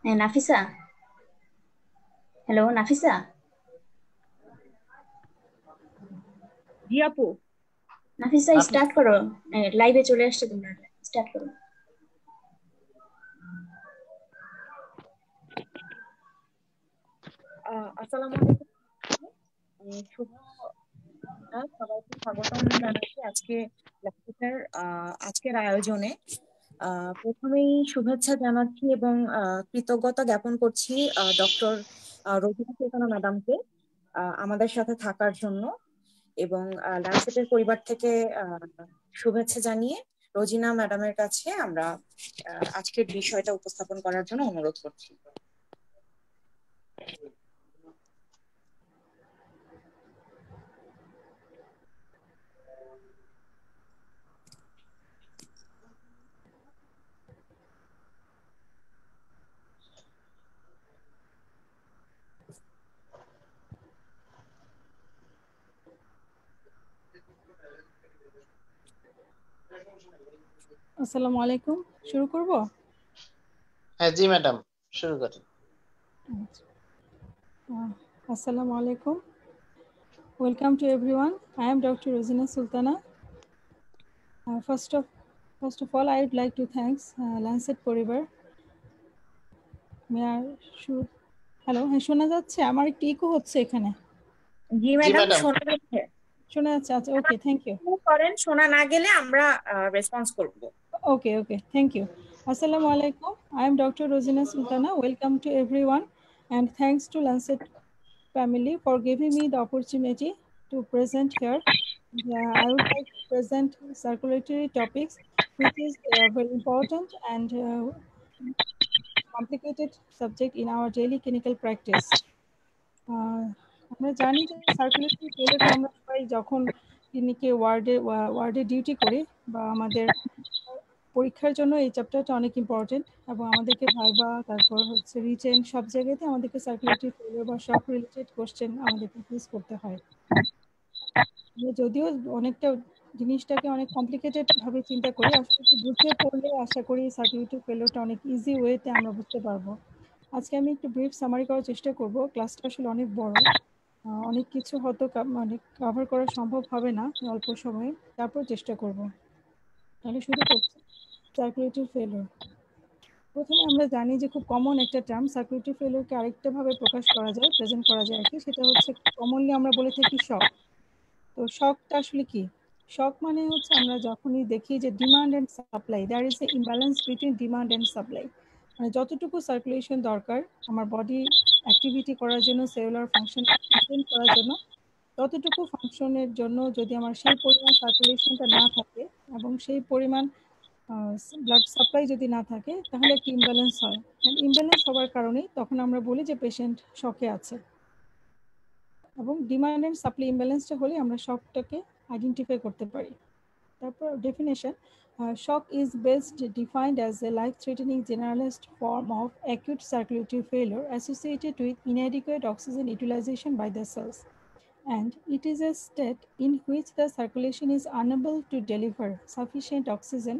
Nafisa, hello Nafisa. জি আপু। Nafisa start করো, লাইভে চলে আসছে, তোমরা স্টার্ট করো। আসসালামু আলাইকুম। শুভ সন্ধ্যা, সবাইকে স্বাগতম জানাচ্ছি আজকের আয়োজনে। প্রথমেই শুভেচ্ছা জানাচ্ছি এবং কৃতজ্ঞতা জ্ঞাপন করছি ডক্টর রোজিনা সুলতানা ম্যাডামকে আমাদের সাথে থাকার জন্য, এবং ল্যান্ডসেটের পরিবার থেকে শুভেচ্ছা জানিয়ে রোজিনা ম্যাডামের কাছে আমরা আজকের বিষয়টা উপস্থাপন করার জন্য অনুরোধ করছি। আসসালামু আলাইকুম, শুরু করব। হ্যাঁ জি ম্যাডাম, শুরু করেন। Assalamu alaikum. Welcome to everyone. I am Dr. Rosina Sultana. First of all, I would like to thank Lancet পরিবার। হ্যালো, হ্যাঁ শোনা যাচ্ছে? আমার একটু ইকো হচ্ছে এখানে। জি জি ম্যাডাম, ম্যাডাম, শোনা যাচ্ছে। শোনা যাচ্ছে? আচ্ছা, ওকে, থ্যাংক ইউ। করেন, শোনা না গেলে আমরা রেসপন্স করব। Okay, thank you. Assalamu alaikum. I am Dr. Rosina Sultana. Welcome to everyone, and thanks to Lancet family for giving me the opportunity to present here. I would like to present circulatory topics, which is very important and complicated subject in our daily clinical practice. আমরা জানি যে circulatory ফেলিওরটা আমরা সবাই যখন ক্লিনিকে ওয়ার্ডে duty করি বা আমাদের পরীক্ষার জন্য এই চ্যাপ্টারটা অনেক ইম্পর্টেন্ট, এবং আমাদেরকে ভাইবা, তারপর হচ্ছে রিটেন, সব জায়গাতে আমাদেরকে সার্কুলেটরি ফেলিওর বা শক রিলেটেড কোশ্চেন আমাদেরকে ফেস করতে হয়। যদিও অনেকটা জিনিসটাকে অনেক কমপ্লিকেটেড ভাবে চিন্তা করি, আসলে একটু বুঝে পড়লে আশা করি সার্কুলেটরি ফেলিওরটা অনেক ইজি ওয়েতে আমরা বুঝতে পারবো। আজকে আমি একটু ব্রিফ সামারি করার চেষ্টা করব। ক্লাসটা আসলে অনেক বড়, অনেক কিছু হয়তো মানে কভার করা সম্ভব হবে না অল্প সময়ে, তারপর চেষ্টা করব। তাহলে শুরু করছি। সার্কুলেটরি ফেলিওর, প্রথমে আমরা জানি যে খুব কমন একটা টার্ম সার্কুলেটরি ফেলিওরকে আরেকটা ভাবে প্রকাশ করা যায়, প্রেজেন্ট করা যায় আর কি। সেটা হচ্ছে কমনলি আমরা বলে থাকি শক। তো শকটা আসলে কি? শক মানে হচ্ছে আমরা যখনই দেখি যে demand and supply, there is a imbalance between demand and supply, মানে যতটুকু সার্কুলেশন দরকার আমার বডি অ্যাক্টিভিটি করার জন্য, সেলুলার ফাংশন মেনটেন করার জন্য, ততটুকু ফাংশনের জন্য যদি আমার সেই পরিমাণ সার্কুলেশনটা না থাকে এবং সেই পরিমাণ ব্লাড সাপ্লাই যদি না থাকে, তাহলে একটা ইমব্যালেন্স হয়। ইমব্যালেন্স হওয়ার কারণে তখন আমরা বলি যে পেশেন্ট শকে আছে। এবং ডিমান্ড অ্যান্ড সাপ্লাই ইমব্যালেন্সটা হলে আমরা শকটাকে আইডেন্টিফাই করতে পারি। তারপর definition, shock is best defined as a life-threatening generalized form of acute circulatory failure associated with inadequate oxygen utilization by the cells, and it is a state in which the circulation is unable to deliver sufficient oxygen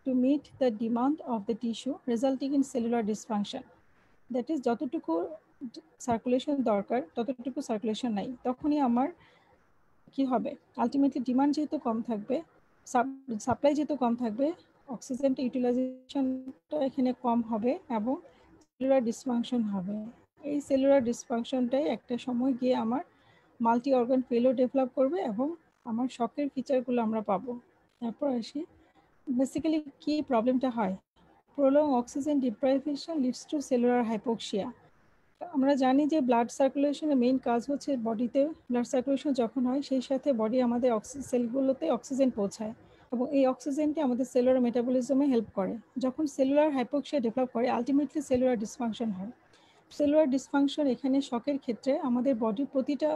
to meet the demand of the tissue, resulting in cellular dysfunction. That is, যতটুকু circulation দরকার ততটুকু circulation নাই, তখনই আমার কি হবে? Ultimately demand যেহেতু কম থাকবে, সাপ্লাই যেহেতু কম থাকবে, অক্সিজেনটা ইউটিলাইজেশনটা এখানে কম হবে এবং সেলুলার ডিসফাংশন হবে। এই সেলুলার ডিসফাংশনটাই একটা সময় গিয়ে আমার মাল্টি অর্গান ফেলিওর ডেভেলপ করবে এবং আমার শকের ফিচারগুলো আমরা পাবো। তারপর আসি, বেসিক্যালি কি প্রবলেমটা হয়? Prolong oxygen deprivation leads to cellular hypoxia. আমরা জানি যে ব্লাড সার্কুলেশনের মেইন কাজ হচ্ছে বডিতে ব্লাড সার্কুলেশন যখন হয় সেই সাথে বডি আমাদের সেলগুলোতে অক্সিজেন পৌঁছায়, এবং এই অক্সিজেনটি আমাদের সেলুলার মেটাবলিজমে হেল্প করে। যখন সেলুলার হাইপোক্সিয়া ডেভেলপ করে, আলটিমেটলি সেলুলার ডিসফাংশন হয়। সেলুলার ডিসফাংশন এখানে শকের ক্ষেত্রে আমাদের বডির প্রতিটা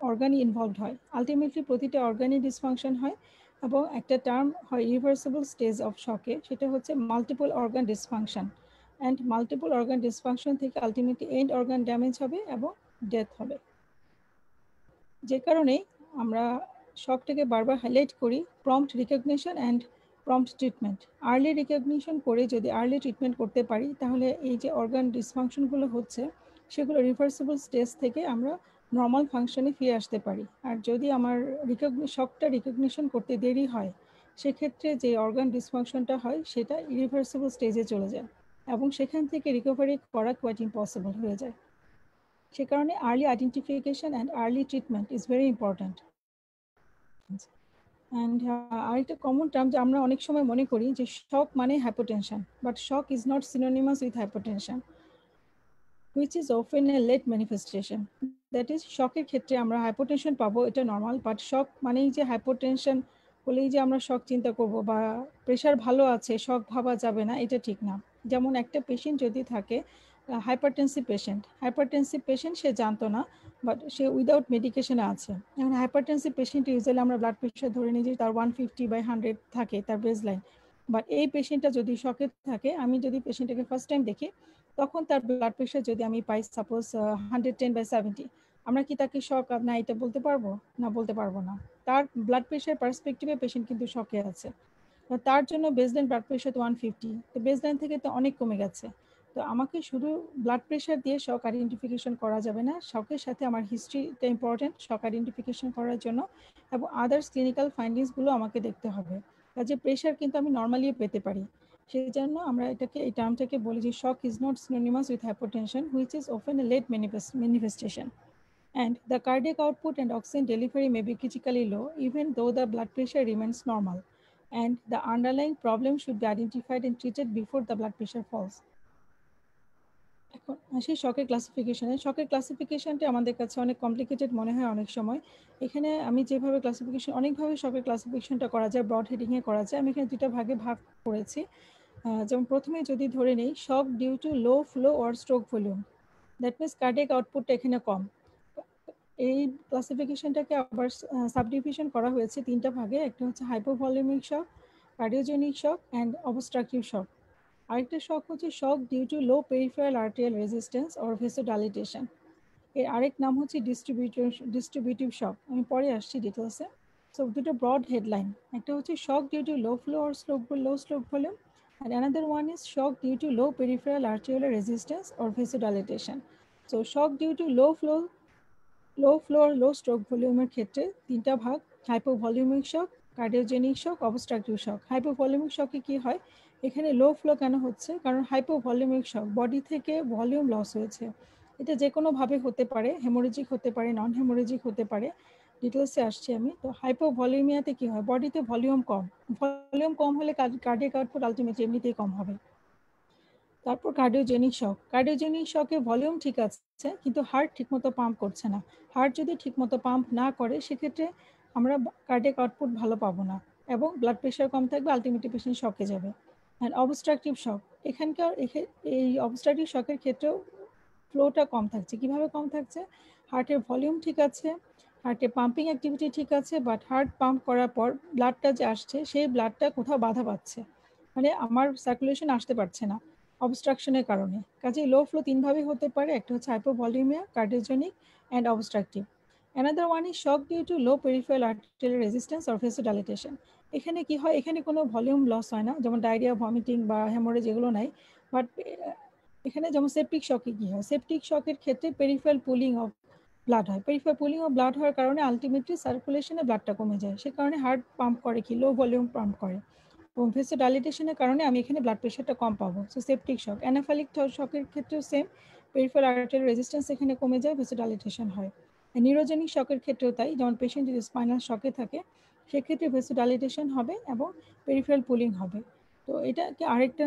অর্গানই ইনভলভড হয়, আলটিমেটলি প্রতিটা অর্গানই ডিসফাংশন হয়, এবং একটা টার্ম হয় রিভার্সিবল স্টেজ অফ শকে, সেটা হচ্ছে multiple organ dysfunction. And multiple organ dysfunction থেকে আলটিমেটলি এন্ড অর্গান ড্যামেজ হবে এবং ডেথ হবে। যে কারণে আমরা শকটাকে বারবার হাইলাইট করি, prompt recognition and prompt treatment, early recognition করে যদি আর্লি ট্রিটমেন্ট করতে পারি তাহলে এই যে অর্গান ডিসফাংশনগুলো হচ্ছে সেগুলো রিভার্সিবল স্টেজ থেকে আমরা নর্মাল ফাংশনে ফিরে আসতে পারি। আর যদি আমার শকটা রিকগনিশন করতে দেরি হয় সেক্ষেত্রে যে অর্গান ডিসফাংশনটা হয় সেটা ইরিভার্সিবল স্টেজে চলে যায় এবং সেখান থেকে রিকভারি করা কোয়াইট ইম্পসিবল হয়ে যায়। সে কারণে early identification and early treatment is very important. And আরেকটা কমন টার্ম যে আমরা অনেক সময় মনে করি যে শক মানে hypotension, but shock is not synonymous with hypotension, which is often a late manifestation. That is, শকের ক্ষেত্রে আমরা হাইপোটেনশন পাবো, এটা নর্মাল, বাট শক মানেই যে হাইপোটেনশন হলেই যে আমরা শক চিন্তা করব বা প্রেশার ভালো আছে শক ভাবা যাবে না, এটা ঠিক না। যেমন একটা পেশেন্ট যদি থাকে হাইপারটেনসিভ পেশেন্ট, সে জানতো না বাট সে উইদাউট মেডিকেশনে আছে। এখন হাইপারটেনসিভ পেশেন্ট ইউজুয়ালি আমরা ব্লাড প্রেশার ধরে নিই যে তার 150/100 থাকে তার বেসলাইন, বাট এই পেশেন্টটা যদি শকে থাকে, আমি যদি পেশেন্টটাকে ফার্স্ট টাইম দেখি তখন তার ব্লাড প্রেশার যদি আমি পাই সাপোজ 110/70, আমরা কি তাকে শক না এটা বলতে পারবো? না, বলতে পারবো না। তার ব্লাড প্রেশার পার্সপেক্টিভে পেশেন্ট কিন্তু শকে আছে, তার জন্য বেসলাইন ব্লাড প্রেশার তো 150, তো বেসলাইন থেকে তো অনেক কমে গেছে। তো আমাকে শুধু ব্লাড প্রেশার দিয়ে শক আইডেন্টিফিকেশন করা যাবে না, শকের সাথে আমার হিস্ট্রিটা ইম্পর্টেন্ট শক আইডেন্টিফিকেশন করার জন্য, এবং আদার্স ক্লিনিক্যাল ফাইন্ডিংসগুলো আমাকে দেখতে হবে। কাজে প্রেশার কিন্তু আমি নর্মালিও পেতে পারি, সেই জন্য আমরা এই টার্মটাকে বলি যে shock is not synonymous with hypotension, which is often a late manifestation. And the cardiac output and oxygen delivery may be critically low even though the blood pressure remains normal, and the underlying problem should be identified and treated before the blood pressure falls. এখন আসি শকের ক্লাসিফিকেশনটা আমাদের কাছে অনেক complicated মনে হয় অনেক সময়। এখানে আমি যেভাবে অনেকভাবে শকের ক্লাসিফিকেশনটা করা যায়, ব্রড হেডিংয়ে করা যায়। আমি এখানে দুটা ভাগে ভাগ করেছি। যেমন প্রথমে যদি ধরে নেই shock due to low flow or stroke volume, that means cardiac আউটপুটটা এখানে কম। এই ক্লাসিফিকেশনটাকে আবার সাবডিভিশন করা হয়েছে তিনটা ভাগে, একটা হচ্ছে hypovolaemic shock, cardiogenic shock and obstructive shock. আরেকটা শক হচ্ছে shock due to low peripheral arterial resistance or vasodilatation, এর আরেক নাম হচ্ছে ডিস্ট্রিবিউটিভ শক, আমি পরে আসছি ডিটেলসে। সো দুটো ব্রড হেডলাইন, একটা হচ্ছে shock due to low flow or low stroke volume, and another one is shock due to low peripheral arterial resistance or vasodilatation. So shock due to low flow or low stroke volume এর ক্ষেত্রে তিনটা ভাগ, হাইপোভলিউমিক shock, cardiogenic শক, obstructive শক। হাইপোভলিউমিক শকে কি হয়, এখানে লো flow কেন হচ্ছে, কারণ হাইপোভলিউমিক শক বডি থেকে ভলিউম লস হয়েছে। এটা যে কোনোভাবে হতে পারে, হেমোরেজিক হতে পারে, নন হেমোরেজিক হতে পারে, ডিটেলসে আসছি আমি। তো হাইপোভলিউমিয়াতে কি হয়, বডিতে ভলিউম কম হলে কার্ডিয়াক আউটপুট আলটিমেটলি এমনিতেই কম হবে। তারপর কার্ডিওজেনিক শকে ভলিউম ঠিক আছে কিন্তু হার্ট ঠিকমতো পাম্প করছে না। হার্ট যদি ঠিকমতো পাম্প না করে সেক্ষেত্রে আমরা কার্ডিয়াক আউটপুট ভালো পাবো না এবং ব্লাড প্রেশার কম থাকবে, আলটিমেটলি পেশেন্ট শকে যাবে। অ্যান্ড অবস্ট্রাকটিভ শক, এই অবস্ট্রাকটিভ শকের ক্ষেত্রেও ফ্লোটা কম থাকছে। কিভাবে কম থাকছে, হার্টের ভলিউম ঠিক আছে, হার্টে পাম্পিং অ্যাক্টিভিটি ঠিক আছে, বাট হার্ট পাম্প করার পর ব্লাডটা যে আসছে সেই ব্লাডটা কোথাও বাধা পাচ্ছে, মানে আমার সার্কুলেশন আসতে পারছে না অবস্ট্রাকশনের কারণে। কাজে লো ফ্লো তিনভাবে হতে পারে, একটা হচ্ছে hypovolaemia, cardiogenic and obstructive. Another one is shock due to low peripheral arterial resistance or vasodilatation. এখানে কি হয়, এখানে কোনো ভলিউম লস হয় না, যেমন ডায়রিয়া, ভমিটিং বা হেমোরেজ এগুলো নাই, বাট এখানে যেমন সেপটিক শকে কি হয়, সেপটিক শকের ক্ষেত্রে পেরিফেরাল পুলিং অফ ব্লাড হয়। পেরিফেরাল পুলিং অফ ব্লাড হওয়ার কারণে আলটিমেটলি সার্কুলেশনে ব্লাডটা কমে যায়, সে কারণে হার্ট পাম্প করে কি লো ভলিউম পাম্প করে, এবং ভেসোডাইলেটেশনের কারণে আমি এখানে ব্লাড প্রেশারটা কম পাবো। So septic shock. অ্যানাফাইলিক শকের ক্ষেত্রেও সেম, পেরিফেরাল আর্টেরিয়াল রেজিস্ট্যান্স এখানে কমে যায়, ভেসোডাইলেটেশন হয়। নিউরোজেনিক শকের ক্ষেত্রেও তাই, যেমন পেশেন্ট যদি স্পাইনাল শকে থাকে সেক্ষেত্রে ভেসোডাইলেটেশন হবে এবং পেরিফেরাল পুলিং হবে। তো এটাকে আরেকটা,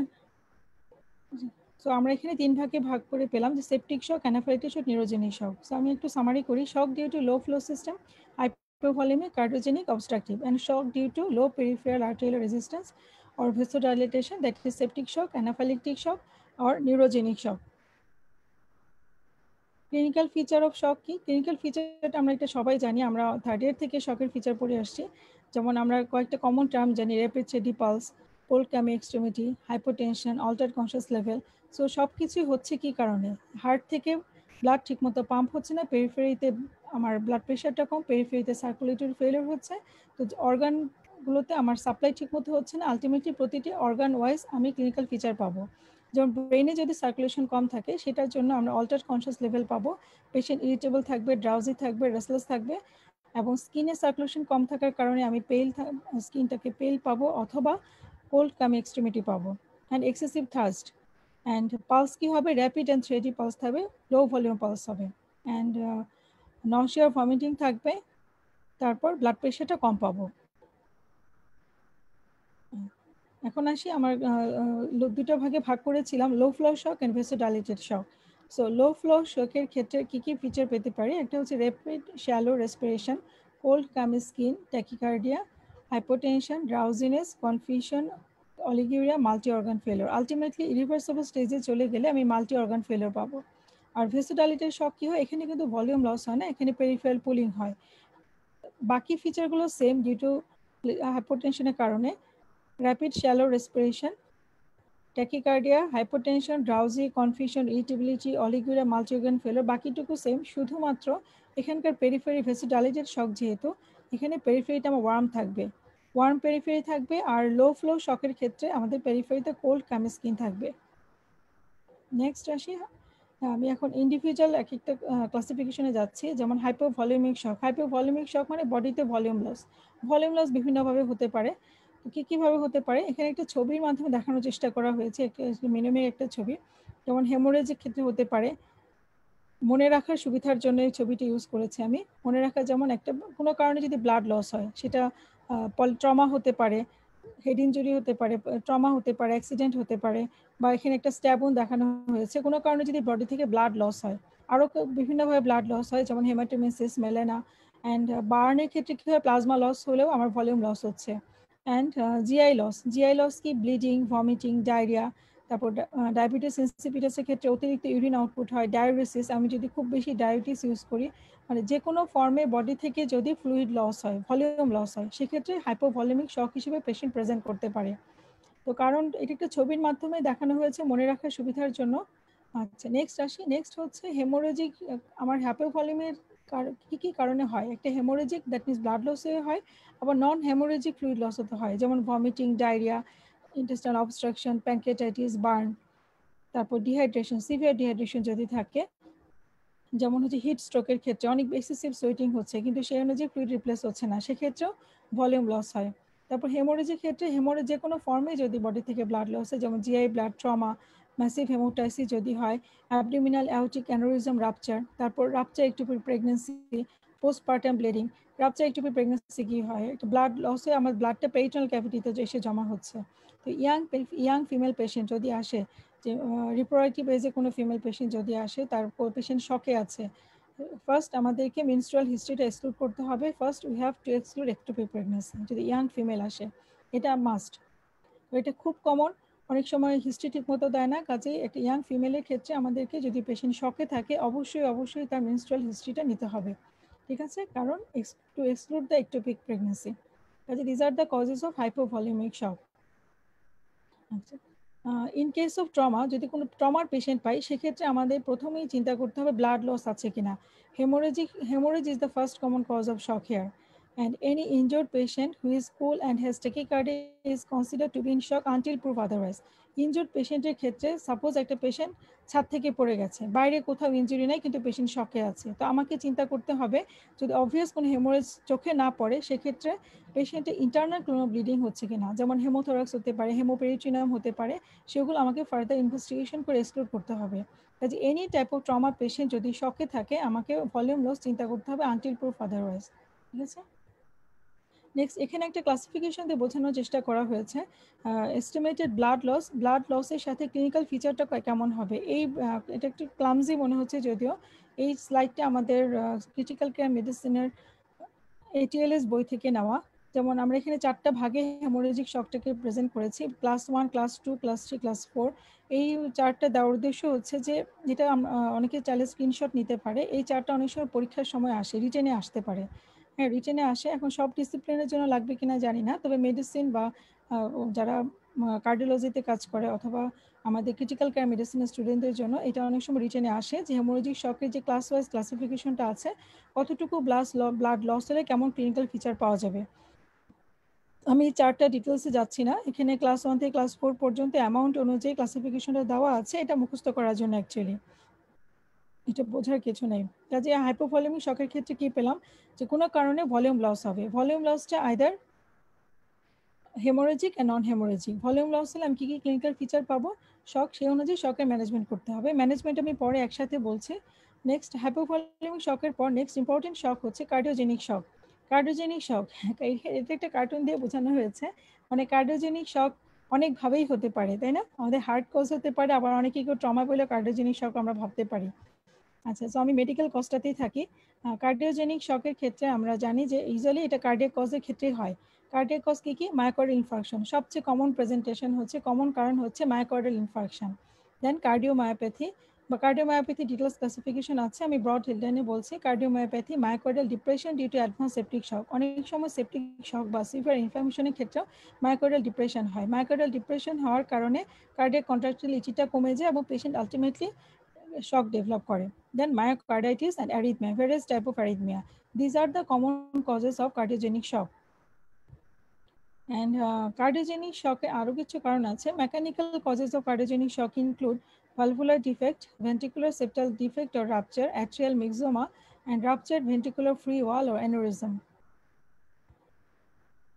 সো আমরা এখানে তিন ভাগে ভাগ করে পেলাম যে septic shock, anaphylactic shock, neurogenic shock. So আমি একটু সামারি করি। Shock due to low flow system, hypovolemic, cardiogenic, obstructive, and shock due to low peripheral arterial resistance or vasodilatation, that is septic shock, anaphylactic shock, or neurogenic shock. Clinical feature of শক কি? Clinical ফিচারটা আমরা এটা সবাই জানি, আমরা third year থেকে শকের feature পড়ে আসছি। যেমন আমরা কয়েকটা কমন টার্ম জানি, rapid steady pulse, cold clammy extremity, hypotension, altered conscious level. So সব কিছুই হচ্ছে কি কারণে, হার্ট থেকে ব্লাড ঠিকমতো পাম্প হচ্ছে না, পেরিফেরিতে আমার ব্লাড প্রেশারটা কম, পেরিফেরিতে সার্কুলেটরি ফেলিওর হচ্ছে, তো অর্গান গুলোতে আমার সাপ্লাই ঠিক মতো হচ্ছে না, আলটিমেটলি প্রতিটি অর্গান ওয়াইজ আমি ক্লিনিক্যাল ফিচার পাবো। যেমন ব্রেনে যদি সার্কুলেশন কম থাকে সেটার জন্য আমরা অল্টার কনসিয়াস লেভেল পাবো, পেশেন্ট ইরিটেবল থাকবে, ড্রাউজি থাকবে, রেস্টলেস থাকবে, এবং স্কিনের সার্কুলেশন কম থাকার কারণে আমি স্কিনটাকে পেল পাবো অথবা কোল্ড কামি এক্সট্রিমিটি পাবো। And excessive thirst, and pulse কি হবে, র্যাপিড অ্যান্ড থ্রেডি পালস থাকবে, লো ভলিউম পালস হবে, অ্যান্ড নশিয়া ভমিটিং থাকবে, তারপর ব্লাড প্রেশারটা কম পাবো। এখন আসি আমার দুটো ভাগে ভাগ করেছিলাম, low flow shock and vasodilated shock. So low flow শকের ক্ষেত্রে কি কি ফিচার পেতে পারি, একটা হচ্ছে rapid shallow respiration, cold clammy skin, tachycardia, hypotension, drowsiness, confusion, oliguria, multi organ failure. Ultimately irreversible স্টেজে চলে গেলে আমি মাল্টি অর্গান ফেলিওর পাবো। আর ভেসোডাইলেটেড শক কি হয়, এখানে কিন্তু ভলিউম লস হয় না, এখানে পেরিফেরাল পুলিং হয়। বাকি ফিচারগুলো সেম ডিউ টু হাইপোটেনশনের কারণে, rapid shallow respiration, tachycardia, hypotension, drowsy, confusion, irritability, oliguria, multi organ failure, বাকিটুকু সেম, শুধুমাত্র এখানকার পেরিফেরি ভেসোডাইলেটেড শক যেহেতু এখানে পেরিফেরিটা আমার ওয়ার্ম থাকবে, ওয়ার্ম পেরিফেরি থাকবে। আর লো ফ্লো শকের ক্ষেত্রে আমাদের পেরিফেরিতে কোল্ড কামি স্কিন থাকবে। নেক্সট আসি, আমি এখন ইন্ডিভিজুয়াল এক একটা ক্লাসিফিকেশনে যাচ্ছি। যেমন হাইপোভলিউমিক শক, হাইপোভলিউমিক শক মানে বডিতে ভলিউম লস। ভলিউম লস বিভিন্নভাবে হতে পারে, তো কীভাবে হতে পারে এখানে একটা ছবির মাধ্যমে দেখানোর চেষ্টা করা হয়েছে, একটা মিনিমের একটা ছবি। যেমন হেমোরেজের ক্ষেত্রে হতে পারে, মনে রাখার সুবিধার জন্য এই ছবিটি ইউজ করেছি আমি। মনে রাখা যেমন একটা কোনো কারণে যদি ব্লাড লস হয়, সেটা ট্রমা হতে পারে, হেড ইনজুরি হতে পারে, ট্রমা হতে পারে, অ্যাক্সিডেন্ট হতে পারে, বা এখানে একটা স্ট্যাবুন দেখানো হয়েছে, কোনো কারণে যদি বডি থেকে ব্লাড লস হয়। আরও বিভিন্নভাবে ব্লাড লস হয়, যেমন হেমাটোমেসিস, মেলেনা, অ্যান্ড বার্নের ক্ষেত্রে কী হয়, প্লাজমা লস হলেও আমার ভলিউম লস হচ্ছে। And GI loss, GI loss কি, ব্লিডিং, ভমিটিং, ডায়রিয়া, তারপর ডায়াবেটিস ইনসিপিটাসের ক্ষেত্রে অতিরিক্ত ইউরিন আউটপুট হয়, ডায়াবেটিস, আমি যদি খুব বেশি ডায়াবেটিস ইউজ করি, মানে যে কোনো ফর্মে বডি থেকে যদি ফ্লুইড লস হয়, ভলিউম লস হয়, সেক্ষেত্রে হাইপোভলিউমিক শক হিসেবে পেশেন্ট প্রেজেন্ট করতে পারে। তো কারণ এটি একটা ছবির মাধ্যমে দেখানো হয়েছে মনে রাখার সুবিধার জন্য। আচ্ছা, নেক্সট আসি। নেক্সট হচ্ছে হেমোরেজিক। আমার হাইপোভলিউমের কি কি কারণে হয়, একটা haemorrhagic that means blood loss হয়, আবার নন হেমোরেজিক ফ্লুইড লস হতে হয়, যেমন vomiting, diarrhoea, intestinal obstruction, pancreatitis, burn, তারপর ডিহাইড্রেশন, সিভিয়ার ডিহাইড্রেশন যদি থাকে, যেমন হচ্ছে হিট স্ট্রোকের ক্ষেত্রে অনেক এক্সেসিভ সোয়েটিং হচ্ছে কিন্তু সেই অনুযায়ী ফ্লুইড রিপ্লেস হচ্ছে না, সেক্ষেত্রেও ভলিউম লস হয়। তারপর হেমোরেজের ক্ষেত্রে হেমোরেজ যে কোনো ফর্মে যদি বডি থেকে ব্লাড লস হয়, যেমন GI blood trauma, massive haemoptysis যদি হয়, অ্যাবডোমিনাল অ্যাওরটিক অ্যানোরিজম রাপচার, তারপর rupture ectopic pregnancy, postpartum bleeding. Rupture ectopic pregnancy কি হয়, একটা ব্লাড লস হয়ে আমার ব্লাডটা পেরিটনাল ক্যাভিটিতে এসে জমা হচ্ছে। তো ইয়াং ফিমেল পেশেন্ট যদি আসে, যে রিপ্রোডাক্টিভ এজে কোনো ফিমেল পেশেন্ট যদি আসে, তার পেশেন্ট শকে আছে, ফার্স্ট আমাদেরকে মেনস্ট্রুয়াল হিস্ট্রিটা এক্সক্লুড করতে হবে। First we have to exclude ectopic pregnancy যদি ইয়াং ফিমেল আসে, এটা মাস্ট। এটা খুব কমন, অনেক সময় হিস্ট্রি ঠিক মতো দেয় না, কাজেই একটা ইয়াং ফিমেলের ক্ষেত্রে আমাদেরকে যদি পেশেন্ট শকে থাকে অবশ্যই তার মেনস্ট্রুয়াল হিস্ট্রিটা নিতে হবে, ঠিক আছে, কারণ to exclude the ectopic pregnancy. কাজে these are the causes of hypovolaemic shock. আচ্ছা, ইন কেস অফ ট্রমা, যদি কোনো ট্রমার পেশেন্ট পাই, সেক্ষেত্রে আমাদের প্রথমেই চিন্তা করতে হবে ব্লাড লস আছে কিনা। Haemorrhage is the first common cause of shock here, and any injured patient who is cool and has tachycardia is considered to be in shock until proof otherwise. Injured পেশেন্টের ক্ষেত্রে suppose একটা patient ছাদ থেকে পড়ে গেছে, বাইরে কোথাও injury নাই কিন্তু পেশেন্ট শকে আছে, তো আমাকে চিন্তা করতে হবে যদি অবভিয়াস কোনো হেমোরেজ চোখে না পড়ে, সেক্ষেত্রে পেশেন্টের ইন্টারনাল কোনো ব্লিডিং হচ্ছে কিনা, যেমন হেমোথোরাক্স হতে পারে, হেমোপেরিটোনিয়াম হতে পারে, সেগুলো আমাকে ফার্দার ইনভেস্টিগেশন করে এক্সক্লুড করতে হবে। কাজে any type of trauma patient যদি শকে থাকে, আমাকে ভলিউম লস চিন্তা করতে হবে আনটিল প্রুফ আদারওয়াইজ, ঠিক আছে। নেক্সট, এখানে একটা ক্লাসিফিকেশন দিয়ে বোঝানোর চেষ্টা করা হয়েছে এস্টিমেটেড ব্লাড লসের সাথে ক্লিনিক্যাল ফিচারটা কেমন হবে। এটা একটু ক্লামজি মনে হচ্ছে যদিও, এই স্লাইডটা আমাদের ক্রিটিক্যাল কেয়ার মেডিসিনের ATLS বই থেকে নেওয়া। যেমন আমরা এখানে 4টা ভাগে হেমোরেজিক শকটাকে প্রেজেন্ট করেছি, ক্লাস 1, ক্লাস 2, ক্লাস 3, ক্লাস 4। এই চার্টটা দেওয়ার উদ্দেশ্য হচ্ছে যে, যেটা অনেকে চাইলে স্ক্রিনশট নিতে পারে, এই চার্টটা অনেক সময় পরীক্ষার সময় আসে, রিটেনে আসতে পারে। হ্যাঁ, রিটেনে আসে, এখন সব ডিসিপ্লিনের জন্য লাগবে কিনা জানি না, তবে মেডিসিন বা যারা কার্ডিওলজিতে কাজ করে অথবা আমাদের ক্রিটিক্যাল কেয়ার মেডিসিনের স্টুডেন্টদের জন্য এটা অনেক সময় রিটেনে আসে, যে হেমোরেজিক শকের যে ক্লাস ওয়াইজ ক্লাসিফিকেশনটা আছে, কতটুকু ব্লাড লস হলে কেমন ক্লিনিক্যাল ফিচার পাওয়া যাবে। আমি চারটা ডিটেলসে যাচ্ছি না, এখানে ক্লাস 1 থেকে ক্লাস 4 পর্যন্ত অ্যামাউন্ট অনুযায়ী ক্লাসিফিকেশনটা দেওয়া আছে, এটা মুখস্থ করার জন্য অ্যাকচুয়ালি, এটা বোঝার কিছু নেই। কাজে হাইপোভলিউমিক শকের ক্ষেত্রে কি পেলাম, যে কোনো কারণে ভলিউম লস হবে। ভলিউম লসটা আইদার হেমোরেজিক আর নন হেমোরেজিক। ভলিউম লস হলে আমি কি কি ক্লিনিক্যাল ফিচার পাবো, শক, সেই অনুযায়ী শকের ম্যানেজমেন্ট করতে হবে। ম্যানেজমেন্ট আমি পরে একসাথে বলছি। নেক্সট হাইপোভলিউমিক শকের পর নেক্সট ইম্পর্টেন্ট শক হচ্ছে কার্ডিওজেনিক শক। কার্ডিওজেনিক শক, এটা একটা কার্টুন দিয়ে বোঝানো হয়েছে, মানে কার্ডিওজেনিক শক অনেকভাবেই হতে পারে, তাই না? আমাদের হার্ট কজ হতে পারে, আবার অনেকে কেউ ট্রমা পেলে কার্ডিওজেনিক শক আমরা ভাবতে পারি। আচ্ছা, তো আমি মেডিকেল কজটাতেই থাকি। কার্ডিওজেনিক শকের ক্ষেত্রে আমরা জানি যে ইউজুয়ালি এটা কার্ডিয়াক কজের ক্ষেত্রেই হয়। কার্ডিয়াক কজ কি কি? মায়োকার্ডিয়াল ইনফার্কশন, সবচেয়ে কমন প্রেজেন্টেশন হচ্ছে, কমন কারণ হচ্ছে মায়োকার্ডিয়াল ইনফার্কশন। দেন কার্ডিওমায়োপ্যাথি বা কার্ডিওমায়োপ্যাথি ডিটেলস ক্লাসিফিকেশন আছে, আমি ব্রড হেডলাইনে বলছি। Cardiomyopathy, myocardial depression due to advance septic shock. অনেক সময় সেপ্টিক শক বা সিভিয়ার ইনফ্লামেশনের ক্ষেত্রেও মায়োকার্ডিয়াল ডিপ্রেশন হয়। মায়োকার্ডিয়াল ডিপ্রেশন হওয়ার কারণে কার্ডিয়াক কন্ট্রাক্টিলিটিটা কমে যায় এবং পেশেন্ট আলটিমেটলি shock develop করে। Then myocarditis and arrhythmia, various type of arrhythmia. These are the common causes of cardiogenic shock. And cardiogenic shock এর আরো কিছু কারণ আছে। Mechanical causes of cardiogenic shock include valvular defect, ventricular septal defect or rupture, atrial myxoma, and ruptured ventricular free wall or aneurysm.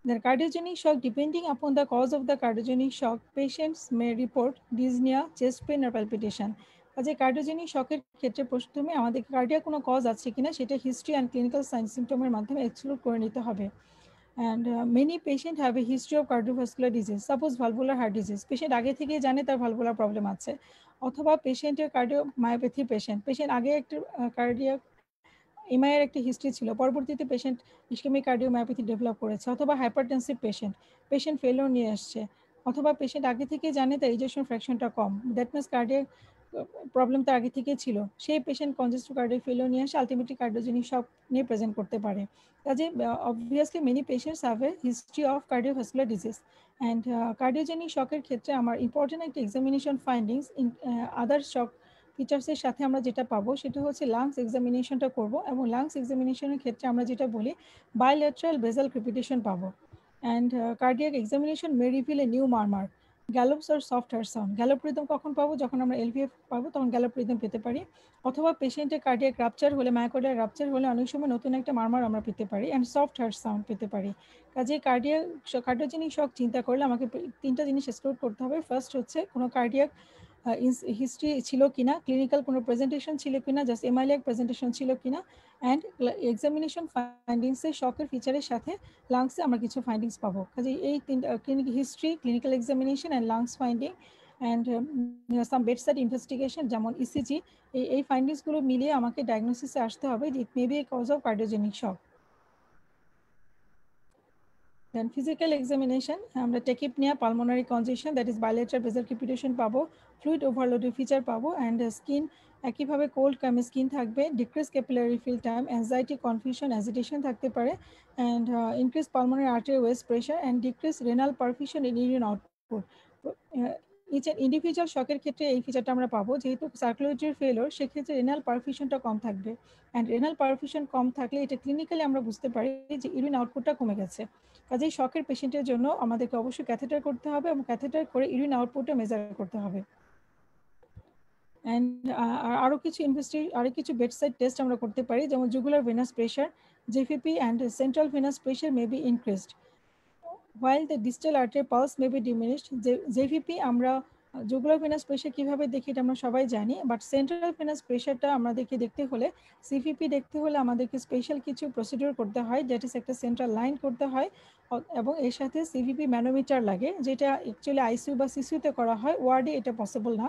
The cardiogenic shock, depending upon the cause of the cardiogenic shock, patients may report dyspnea, chest pain or palpitation. কাজে cardiogenic শকের ক্ষেত্রে প্রথমে আমাদের cardiac কোনো cause আছে কিনা সেটা history and clinical sign সিমটমের মাধ্যমে এক্সক্লুড করে নিতে হবে। And many patient have a history of cardiovascular disease, suppose valvular heart disease, patient আগে থেকেই জানে তার ভালভুলার প্রবলেম আছে, অথবা পেশেন্টের কার্ডিওমায়োপ্যাথি পেশেন্ট আগে একটা কার্ডিয়াক এমআইয়ের একটা হিস্ট্রি ছিল, পরবর্তীতে পেশেন্ট ইসকেমিক কার্ডিওমায়োপ্যাথি ডেভেলপ করেছে, অথবা হাইপারটেনসিভ পেশেন্ট ফেলোর নিয়ে আসছে, অথবা পেশেন্ট আগে থেকে জানে তার ইজেকশন ফ্র্যাকশনটা কম, দ্যাট মিনস কার্ডিয়াক প্রবলেম তো আগে থেকে ছিল, সেই পেশেন্ট কনজেস্টিভ কার্ডিয়াক ফেলোর নিয়ে আসে আলটিমেটলি কার্ডিওজেনিক শক নিয়ে প্রেজেন্ট করতে পারে। কাজে obviously many patients have a history of cardiovascular disease. And cardiogenic শকের ক্ষেত্রে আমার ইম্পর্টেন্ট একটা এক্সামিনেশন ফাইন্ডিংস আদার শক ফিচার্সের সাথে আমরা যেটা পাবো সেটা হচ্ছে লাংস এক্সামিনেশনটা করব, এবং লাংস এক্সামিনেশনের ক্ষেত্রে আমরা যেটা বলি বাইলেটারাল বেসাল ক্রিপিটেশন পাবো। And cardiac examination may reveal a new murmur, gallops or soft heart sound. Gallop rhythm কখন পাবো? যখন আমরা এলভিএফ পাবো তখন গ্যালোপ রিদম পেতে পারি, অথবা পেশেন্টের কার্ডিয়াক রাপচার হলে, মায়োকার্ডিয়াল রাপচার হলে অনেক সময় নতুন একটা মারমার আমরা পেতে পারি, অ্যান্ড সফট হার্ট সাউন্ড পেতে পারি। কাজে কার্ডিওজেনিক শক চিন্তা করলে আমাকে তিনটা জিনিস এক্সক্লুড করতে হবে। ফার্স্ট হচ্ছে কোনো কার্ডিয়াক হিস্ট্রি ছিল কিনা, ক্লিনিক্যাল কোনো প্রেজেন্টেশন ছিল কিনা, জাস্ট এমআইএল প্রেজেন্টেশন ছিল কিনা, অ্যান্ড এক্সামিনেশন ফাইন্ডিংসে শকের ফিচারের সাথে লাংসে আমরা কিছু ফাইন্ডিংস পাবো। কাজে এই তিনটা clinic history, clinical examination and lungs finding and some bedside investigation যেমন ইসিজি, এই ফাইন্ডিংসগুলো মিলিয়ে আমাকে ডায়াগনোসিসে আসতে হবে যে it may be a cause of cardiogenic shock. Then physical examination, আমরা tachypnea, pulmonary congestion, that is bilateral basal crepitation পাবো, fluid overload ফিচার পাবো, and skin একইভাবে কোল্ড কামে স্কিন থাকবে, decreased capillary fill time, anxiety, confusion, agitation থাকতে পারে, and increased pulmonary artery waist pressure and decreased renal perfusion in urine output. Each individual শকের ক্ষেত্রে এই ফিচারটা আমরা পাবো, যেহেতু সার্কুলেটরি ফেলোর সেক্ষেত্রে রেনাল পারফিউশনটা কম থাকবে, অ্যান্ড রেনাল পারফিউশন কম থাকলে এটা ক্লিনিক্যালি আমরা বুঝতে পারি যে ইউরিন আউটপুটটা কমে গেছে। কাজেই শকের পেশেন্টের জন্য আমাদেরকে অবশ্যই ক্যাথেটার করতে হবে, এবং ক্যাথেটার করে ইউরিন আউটপুটটা মেজার করতে হবে। অ্যান্ড আরও কিছু বেডসাইড টেস্ট আমরা করতে পারি, যেমন jugular venous pressure, JVP, and central venous pressure may be increased while the distal artery pulse may be diminished. JVP আমরা জুগুলার ভেনাস প্রেশার কিভাবে দেখি এটা আমরা সবাই জানি, বাট সেন্ট্রাল ভেনাস প্রেশারটা আমাদেরকে দেখতে হলে, সিভিপি দেখতে হলে আমাদেরকে স্পেশাল কিছু প্রসিডিউর করতে হয়, যেটা একটা সেন্ট্রাল লাইন করতে হয়, এবং এর সাথে সিভিপি ম্যানোমিটার লাগে, যেটা অ্যাকচুয়ালি আইসিইউ বা সিসিইউতে করা হয়, ওয়ার্ডে এটা পসিবল না।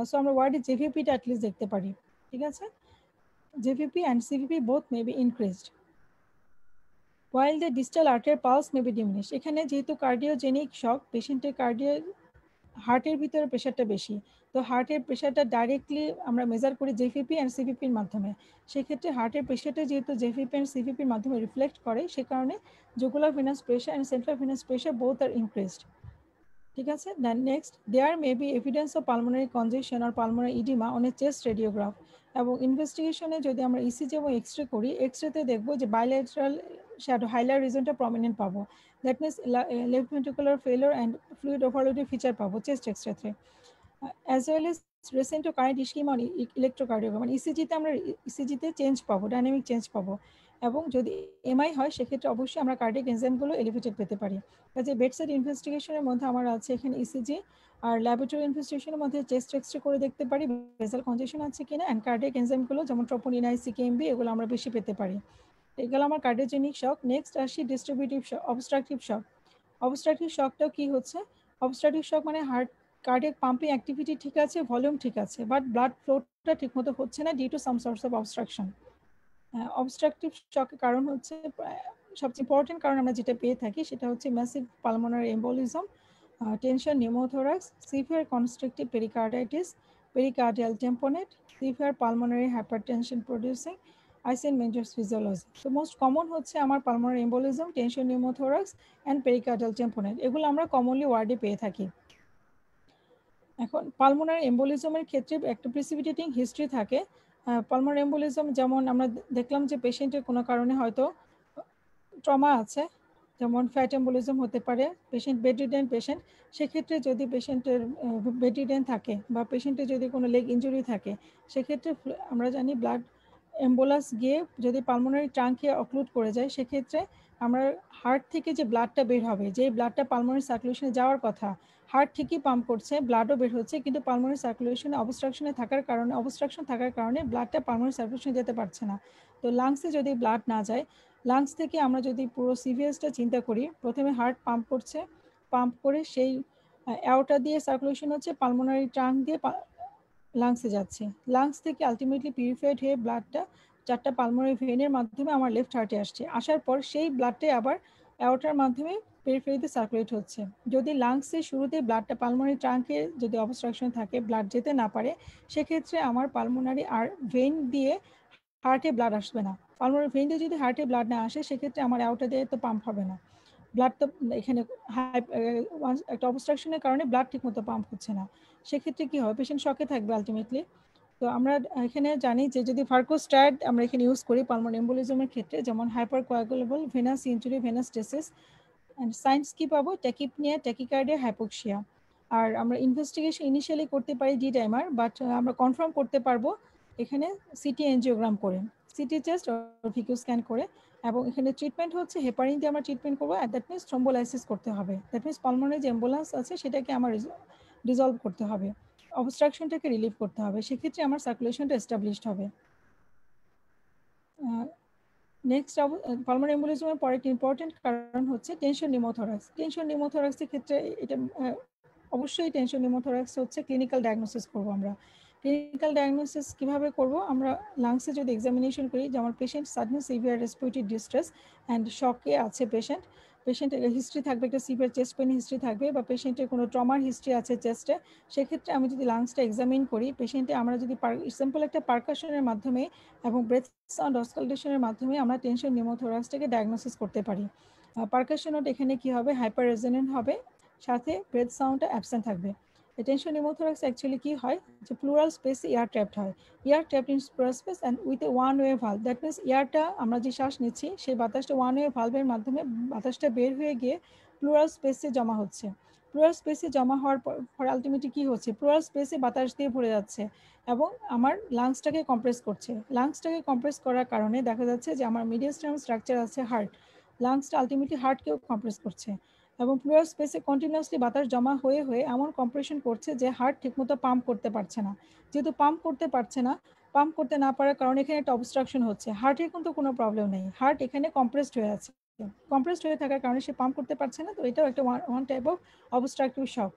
সো আমরা ওয়ার্ডে জেভিপিটা অ্যাটলিস্ট দেখতে পারি, ঠিক আছে? JVP and CVP both May be increased while the distal arterial pulse may be diminished. এখানে যেহেতু কার্ডিওজেনিক শক, পেশেন্টের হার্টের ভিতরে প্রেশারটা বেশি, তো হার্টের প্রেশারটা ডাইরেক্টলি আমরা মেজার করি জেভিপি অ্যান্ড সিভিপির মাধ্যমে, সেক্ষেত্রে হার্টের প্রেশারটা যেহেতু জেভিপি অ্যান্ড সিভিপির মাধ্যমে রিফ্লেক্ট করে, সে কারণে jugular venous pressure and central venous pressure both are increased, ঠিক আছে? Then next, there may be evidence of pulmonary congestion or pulmonary oedema on a chest radiograph, এবং ইনভেস্টিগেশনে যদি আমরা ইসিজি এবং এক্সরে করি, এক্সরেতে দেখবো যে বাইলেটারাল শ্যাডো হাইলার রিজনটা প্রমিনেন্ট পাবো, that means left ventricular failure and fluid ওভারলোডের ফিচার পাবো চেস্ট এক্সরেতে, as well as recent current ischaemic on electrocardiogram, মানে ইসিজিতে আমরা ইসিজিতে চেঞ্জ পাবো, ডাইনামিক চেঞ্জ পাবো। এবং যদি এমআই হয় সেক্ষেত্রে অবশ্যই আমরা কার্ডিয়াক এনজাইমগুলো এলিভেটেড পেতে পারি। কাজে বেডসাইড ইনভেস্টিগেশনের মধ্যে আমার আছে এখানে ইসিজি, আর ল্যাবরেটরি ইনভেস্টিগেশনের মধ্যে চেস্ট এক্সরে করে দেখতে পারি ভেসাল কনজেশন আছে কিনা, অ্যান্ড কার্ডিয়াক এনজাইমগুলো যেমন ট্রোপোনিন আই, সিকেএমবি এগুলো আমরা বেশি পেতে পারি। এগুলো আমার কার্ডিওজেনিক শক। নেক্সট আসি ডিস্ট্রিবিউটিভ শক, অবস্ট্রাকটিভ শক। অবস্ট্রাকটিভ শকটাও কি হচ্ছে, অবস্ট্রাকটিভ শক মানে হার্ট কার্ডিয়াক পাম্পিং অ্যাক্টিভিটি ঠিক আছে, ভলিউম ঠিক আছে, বাট ব্লাড ফ্লোটা ঠিকমতো হচ্ছে না due to some source of obstruction. Obstructive শকের কারণ হচ্ছে সবচেয়ে ইম্পর্টেন্ট কারণ আমরা যেটা পেয়ে থাকি সেটা হচ্ছে massive pulmonary embolism, tension pneumothorax, severe constrictive pericarditis, pericardial tamponade, severe pulmonary hypertension producing Eisenmenger's physiology. তো মোস্ট কমন হচ্ছে আমার pulmonary embolism, tension pneumothorax and pericardial tamponade, এগুলো আমরা কমনলি ওয়ার্ডে পেয়ে থাকি। এখন পালমোনারি এম্বোলিজমের ক্ষেত্রে একটা প্রিসিপিটেটিং হিস্ট্রি থাকে। পালমোনারি এম্বোলিজম যেমন আমরা দেখলাম যে পেশেন্টের কোনো কারণে হয়তো ট্রমা আছে, যেমন ফ্যাট এম্বোলিজম হতে পারে, পেশেন্ট বেডরিডেন পেশেন্ট, সেক্ষেত্রে যদি পেশেন্টের বেডরিডেন থাকে বা পেশেন্টের যদি কোনো লেগ ইনজুরি থাকে সেক্ষেত্রে আমরা জানি ব্লাড এম্বোলাস গিয়ে যদি পালমোনারি ট্রাঙ্কে অক্লুড করে যায় সেক্ষেত্রে আমরা হার্ট থেকে যে ব্লাডটা বের হবে, যে ব্লাডটা পালমোনারি সার্কুলেশনে যাওয়ার কথা, হার্ট ঠিকই পাম্প করছে, ব্লাডও বের হচ্ছে, কিন্তু পালমোনারি সার্কুলেশনে অবস্ট্রাকশন থাকার কারণে ব্লাডটা পালমোনারি সার্কুলেশনে যেতে পারছে না। তো লাংসে যদি ব্লাড না যায়, লাংস থেকে আমরা যদি পুরো সিভিএসটা চিন্তা করি, প্রথমে হার্ট পাম্প করছে, পাম্প করে সেই অ্যাওর্টা দিয়ে সার্কুলেশন হচ্ছে, পালমোনারি ট্রাঙ্ক দিয়ে লাংসে যাচ্ছে, লাংস থেকে আলটিমেটলি পিউরিফাইড হয়ে ব্লাডটা 4টা পালমোনারি ভেনের মাধ্যমে আমার লেফট হার্টে আসছে, আসার পর সেই ব্লাডটাই আবার অ্যাওর্টার মাধ্যমে পেরিফেরিতে সার্কুলেট হচ্ছে। যদি লাংসে শুরুতে ব্লাডটা পালমোনারি ট্রাঙ্কে যদি অবস্ট্রাকশন থাকে, ব্লাড যেতে না পারে, সেক্ষেত্রে আমার পালমোনারি আর ভেন দিয়ে হার্টে ব্লাড আসবে না। পালমোনারি ভেন দিয়ে যদি হার্টে ব্লাড না আসে সেক্ষেত্রে আমার অ্যাওর্টা দিয়ে তো পাম্প হবে না, ব্লাড তো এখানে একটা অবস্ট্রাকশনের কারণে ব্লাড ঠিকমতো পাম্প হচ্ছে না, সেক্ষেত্রে কি হবে, পেশেন্ট শকে থাকবে আলটিমেটলি। তো আমরা এখানে জানি যে যদি ভার্কোস্ট্যাট আমরা এখানে ইউজ করি পালমোনারি এম্বোলিজমের ক্ষেত্রে, যেমন hyper coagulable venous injury, venous stasis, and signs কি পাবো, ট্যাকিপনিয়া, ট্যাকিকার্ডিয়া, হাইপোক্সিয়া। আর আমরা ইনভেস্টিগেশন ইনিশিয়ালি করতে পারি ডি ডাইমার, বাট আমরা কনফার্ম করতে পারবো এখানে সিটি এনজিওগ্রাম করে, সিটি চেস্ট আর ভিকিউ স্ক্যান করে। এবং এখানে ট্রিটমেন্ট হচ্ছে হেপারিন দিয়ে আমরা ট্রিটমেন্ট করবো, দ্যাট মিনস থ্রম্বোলাইসিস করতে হবে, দ্যাট মিনস পালমোনারি যে অ্যাম্বুলেন্স আছে সেটাকে আমার রিজলভ করতে হবে, অবস্ট্রাকশনটাকে রিলিভ করতে হবে, সেক্ষেত্রে আমার সার্কুলেশনটা এস্টাবলিশড হবে। নেক্সট পালমোনারি এম্বোলিজমের পরে একটা ইম্পর্টেন্ট কারণ হচ্ছে টেনশন নিউমোথোরাক্স। টেনশন নিউমোথোরাক্সের ক্ষেত্রে এটা অবশ্যই টেনশন নিউমোথোরাক্স হচ্ছে ক্লিনিক্যাল ডায়াগনোসিস করবো আমরা। ক্লিনিক্যাল ডায়াগনোসিস কিভাবে করব, আমরা লাংসে যদি এক্সামিনেশন করি, যেমন patient sudden severe respiratory distress and শকে আছে পেশেন্টের হিস্ট্রি থাকবে, একটা সিভিয়ার চেস্ট পেন হিস্ট্রি থাকবে, বা পেশেন্টের কোনো ট্রমার হিস্ট্রি আছে চেস্টে, সেক্ষেত্রে আমি যদি লাংসটা এক্সামিন করি, পেশেন্টে আমরা যদি সিম্পল একটা পারকাশনের মাধ্যমে এবং ব্রেথ সাউন্ড অস্কালটেশনের মাধ্যমে আমরা টেনশন নিউমোথোরাক্সটাকে ডায়াগনোসিস করতে পারি। পারকাশন নোট এখানে কি হবে, হাইপার রেজোনেন্ট হবে, সাথে ব্রেথ সাউন্ডটা অ্যাবসেন্ট থাকবে। টেনশন নিউমোথোরাক্স অ্যাকচুয়ালি কি হয়, যে প্লুরাল স্পেসে এয়ার ট্র্যাপড হয়, air trapped in pleural space and with a one way valve, that means এয়ারটা আমরা যে শ্বাস নিচ্ছি সেই বাতাসটা ওয়ান ওয়ে ভালভের মাধ্যমে বাতাসটা বের হয়ে গিয়ে প্লুরাল স্পেসে জমা হচ্ছে। প্লুরাল স্পেসে জমা হওয়ার পর আলটিমেটলি কি হচ্ছে, প্লুরাল স্পেসে বাতাস দিয়ে ভরে যাচ্ছে এবং আমার লাংসটাকে কম্প্রেস করছে। লাংসটাকে কম্প্রেস করার কারণে দেখা যাচ্ছে যে আমার মিডিয়াস্টার্নাম স্ট্রাকচার আছে হার্ট, লাংসটা আলটিমেটলি হার্টকেও কম্প্রেস করছে এবং প্লুরাল স্পেসে কন্টিনিউয়াসলি বাতাস জমা হয়ে হয়ে এমন কম্প্রেশন করছে যে হার্ট ঠিকমতো পাম্প করতে পারছে না। যেহেতু পাম্প করতে পারছে না, পাম্প করতে না পারার কারণে এখানে একটা অবস্ট্রাকশন হচ্ছে, হার্টের কিন্তু কোনো প্রবলেম নেই, হার্ট এখানে কম্প্রেসড হয়ে আছে, কম্প্রেসড হয়ে থাকার কারণে সে পাম্প করতে পারছে না। তো এটাও একটা one type of obstructive shock.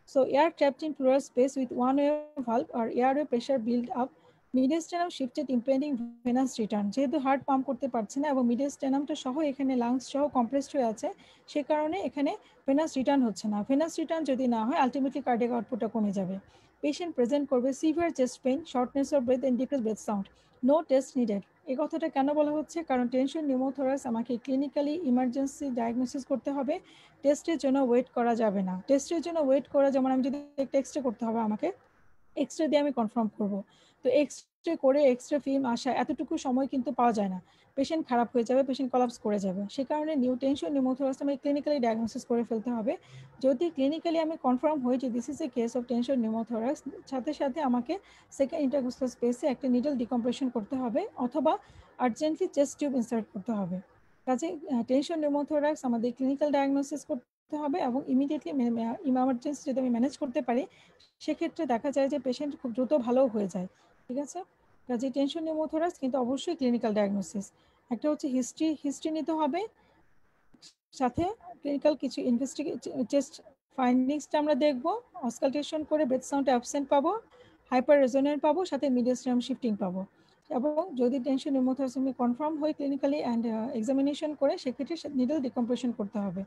So air trapped in pleural space with one-way valve or airway pressure build up, mediastinum shifted impending venous return, যেহেতু হার্ট পাম্প করতে পারছে না এবং মিডিয়াস্টিনামটা সহ এখানে লাংস সহ কম্প্রেসড হয়ে আছে, সে কারণে এখানে ভেনাস রিটার্ন হচ্ছে না। ভেনাস রিটার্ন যদি না হয় আলটিমেটলি কার্ডিয়াক আউটপুটটা কমে যাবে। পেশেন্ট প্রেজেন্ট করবে severe chest pain, shortness of breath and decrease breath sound, no test needed. এই কথাটা কেন বলা হচ্ছে, কারণ টেনশন নিউমোথোরাক্স আমাকে ক্লিনিক্যালি ইমার্জেন্সি ডায়াগনোসিস করতে হবে, টেস্টের জন্য ওয়েট করা যাবে না। টেস্টের জন্য ওয়েট করা, যেমন আমি যদি একটা এক্সরে করতে হবে আমাকে, এক্সরে দিয়ে আমি কনফার্ম করব। তো এক্সরে করে এক্সরে ফিল্ম আসা এতটুকু সময় কিন্তু পাওয়া যায় না, পেশেন্ট খারাপ হয়ে যাবে, পেশেন্ট কলাপস করে যাবে। সে কারণে টেনশন নিউমোথোরাক্স আমি ক্লিনিক্যালি ডায়াগনোসিস করে ফেলতে হবে। যদি ক্লিনিক্যালি আমি কনফার্ম হই যে this is a case of tension pneumothorax, সাথে সাথে আমাকে সেকেন্ড ইন্টারকোস্টাল স্পেসে একটা নিডল ডিকম্প্রেশন করতে হবে অথবা আর্জেন্টলি চেস্ট টিউব ইনসার্ট করতে হবে। কাজে টেনশন নিউমোথোরাক্স আমাদের ক্লিনিক্যাল ডায়াগনোসিস করতে হবে এবং ইমিডিয়েটলি ইমার্জেন্সি যদি আমি ম্যানেজ করতে পারি সেক্ষেত্রে দেখা যায় যে পেশেন্ট খুব দ্রুত ভালো হয়ে যায়। ঠিক আছে, কাজে টেনশন নিউমোথোরাক্স কিন্তু অবশ্যই ক্লিনিক্যাল ডায়াগনোসিস। একটা হচ্ছে হিস্ট্রি নিতে হবে, সাথে ক্লিনিক্যাল কিছু চেস্ট ফাইন্ডিংসটা আমরা দেখব, অসকালটেশন করে ব্রেথ সাউন্ড অ্যাবসেন্ট পাবো, হাইপার রেজোনেন্ট পাবো, সাথে মিডিয়াস্ট্রাম শিফটিং পাবো। এবং যদি টেনশন নিউমোথোরাক্স আমি কনফার্ম হই ক্লিনিক্যালি অ্যান্ড এক্সামিনেশন করে সেক্ষেত্রে নিডল ডিকম্প্রেশন করতে হবে।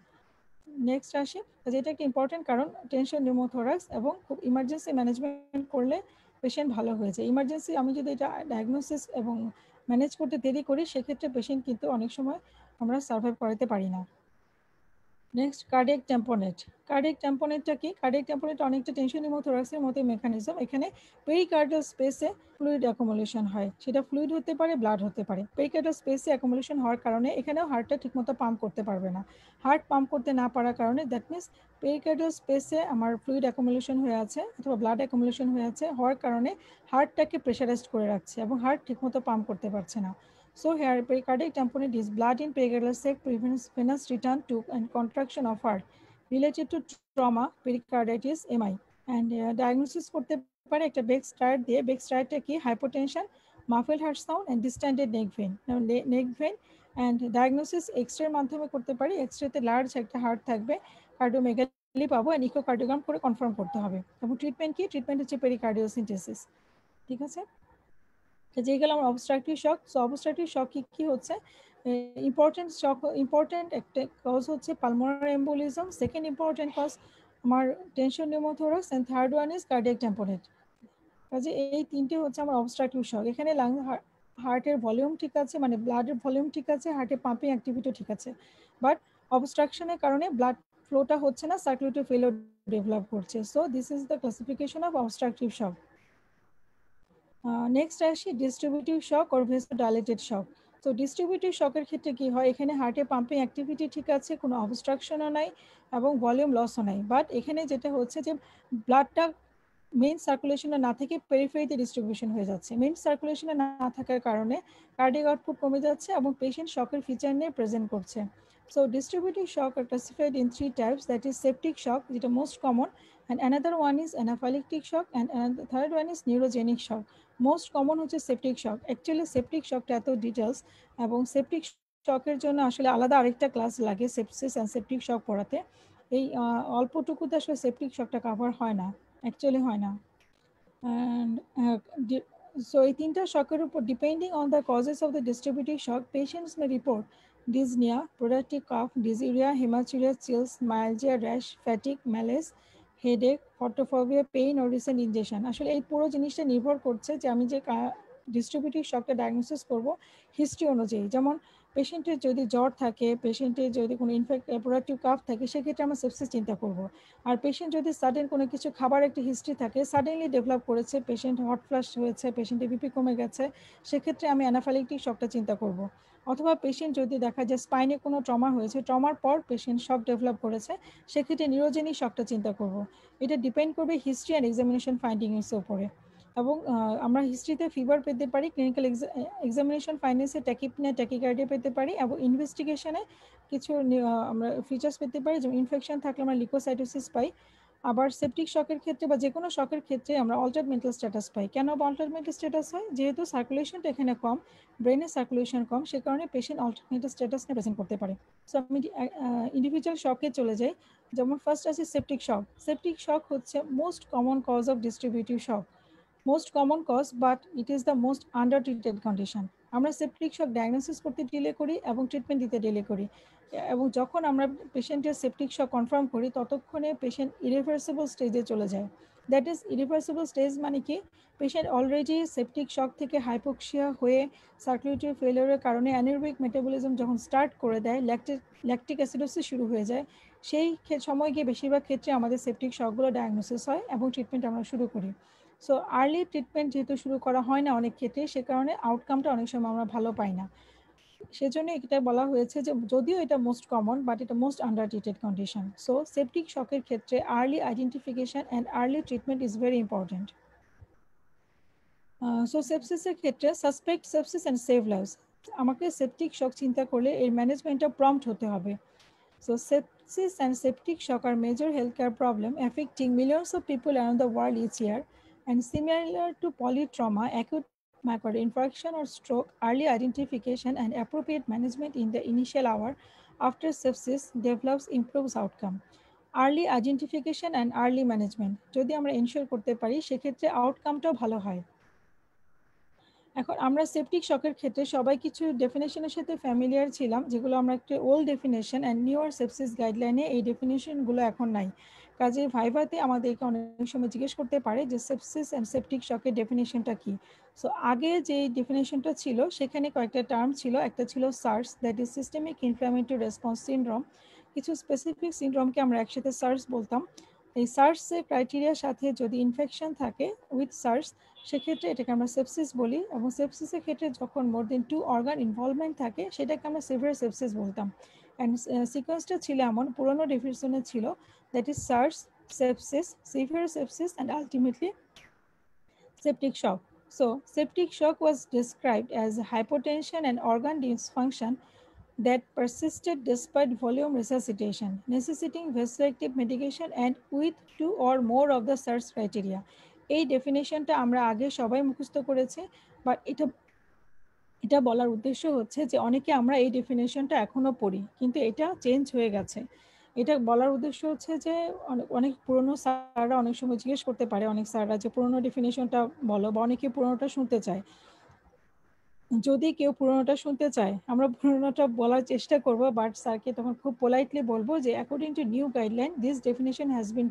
নেক্সট আসি, যেটা একটা ইম্পর্টেন্ট কারণ টেনশন নিউমোথোরাক্স এবং খুব ইমার্জেন্সি ম্যানেজমেন্ট করলে পেশেন্ট ভালো হয়ে যায়। ইমার্জেন্সি আমি যদি এটা ডায়াগনোসিস এবং ম্যানেজ করতে দেরি করি সেক্ষেত্রে পেশেন্ট কিন্তু অনেক সময় আমরা সার্ভাইভ করাতে পারি না। Next cardiac tamponade. কার্ডিয়াক ট্যাম্পোনেটটা কি? কার্ডিয়াক ট্যাম্পোনেট অনেকটা টেনশন নিউমোথোরাক্সের মতো মেকানিজম। এখানে পেরিকার্ডিয়াল স্পেসে ফ্লুইড অ্যাকুমুলেশন হয়, সেটা ফ্লুইড হতে পারে, ব্লাড হতে পারে। পেরিকার্ডিয়াল স্পেসে অ্যাকুমুলেশন হওয়ার কারণে এখানেও হার্টটা ঠিকমতো পাম্প করতে পারবে না। হার্ট পাম্প করতে না পারার কারণে দ্যাট মিনস পেরিকার্ডিয়াল স্পেসে আমার ফ্লুইড অ্যাকুমুলেশন হয়ে আছে অথবা ব্লাড অ্যাকুমুলেশন হয়ে আছে, হওয়ার কারণে হার্টটাকে প্রেশারাইজড করে রাখছে এবং হার্ট ঠিকমতো পাম্প করতে পারছে না। So here pericardic tamponade is blood in pericardial sac prevents venous return to and contraction of heart related to trauma pericarditis MI and diagnosis করতে পারে একটা বেক স্টার্ট দিয়ে। বেক স্টার্টটা কি? Hypotension, muffled heart sound and distended neck vein and diagnosis এক্সরের মাধ্যমে করতে পারি। এক্সরেতে লার্জ একটা হার্ট থাকবে, কার্ডিওমেগালি পাবো এন্ড ইকোকার্ডিওগ্রাম করে কনফার্ম করতে হবে। এবং ট্রিটমেন্ট কি? ট্রিটমেন্ট হচ্ছে পেরিকার্ডিওসিনথেসিস। ঠিক আছে, যে গেল আমার obstructive shock. So obstructive shock কি হচ্ছে? ইম্পর্টেন্ট একটা কজ হচ্ছে pulmonary embolism, second important cause আমার tension pneumothorax and third one is cardiac tamponade. কাজে এই তিনটে হচ্ছে আমার অবস্ট্রাকটিভ শক। এখানে হার্টের ভলিউম ঠিক আছে, মানে ব্লাডের ভলিউম ঠিক আছে, হার্টের পাম্পিং অ্যাক্টিভিটিও ঠিক আছে, বাট অবস্ট্রাকশনের কারণে ব্লাড ফ্লোটা হচ্ছে না, সার্কুলেটরি ফেলিওর ডেভেলপ করছে। So this is the classification of obstructive shock. Next আসি ডিস্ট্রিবিউটিভ শক অর ভেসোডাইলেটেড শক। তো ডিস্ট্রিবিউটিভ শকের ক্ষেত্রে কি হয়? এখানে হার্টে পাম্পিং অ্যাক্টিভিটি ঠিক আছে, কোনো অবস্ট্রাকশনও নাই এবং ভলিউম লসও নাই, বাট এখানে যেটা হচ্ছে যে ব্লাডটা মেইন সার্কুলেশনে না থেকে পেরিফেরিতে ডিস্ট্রিবিউশন হয়ে যাচ্ছে। মেইন সার্কুলেশনে না থাকার কারণে কার্ডিয়াক আউটপুট কমে যাচ্ছে এবং পেশেন্ট শকের ফিচার নিয়ে প্রেজেন্ট করছে। So distributive shock are classified in 3 types, that is septic shock, which is the most common, and another one is anaphylactic shock, and the third one is neurogenic shock. Most common হচ্ছে septic shock. Actually septic shockটা এত details এবং septic শকের জন্য আসলে আলাদা আরেকটা class লাগে sepsis and septic shock পড়াতে। এই অল্পটুকুতে আসলে septic shockটা কভার হয় না, অ্যাকচুয়ালি হয় না। And so এই তিনটা শকের উপর depending on the causes of the distributive shock, patients may report dyspnea, productive cough, dysuria, hematuria, chills, myalgia, rash, fatigue, malaise, headache, photophobia, pain or recent injection. আসলে এই পুরো জিনিসটা নির্ভর করছে যে আমি যে ডিস্ট্রিবিউটিভ শকটা ডায়াগনোসিস করব হিস্ট্রি অনুযায়ী। যেমন পেশেন্টের যদি জ্বর থাকে, পেশেন্টের যদি কোনো প্রোডাক্টিভ কাফ থাকে, সেক্ষেত্রে আমরা সেপসিস চিন্তা করব। আর পেশেন্ট যদি সাডেন কোনো কিছু খাবার একটা হিস্ট্রি থাকে, সাডেনলি ডেভেলপ করেছে, পেশেন্ট হট ফ্লাশ হয়েছে, পেশেন্টের বিপি কমে গেছে, সেক্ষেত্রে আমি অ্যানাফাইলেকটিক শকটা চিন্তা করব। অথবা পেশেন্ট যদি দেখা যায় স্পাইনে কোনো ট্রমা হয়েছে, ট্রমার পর পেশেন্ট শক ডেভেলপ করেছে, সেক্ষেত্রে নিউরোজেনিক শকটা চিন্তা করব। এটা ডিপেন্ড করবে হিস্ট্রি অ্যান্ড এক্সামিনেশন ফাইন্ডিংসের উপরে। এবং আমরা হিস্ট্রিতে ফিভার পেতে পারি, ক্লিনিক্যাল এক্সামিনেশন ফাইন্ডিংসে ট্যাকিপনিয়া, ট্যাকিকার্ডিয়া পেতে পারি, এবং ইনভেস্টিগেশনে কিছু আমরা ফিচার্স পেতে পারি, যেমন ইনফেকশন থাকলে আমরা লিকোসাইটোসিস পাই। আবার সেপটিক শকের ক্ষেত্রে বা যে কোনো শকের ক্ষেত্রে আমরা অল্টারড মেন্টাল স্ট্যাটাস পাই। কেন অল্টারড মেন্টাল স্ট্যাটাস হয়? যেহেতু সার্কুলেশনটা এখানে কম, ব্রেনের সার্কুলেশন কম, সে কারণে পেশেন্ট অল্টারড মেন্টাল স্ট্যাটাস নিয়ে প্রেজেন্ট করতে পারে। সো আমি ইন্ডিভিজুয়াল শকে চলে যাই। যেমন ফার্স্ট আছে সেপটিক শক। সেপটিক শক হচ্ছে most common cause of distributive shock, most common cause, but it is the most under treated condition. আমরা সেপটিক শক ডায়াগনোসিস করতে ডিলে করি এবং ট্রিটমেন্ট দিতে ডিলে করি, এবং যখন আমরা পেশেন্টের সেপটিক শক কনফার্ম করি ততক্ষণে পেশেন্ট ইরিভার্সিবল স্টেজে চলে যায়। দ্যাট ইজ ইরিভার্সিবল স্টেজ মানে কি? পেশেন্ট অলরেডি সেপটিক শক থেকে হাইপোক্সিয়া হয়ে সার্কুলেটরি ফেলিওরের কারণে অ্যানারোবিক মেটাবলিজম যখন স্টার্ট করে দেয়, ল্যাকটিক অ্যাসিডোসিস শুরু হয়ে যায়, সেই সময় গিয়ে বেশিরভাগ ক্ষেত্রে আমাদের সেপটিক শকগুলো ডায়াগনোসিস হয় এবং ট্রিটমেন্ট আমরা শুরু করি। সো আর্লি ট্রিটমেন্ট যেহেতু শুরু করা হয় না অনেক ক্ষেত্রে, সে কারণে আউটকামটা অনেক সময় আমরা ভালো পাই না। সেজন্য এটা বলা হয়েছে যে যদিও এটা মোস্ট কমন বাট এটা most under treated condition. So septic শকের ক্ষেত্রে early identification and early treatment is very important. So সেপসিসের ক্ষেত্রে suspect sepsis and save lives. আমাকে সেপটিক শক চিন্তা করলে এর ম্যানেজমেন্টটা প্রম্পট হতে হবে। So sepsis and septic shock are major healthcare problem affecting millions of people around the world each year, and similar to polytrauma, acute myocardial infarction or stroke, early identification and appropriate management in the initial hour after sepsis develops improves outcome. Early identification and early management যদি আমরা ensure করতে পারি সেক্ষেত্রে আউটকামটাও ভালো হয়। এখন আমরা septic শকের ক্ষেত্রে সবাই কিছু ডেফিনেশনের সাথে ফ্যামিলিয়ার ছিলাম, যেগুলো আমরা একটা old definition and newer sepsis গাইডলাইনে এই ডেফিনেশনগুলো এখন নাই। কাজে ভাইভাতে আমাদেরকে অনেক সময় জিজ্ঞেস করতে পারে যে সেপসিস অ্যান্ড সেপটিক শকের ডেফিনেশনটা কি। সো আগে যে ডেফিনেশনটা ছিল সেখানে কয়েকটা টার্ম ছিল। একটা ছিল SARS, that is systemic inflammatory response syndrome. কিছু স্পেসিফিক সিনড্রোমকে আমরা একসাথে সার্স বলতাম। এই সার্সের ক্রাইটেরিয়ার সাথে যদি ইনফেকশন থাকে উইথ সার্স, সেক্ষেত্রে এটাকে আমরা সেপসিস বলি, এবং সেপসিসের ক্ষেত্রে যখন মোর দেন 2 অর্গান ইনভলভমেন্ট থাকে সেটাকে আমরা সিভিয়ার সেপসিস বলতাম। অ্যান্ড সিকোয়েন্সটা ছিল এমন, পুরোনো ডেফিনেশনে ছিল that is SARS, sepsis, severe sepsis and ultimately septic shock. So septic shock was described as hypotension and organ dysfunction that persisted despite volume resuscitation, necessitating vasoactive medication and with 2 or more of the SARS criteria. এই ডেফিনেশনটা আমরা আগে সবাই মুখস্থ করেছি, but এটা বলার উদ্দেশ্য হচ্ছে যে অনেকে আমরা এই ডেফিনেশনটা এখনো পড়ি, কিন্তু এটা চেঞ্জ হয়ে গেছে। এটা বলার উদ্দেশ্য হচ্ছে যে অনেক পুরনো স্যাররা অনেক সময় জিজ্ঞেস করতে পারে অনেক স্যাররা যে পুরনো ডেফিনেশনটা বলো, বা অনেকে পুরনোটা শুনতে চায়। যদি কেউ পুরনোটা শুনতে চায় আমরা পুরনোটা বলার চেষ্টা করব, বাট স্যারকে তখন খুব পোলাইটলি বলবো যে according to new guideline this definition has been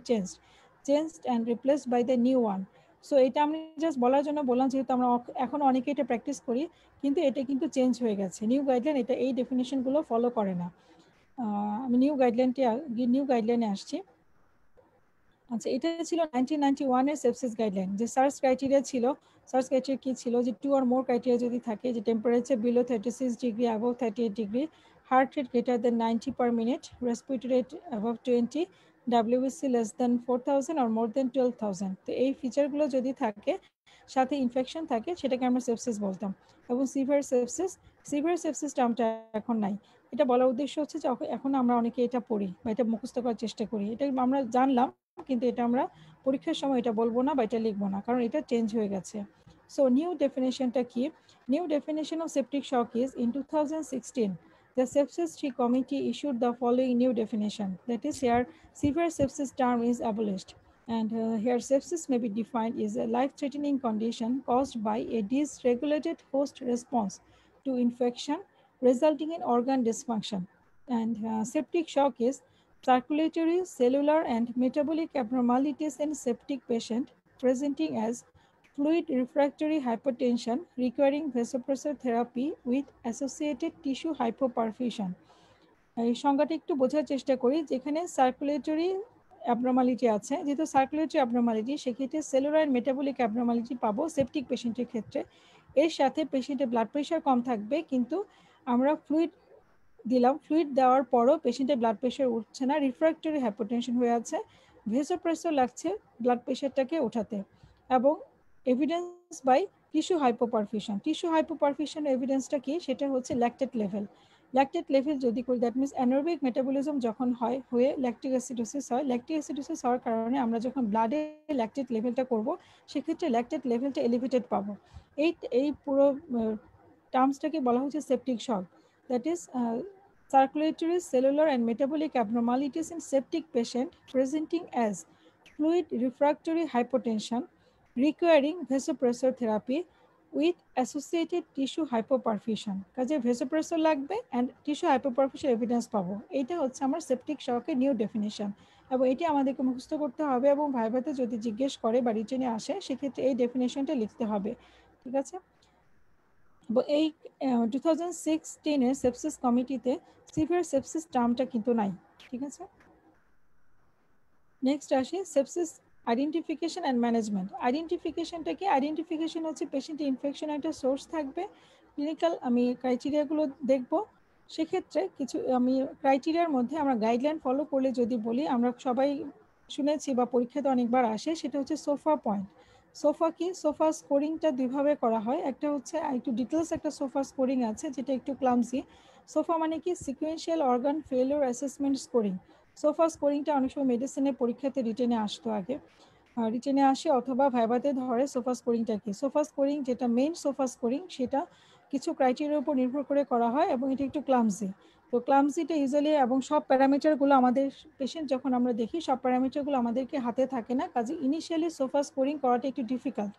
changed and replaced by the new one. So এটা আমি জাস্ট বলার জন্য বললাম, যেহেতু আমরা এখন অনেকে এটা প্র্যাকটিস করি, কিন্তু এটা কিন্তু চেঞ্জ হয়ে গেছে। নিউ গাইডলাইন এটা এই ডেফিনেশনগুলো ফলো করে না। আমি নিউ গাইডলাইনে আসছি। আচ্ছা, এটা ছিল 1991-এর সেপসিস গাইডলাইন। যে সার্চ ক্রাইটেরিয়া ছিল, সার্চ ক্রাইটেরিয়া কি ছিল, যে 2 or more ক্রাইটেরিয়া যদি থাকে, যে temperature below 36 degree, above 38 degree, heart rate greater than 90 per minute, respiratory rate above 20, WBC less than 4000 or মোর দেন 12,000। তো এই ফিচারগুলো যদি থাকে, সাথে ইনফেকশন থাকে, সেটাকে আমরা সেপসিস বলতাম। এবং সিভিয়ার সেপসিস টার্মটা এখন নাই। এটা বলার উদ্দেশ্য হচ্ছে যে এখন আমরা অনেকে এটা পড়ি বা এটা মুখস্থ করার চেষ্টা করি, এটা আমরা জানলাম, কিন্তু এটা আমরা পরীক্ষার সময় এটা বলবো না বা এটা লিখবো না, কারণ এটা চেঞ্জ হয়ে গেছে। সো নিউ ডেফিনেশনটা কি? New definition of septic shock is in 2016 the sepsis 3 committee issued the following new definition, that is here severe sepsis term is abolished, and here sepsis may be defined as a life-threatening condition caused by a dysregulated host response to infection resulting in organ dysfunction, and septic shock is circulatory, cellular, and metabolic abnormalities in septic patient presenting as fluid refractory hypertension requiring vasopressor therapy with associated tissue hypoperfusion. এই সংজ্ঞাটা একটু বোঝার চেষ্টা করি। যেখানে circulatory abnormality আছে, যেহেতু circulatory abnormality, সেক্ষেত্রে সেলুলার অ্যান্ড মেটাবলিক অ্যাবনর্মালিটি পাবো সেপটিক পেশেন্টের ক্ষেত্রে। এর সাথে পেশেন্টের ব্লাড প্রেশার কম থাকবে, কিন্তু আমরা ফ্লুইড দিলাম, ফ্লুইড দেওয়ার পরও পেশেন্টের ব্লাড প্রেশার উঠছে না, রিফ্র্যাক্টরি হাইপোটেনশন হয়ে আছে, ভেসোপ্রেসর লাগছে ব্লাড প্রেশারটাকে ওঠাতে। এবং evidence by tissue hypoperfusion. Tissue hypoperfusion এভিডেন্সটা কি? সেটা হচ্ছে ল্যাকটেট লেভেল যদি করি, দ্যাট মিনস অ্যানারোবিক মেটাবলিজম যখন হয়ে ল্যাকটিক অ্যাসিডোসিস হয়। ল্যাকটিক অ্যাসিডোসিস হওয়ার কারণে আমরা যখন ব্লাডে ল্যাকটেট লেভেলটা করব, সেক্ষেত্রে ল্যাকটেট লেভেলটা এলিভেটেড পাবো। এই পুরো টার্মসটাকে বলা হচ্ছে septic shock. That is circulatory, cellular, and metabolic abnormalities in septic patient presenting as fluid refractory hypotension requiring vasopressor therapy with associated tissue hypoperfusion. কাজে vasopressor লাগবে and tissue hypoperfusion evidence পাবো। এইটা হচ্ছে আমার septic shock-এর নিউ ডেফিনেশন, এবং এটি আমাদেরকে মুখস্থ করতে হবে, এবং ভাইভাতে যদি জিজ্ঞেস করে বা রিটেনে আসে সেক্ষেত্রে এই ডেফিনেশনটা লিখতে হবে। ঠিক আছে? এই 2016-এর সেপসিস কমিটিতে সিভিয়ার সেপসিস টার্মটা কিন্তু নাই। ঠিক আছে, নেক্সট আসি সেপসিস আইডেন্টিফিকেশন অ্যান্ড ম্যানেজমেন্ট। আইডেন্টিফিকেশনটা কি? আইডেন্টিফিকেশন হচ্ছে পেশেন্টের ইনফেকশন একটা সোর্স থাকবে, ক্লিনিক্যাল আমি ক্রাইটেরিয়াগুলো দেখব, সেক্ষেত্রে কিছু আমি ক্রাইটেরিয়ার মধ্যে আমরা গাইডলাইন ফলো করলে যদি বলি, আমরা সবাই শুনেছি বা পরীক্ষাতে অনেকবার আসে, সেটা হচ্ছে সোফা পয়েন্ট। সোফা কি? সোফা স্কোরিংটা দুইভাবে করা হয়, একটা হচ্ছে একটু ডিটেলস একটা সোফা স্কোরিং আছে যেটা একটু ক্লামসি। সোফা মানে কি? Sequential organ failure assessment scoring. SOFA স্কোরিংটা অনেক সময় মেডিসিনের পরীক্ষাতে রিটেনে আসতো আগে, রিটেনে আসে অথবা ভাইভাতে ধরে। সোফা স্কোরিংটা কি? সোফা স্কোরিং যেটা মেইন সোফা স্কোরিং, সেটা কিছু ক্রাইটেরিয়ার উপর নির্ভর করে করা হয় এবং এটা একটু ক্লামসি। তো ক্লামসিটা ইউজুয়ালি এবং সব প্যারামিটারগুলো আমাদের পেশেন্ট যখন আমরা দেখি, সব প্যারামিটারগুলো আমাদেরকে হাতে থাকে না, কাজে ইনিশিয়ালি সোফা স্কোরিং করাটা একটু ডিফিকাল্ট।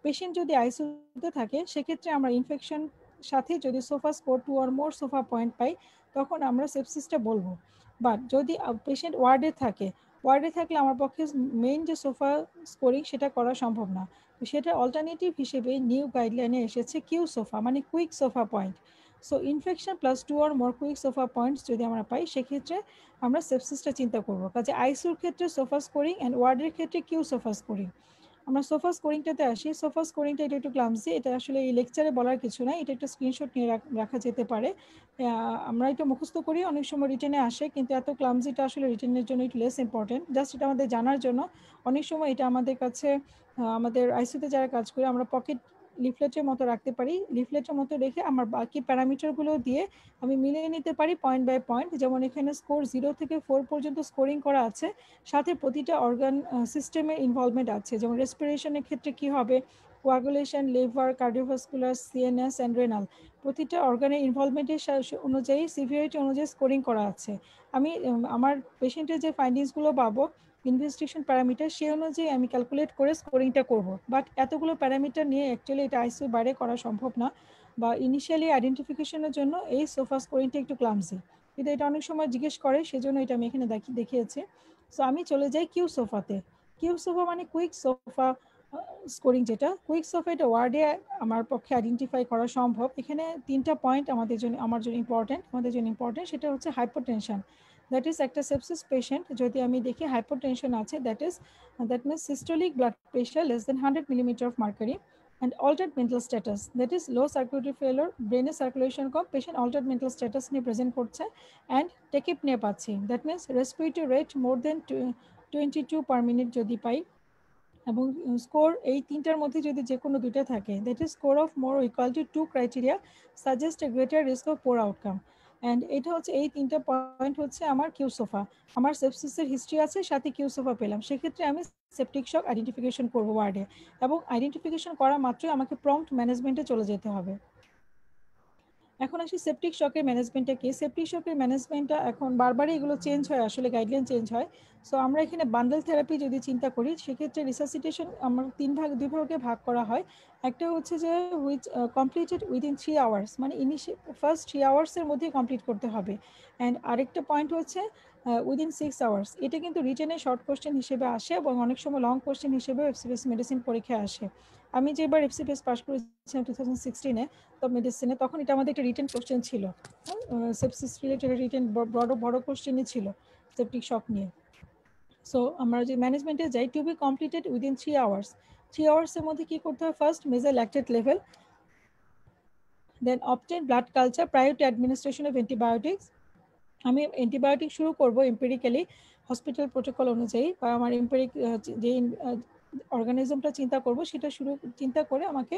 পেশেন্ট যদি আইসিইউতে থাকে, সেক্ষেত্রে আমরা ইনফেকশন সাথে যদি SOFA score 2 or more SOFA point পাই, তখন আমরা সেপসিসটা বলবো। বাট যদি পেশেন্ট ওয়ার্ডে থাকে, ওয়ার্ডে থাকলে আমার পক্ষে মেইন যে সোফা স্কোরিং সেটা করা সম্ভব না। তো সেটা অল্টারনেটিভ হিসেবে নিউ গাইডলাইনে এসেছে কিউ সোফা, মানে quick sofa point. So infection plus 2 or more quick sofa points যদি আমরা পাই, সেক্ষেত্রে আমরা সেপসিসটা চিন্তা করবো। কাজে আইসিইউর ক্ষেত্রে সোফা স্কোরিং অ্যান্ড ওয়ার্ডের ক্ষেত্রে কিউ সোফা স্কোরিং। আমরা সোফা স্কোরিংটাতে আসি। সোফা স্কোরিংটা এটা একটু ক্লামসি, এটা আসলে এই লেকচারে বলার কিছু নাই, এটা একটা স্ক্রিনশট নিয়ে রাখা যেতে পারে। আমরা এটা মুখস্থ করি, অনেক সময় রিটেনে আসে, কিন্তু এত ক্লামসিটা আসলে রিটেনের জন্য একটু লেস ইম্পর্টেন্ট, জাস্ট এটা আমাদের জানার জন্য। অনেক সময় এটা আমাদের কাছে আমাদের আইসিইউতে যারা কাজ করে, আমরা পকেট লিফলেটের মতো রাখতে পারি, লিফলেটের মতো রেখে আমার বাকি প্যারামিটারগুলো দিয়ে আমি মিলিয়ে নিতে পারি পয়েন্ট বাই পয়েন্ট। যেমন এখানে স্কোর 0 থেকে 4 পর্যন্ত স্কোরিং করা আছে, সাথে প্রতিটা অর্গান সিস্টেমের ইনভলভমেন্ট আছে। যেমন রেসপিরেশনের ক্ষেত্রে কি হবে, coagulation, liver, cardiovascular, CNS and renal, প্রতিটা অর্গানের ইনভলভমেন্টের অনুযায়ী সিভিয়ারিটি অনুযায়ী স্কোরিং করা আছে। আমি আমার পেশেন্টের যে ফাইন্ডিংসগুলো পাবো ইনভেস্টিগেশন প্যারামিটার, সেই অনুযায়ী আমি ক্যালকুলেট করে স্কোরিংটা করব। বাট এতগুলো প্যারামিটার নিয়ে অ্যাকচুয়ালি এটা আইসিইউ বাইরে করা সম্ভব না, বা ইনিশিয়ালি আইডেন্টিফিকেশনের জন্য এই সোফা স্কোরিংটা একটু ক্লামসি, কিন্তু এটা অনেক সময় জিজ্ঞেস করে, সেজন্য এটা আমি এখানে দেখিয়েছি। সো আমি চলে যাই কিউ সোফাতে। কিউ সোফা মানে কুইক সোফা স্কোরিং। যেটা কুইক সোফা, এটা ওয়ার্ডে আমার পক্ষে আইডেন্টিফাই করা সম্ভব। এখানে 3টা পয়েন্ট আমাদের জন্য আমাদের জন্য ইম্পর্টেন্ট। সেটা হচ্ছে হাইপারটেনশন, দ্যাট ইজ একটা সেপসিস পেশেন্ট যদি আমি দেখি হাইপারটেনশন আছে, that means systolic blood pressure less than 100 millimeter of mercury, and altered mental status, that is low circulatory failure, brain circulation com, patient altered mental status নিয়ে present করছে, and tachypnea পাচ্ছি, that means respiratory rate more than 22 per minute যদি পাই, এবং score এই তিনটার মধ্যে যদি যে কোনো দুইটা থাকে, that is score of more equal to 2 criteria suggest A greater risk of poor outcome. And এটা হচ্ছে এই 3টা পয়েন্ট হচ্ছে আমার কিউ সোফা। আমার সেপসিসের হিস্ট্রি আছে, সাথে কিউ সোফা পেলাম, সেক্ষেত্রে আমি সেপটিক শক আইডেন্টিফিকেশন করবো ওয়ার্ডে, এবং আইডেন্টিফিকেশন করা মাত্রই আমাকে প্রম্পট ম্যানেজমেন্টে চলে যেতে হবে। এখন আসি সেপটিক শকের ম্যানেজমেন্টটা কি। সেপটিক শকের ম্যানেজমেন্টটা এখন বারবারই এগুলো চেঞ্জ হয়, আসলে গাইডলাইন চেঞ্জ হয়। সো আমরা এখানে বান্ডেল থেরাপি যদি চিন্তা করি, সেক্ষেত্রে রিসাসিটেশন আমার দুই ভাগে ভাগ করা হয়। একটা হচ্ছে যে কমপ্লিটেড উইদিন 3 hours, মানে ফার্স্ট 3 hours-এর মধ্যেই কমপ্লিট করতে হবে। অ্যান্ড আরেকটা পয়েন্ট হচ্ছে উইদিন 6 hours। এটা কিন্তু রিটেনে শর্ট কোশ্চেন হিসেবে আসে, এবং অনেক সময় লং কোশ্চেন হিসেবেও এফসিপিএস মেডিসিন পরীক্ষায় আসে। আমি যেবার এফসিপিএস পাস করেছিলাম 2016-এ তো মেডিসিনে, তখন এটা আমাদের একটা রিটেন কোশ্চেন ছিল, সেপসিস রিলেটেড রিটেন বড় কোশ্চেনই ছিল সেপটিক শক নিয়ে। সো আমরা যে ম্যানেজমেন্টে যাই, to be completed within 3 hours। 3 hours-এর মধ্যে কি করতে হয়, first measure lactate level, then obtain blood culture prior to administration of antibiotics. আমি অ্যান্টিবায়োটিক শুরু করব এম্পিরিক্যালি হসপিটাল প্রোটোকল অনুযায়ী, বা আমার এম্পিরিক যে অর্গানিজমটা চিন্তা করব সেটা চিন্তা করে আমাকে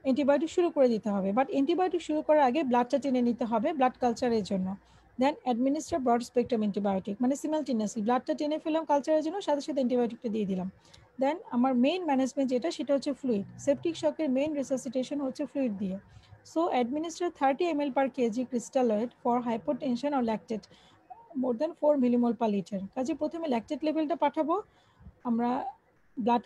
অ্যান্টিবায়োটিক শুরু করে দিতে হবে। বাট অ্যান্টিবায়োটিক শুরু করার আগে ব্লাডটা টেনে নিতে হবে ব্লাড কালচারের জন্য। দেন অ্যাডমিনিস্টার ব্রড স্পেকট্রাম অ্যান্টিবায়োটিক, মানে সিমালটেনিয়াসলি ব্লাডটা টেনে ফেললাম কালচারের জন্য, সাথে সাথে অ্যান্টিবায়োটিকটা দিয়ে দিলাম। দেন আমার মেইন ম্যানেজমেন্ট যেটা, সেটা হচ্ছে ফ্লুইড। সেপটিক শকের মেইন রিসাসিটেশন হচ্ছে ফ্লুইড দিয়ে। So administer 30 ml per kg crystalloid for hypotension or lactate more than 4 millimol per liter। কাজে প্রথমে ল্যাকটেট লেভেলটা পাঠাবো, আমরা ব্লাড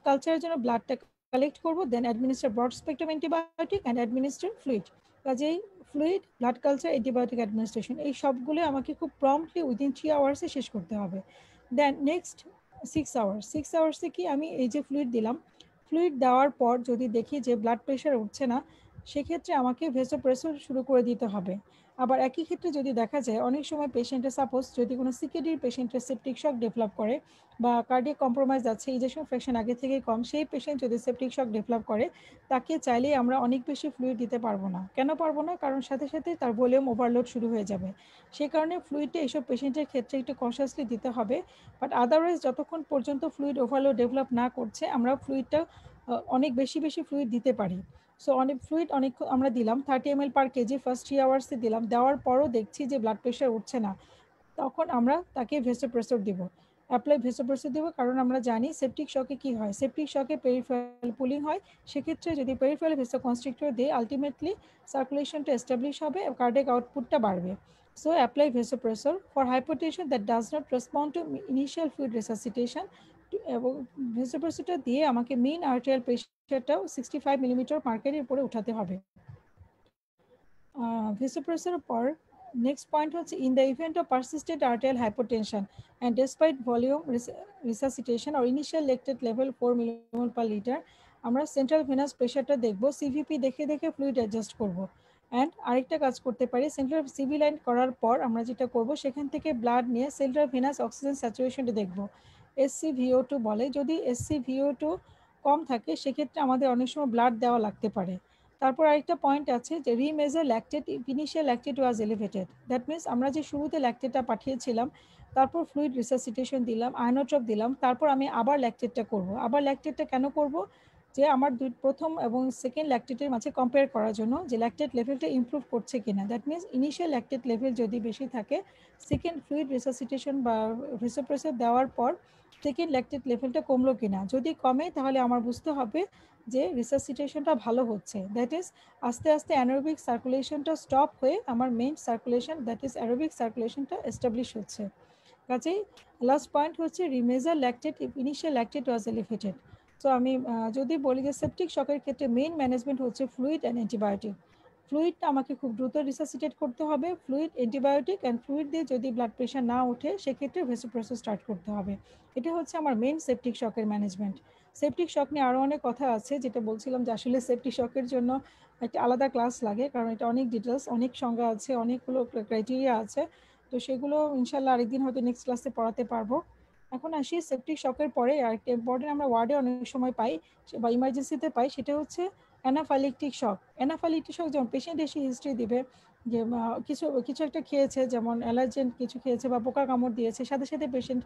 কালচারের জন্য ব্লাডটা কালেক্ট করবো, then administer broad spectrum antibiotic and administer fluid. কাজেই fluid, blood culture, antibiotic administration, এই সবগুলো আমাকে খুব প্রম্পটলি উইদিন 3 hours-এ শেষ করতে হবে। দেন নেক্সট 6 hours। 6 hours-এ কি আমি এই যে ফ্লুইড দিলাম, ফ্লুইড দেওয়ার পর যদি দেখি যে ব্লাড প্রেশার উঠছে না, সেক্ষেত্রে আমাকে ভেসোপ্রেসর শুরু করে দিতে হবে। আবার একই ক্ষেত্রে যদি দেখা যায় অনেক সময় পেশেন্টের সাপোজ যদি কোনো সিকেডির পেশেন্টের সেপটিক শক ডেভেলপ করে বা কার্ডিয়াক কম্প্রোমাইজ আছে, ইজেকশন ফ্র্যাকশন আগে থেকে কম, সেই পেশেন্ট যদি সেপটিক শক ডেভেলপ করে তাকে চাইলেই আমরা অনেক বেশি ফ্লুইড দিতে পারবো না। কেন পারবো না? কারণ সাথে সাথে তার ভলিউম ওভারলোড শুরু হয়ে যাবে। সেই কারণে ফ্লুইডটা এইসব পেশেন্টের ক্ষেত্রে একটু কনসিয়াসলি দিতে হবে। বাট আদারওয়াইজ যতক্ষণ পর্যন্ত ফ্লুইড ওভারলোড ডেভেলপ না করছে আমরা ফ্লুইডটা অনেক বেশি বেশি ফ্লুইড দিতে পারি। সো অনেক ফ্লুইড অনেক আমরা দিলাম 30 ml পার কেজি ফার্স্ট 3 আওয়ার্সে দিলাম, দেওয়ার পরও দেখছি যে ব্লাড প্রেশার উঠছে না, তখন আমরা তাকে ভেসোপ্রেসর দিব, অ্যাপ্লাই ভেসোপ্রেসর দিব। কারণ আমরা জানি সেপটিক শকে কি হয়, সেপটিক শকে পেরিফেরাল পুলিং হয়। সেক্ষেত্রে যদি পেরিফেরাল ভেসোকনস্ট্রিক্টর দিয়ে আলটিমেটলি সার্কুলেশনটা এস্টাবলিশ হবে, কার্ডিয়াক আউটপুটটা বাড়বে। So apply vasopressor for hypertension that does not respond to initial fluid resuscitation. এবং ভেসোপ্রেসরটা দিয়ে আমাকে মেইন আর্টেরিয়াল প্রেশারটাও 65 মিলিমিটার মার্কারের উপরে উঠাতে হবে। ভেসোপ্রেসর পর নেক্সট পয়েন্ট হচ্ছে in the event of persistent arterial hypotension and despite volume resuscitation or initial lactate level 4 millimole per litre, আমরা সেন্ট্রাল ভেনাস প্রেশারটা দেখব, সিভিপি দেখে দেখে ফ্লুইড অ্যাডজাস্ট করব। অ্যান্ড আরেকটা কাজ করতে পারি, সেন্ট্রাল সিভি লাইন করার পর আমরা যেটা করব সেখান থেকে ব্লাড নিয়ে সেন্ট্রাল ভেনাস অক্সিজেন স্যাচুরেশনটা দেখব, ScVO2 বলে। যদি ScVO2 কম থাকে সেক্ষেত্রে আমাদের অনেক সময় ব্লাড দেওয়া লাগতে পারে। তারপর আরেকটা পয়েন্ট আছে যে remeasure lactate, initial lactate was elevated, that means আমরা যে শুরুতে ল্যাকটেটটা পাঠিয়েছিলাম তারপর ফ্লুইড রিসাসিটেশন দিলাম, আয়নোট্রপ দিলাম, তারপর আমি আবার ল্যাকটেটটা করব। আবার ল্যাকটেটটা কেন করব? যে আমার প্রথম এবং সেকেন্ড ল্যাকটেটের মাঝে কম্পেয়ার করার জন্য যে ল্যাকটেট লেভেলটা ইমপ্রুভ করছে কিনা। That means initial lactate level যদি বেশি থাকে, সেকেন্ড ফ্লুইড রিসাসিটেশন বা ভেসোপ্রেসর দেওয়ার পর সেকেন্ড ল্যাকটেট লেভেলটা কমলো কিনা। যদি কমে তাহলে আমার বুঝতে হবে যে রিসাসিটেশনটা ভালো হচ্ছে, দ্যাট ইজ আস্তে আস্তে অ্যানারোবিক সার্কুলেশনটা স্টপ হয়ে আমার main circulation that is aerobic সার্কুলেশনটা এস্টাবলিশ হচ্ছে। কাজেই লাস্ট পয়েন্ট হচ্ছে remeasure lactate if initial lactate was elevated. So আমি যদি বলি যে সেপটিক শকের ক্ষেত্রে মেইন ম্যানেজমেন্ট হচ্ছে ফ্লুইড অ্যান্ড অ্যান্টিবায়োটিক। ফ্লুইডটা আমাকে খুব দ্রুত রিসাসিটেট করতে হবে, ফ্লুইড, অ্যান্টিবায়োটিক অ্যান্ড ফ্লুইড দিয়ে যদি ব্লাড প্রেশার না ওঠে সেক্ষেত্রে ভেসোপ্রেসর স্টার্ট করতে হবে। এটা হচ্ছে আমার মেইন সেপটিক শকের ম্যানেজমেন্ট। সেপটিক শক নিয়ে আরও অনেক কথা আছে, যেটা বলছিলাম যে আসলে সেপটিক শকের জন্য একটা আলাদা ক্লাস লাগে, কারণ এটা অনেক ডিটেলস, অনেক সংজ্ঞা আছে, অনেকগুলো ক্রাইটেরিয়া আছে। তো সেগুলো ইনশাল্লাহ আরেকদিন হয়তো নেক্সট ক্লাসে পড়াতে পারবো। এখন আসি সেপটিক শকের পরে আরেকটা ইম্পর্টেন্ট আমরা ওয়ার্ডে অনেক সময় পাই বা ইমার্জেন্সিতে পাই, সেটা হচ্ছে অ্যানাফাইলেকটিক শক। অ্যানাফাইলেকটিক শক যেমন পেশেন্ট এসে হিস্ট্রি দিবে যে কিছু কিছু একটা খেয়েছে, যেমন অ্যালার্জেন কিছু খেয়েছে বা পোকা কামড় দিয়েছে, সাথে সাথে পেশেন্ট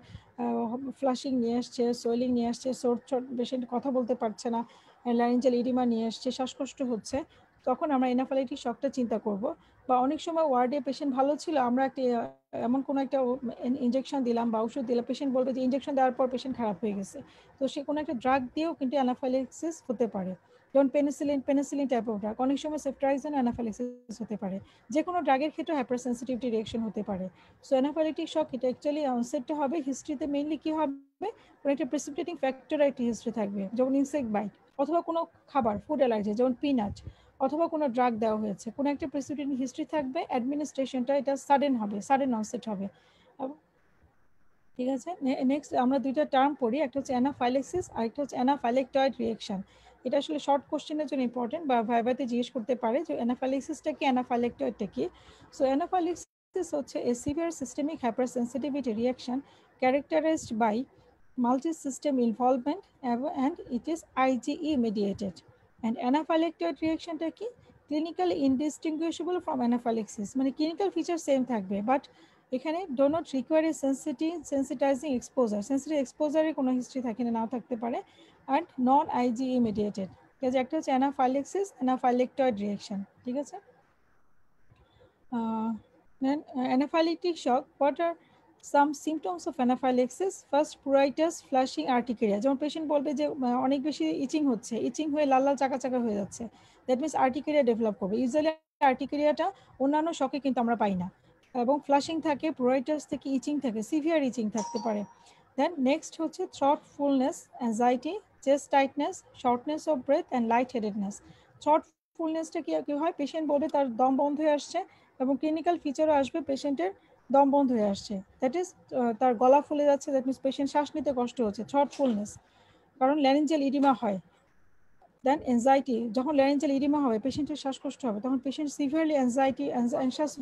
ফ্লাশিং নিয়ে আসছে, সোয়েলিং নিয়ে আসছে, পেশেন্ট কথা বলতে পারছে না, ল্যারিঞ্জাল ইডিমা নিয়ে আসছে, শ্বাসকষ্ট হচ্ছে, তখন আমরা অ্যানাফাইলেকটিক শকটা চিন্তা করব। বা অনেক সময় ওয়ার্ডে পেশেন্ট ভালো ছিল, আমরা একটা এমন কোনো একটা ইনজেকশন দিলাম বা ওষুধ দিলাম, পেশেন্ট বলবে যে ইনজেকশন দেওয়ার পর পেশেন্ট খারাপ হয়ে গেছে, তো সে কোনো একটা ড্রাগ দিয়েও কিন্তু অ্যানাফাইলেক্সিস হতে পারে। যেমন পেনিসিলিন টাইপ অফ ড্রাগ, অনেক সময় সেফট্রাইজেন অ্যানাফাইলেক্সিস হতে পারে। যে কোনো ড্রাগের ক্ষেত্রে হাইপারসেনসিটিভিটি রিঅ্যাকশন হতে পারে। সো অ্যানাফাইলেকটিক শক এটা অ্যাকচুয়ালি অনসেটটা হবে হিস্ট্রিতে মেইনলি কি হবে, কোনো একটা প্রেসিপিটেটিং ফ্যাক্টর একটা হিস্ট্রি থাকবে, যেমন ইনসেক্ট বাইট অথবা কোনো খাবার ফুড অ্যালার্জি যেমন পিনাট, অথবা কোনো ড্রাগ দেওয়া হয়েছে, কোনো একটা প্রেসিপিটেটিং হিস্ট্রি থাকবে, অ্যাডমিনিস্ট্রেশনটা এটা সাডেন হবে, সাডেন অনসেট হবে। ঠিক আছে, নেক্সট আমরা দুইটা টার্ম পড়ি, একটা হচ্ছে অ্যানাফাইলেক্সিস আর একটা হচ্ছে অ্যানাফাইলেকটয়েড রিঅ্যাকশন। এটা আসলে শর্ট কোশ্চেনের জন্য ইম্পর্টেন্ট বা ভাইভাতে জিজ্ঞেস করতে পারে যে অ্যানাফাইলেক্সিসটা কি, অ্যানাফাইলেকটয়েডটা কি। সো অ্যানাফাইলেক্সিস হচ্ছে এ severe systemic hypersensitivity reaction characterized by multi-system involvement and it is IgE mediated. And anaphylactoid reactionটা কি, clinically indistinguishable from anaphylaxis, মানে clinical feature সেম থাকবে, বাট এখানে do not require a sensitising exposure, sensitive এক্সপোজারের কোনো history থাকে না, নাও থাকতে পারে, অ্যান্ড নন IgE mediated। ঠিক আছে, একটা হচ্ছে অ্যানাফাইলেক্সিস, অ্যানাফাইলেকটয়েড রিঅ্যাকশন। ঠিক আছে, anaphylactic shock, what are some symptoms of anaphylaxis? First, pruritus, flushing, urticaria. যেমন পেশেন্ট বলবে যে অনেক বেশি ইচিং হচ্ছে, ইচিং হয়ে লাল লাল চাকা চাকা হয়ে যাচ্ছে, দ্যাট মিনস আর্টিকেরিয়া ডেভেলপ করবে। ইউজুয়ালি আর্টিকেরিয়াটা অন্যান্য শকে কিন্তু আমরা পাই না, এবং ফ্লাশিং থাকে, প্রাইটাস থেকে ইচিং থাকে, সিভিয়ার ইচিং থাকতে পারে। দেন নেক্সট হচ্ছে throat fullness, anxiety, chest tightness, shortness of breath and light headedness. Throat ফুলনেসটা কি হয়, পেশেন্ট বলবে তার দম বন্ধ হয়ে আসছে, এবং ক্লিনিক্যাল ফিচারও আসবে পেশেন্টের দম বন্ধ হয়ে আসছে, দ্যাট ইজ তার গলা ফুলে যাচ্ছে, দ্যাট মিনস পেশেন্ট শ্বাস নিতে কষ্ট হচ্ছে, থ্রট ফুলনেস, কারণ ল্যারিঞ্জাল ইডিমা হয়। দেন এনজাইটি, যখন ল্যারিঞ্জাল ইডিমা হবে, পেশেন্টের শ্বাসকষ্ট হবে, তখন পেশেন্ট সিভিয়ারলি অ্যাংজাইটি অ্যাংশাস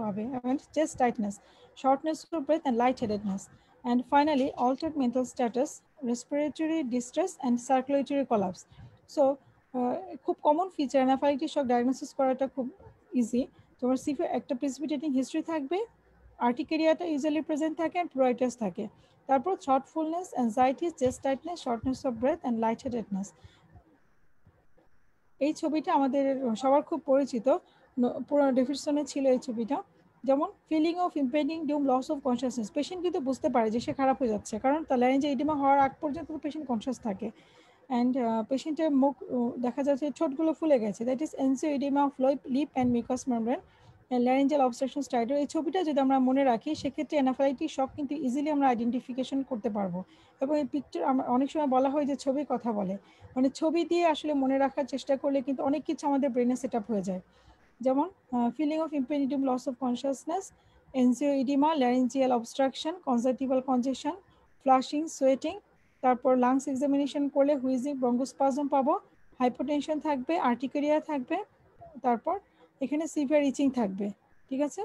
হবে, and chest tightness, shortness of breath and lightheadedness, and finally altered mental status, respiratory distress and circulatory collapse. So খুব common feature, anaphylactic shock diagnosis করাটা খুব ইজি। তোমার সিভিয়ার একটা প্রেসিপিটেটিং হিস্ট্রি থাকবে, আর্টিকেরিয়াটা usually present থাকে, and pruritus থাকে। তারপর throat fullness, anxiety, chest tightness, shortness of breath and lightheadedness. এই ছবিটা আমাদের সবার খুব পরিচিত, পুরো ডেফিনেশনে ছিল এই ছবিটা। যেমন feeling of impending doom, loss of consciousness, patient কিন্তু বুঝতে পারে যে সে খারাপ হয়ে যাচ্ছে, কারণ তার ল্যারিঞ্জাল ইডিমা হওয়ার আগ পর্যন্ত পেশেন্ট কনসিয়াস থাকে। অ্যান্ড পেশেন্টের মুখ দেখা যাচ্ছে ঠোঁটগুলো ফুলে গেছে, that is angioedema of lip and mucous membrane, laryngeal obstruction stridor. এই ছবিটা যদি আমরা মনে রাখি, সেক্ষেত্রে অ্যানাফাইলাক্টিক শক কিন্তু ইজিলি আমরা আইডেন্টিফিকেশন করতে পারবো। এবং এই পিকচার অনেক সময় বলা হয় যে ছবি কথা বলে, মানে ছবি দিয়ে আসলে মনে রাখার চেষ্টা করলে কিন্তু অনেক কিছু আমাদের ব্রেনে সেট আপ হয়ে যায়। যেমন feeling of impending loss of consciousness, angioedema, laryngeal obstruction, conjunctival congestion, flushing, sweating, তারপর লাংস এক্সামিনেশন করলে হুইজিং, ব্রঙ্কোস্পাজম পাবো, হাইপোটেনশন থাকবে, আর্টিকেরিয়া থাকবে, তারপর এখানে সিভিয়ার ইচিং থাকবে। ঠিক আছে,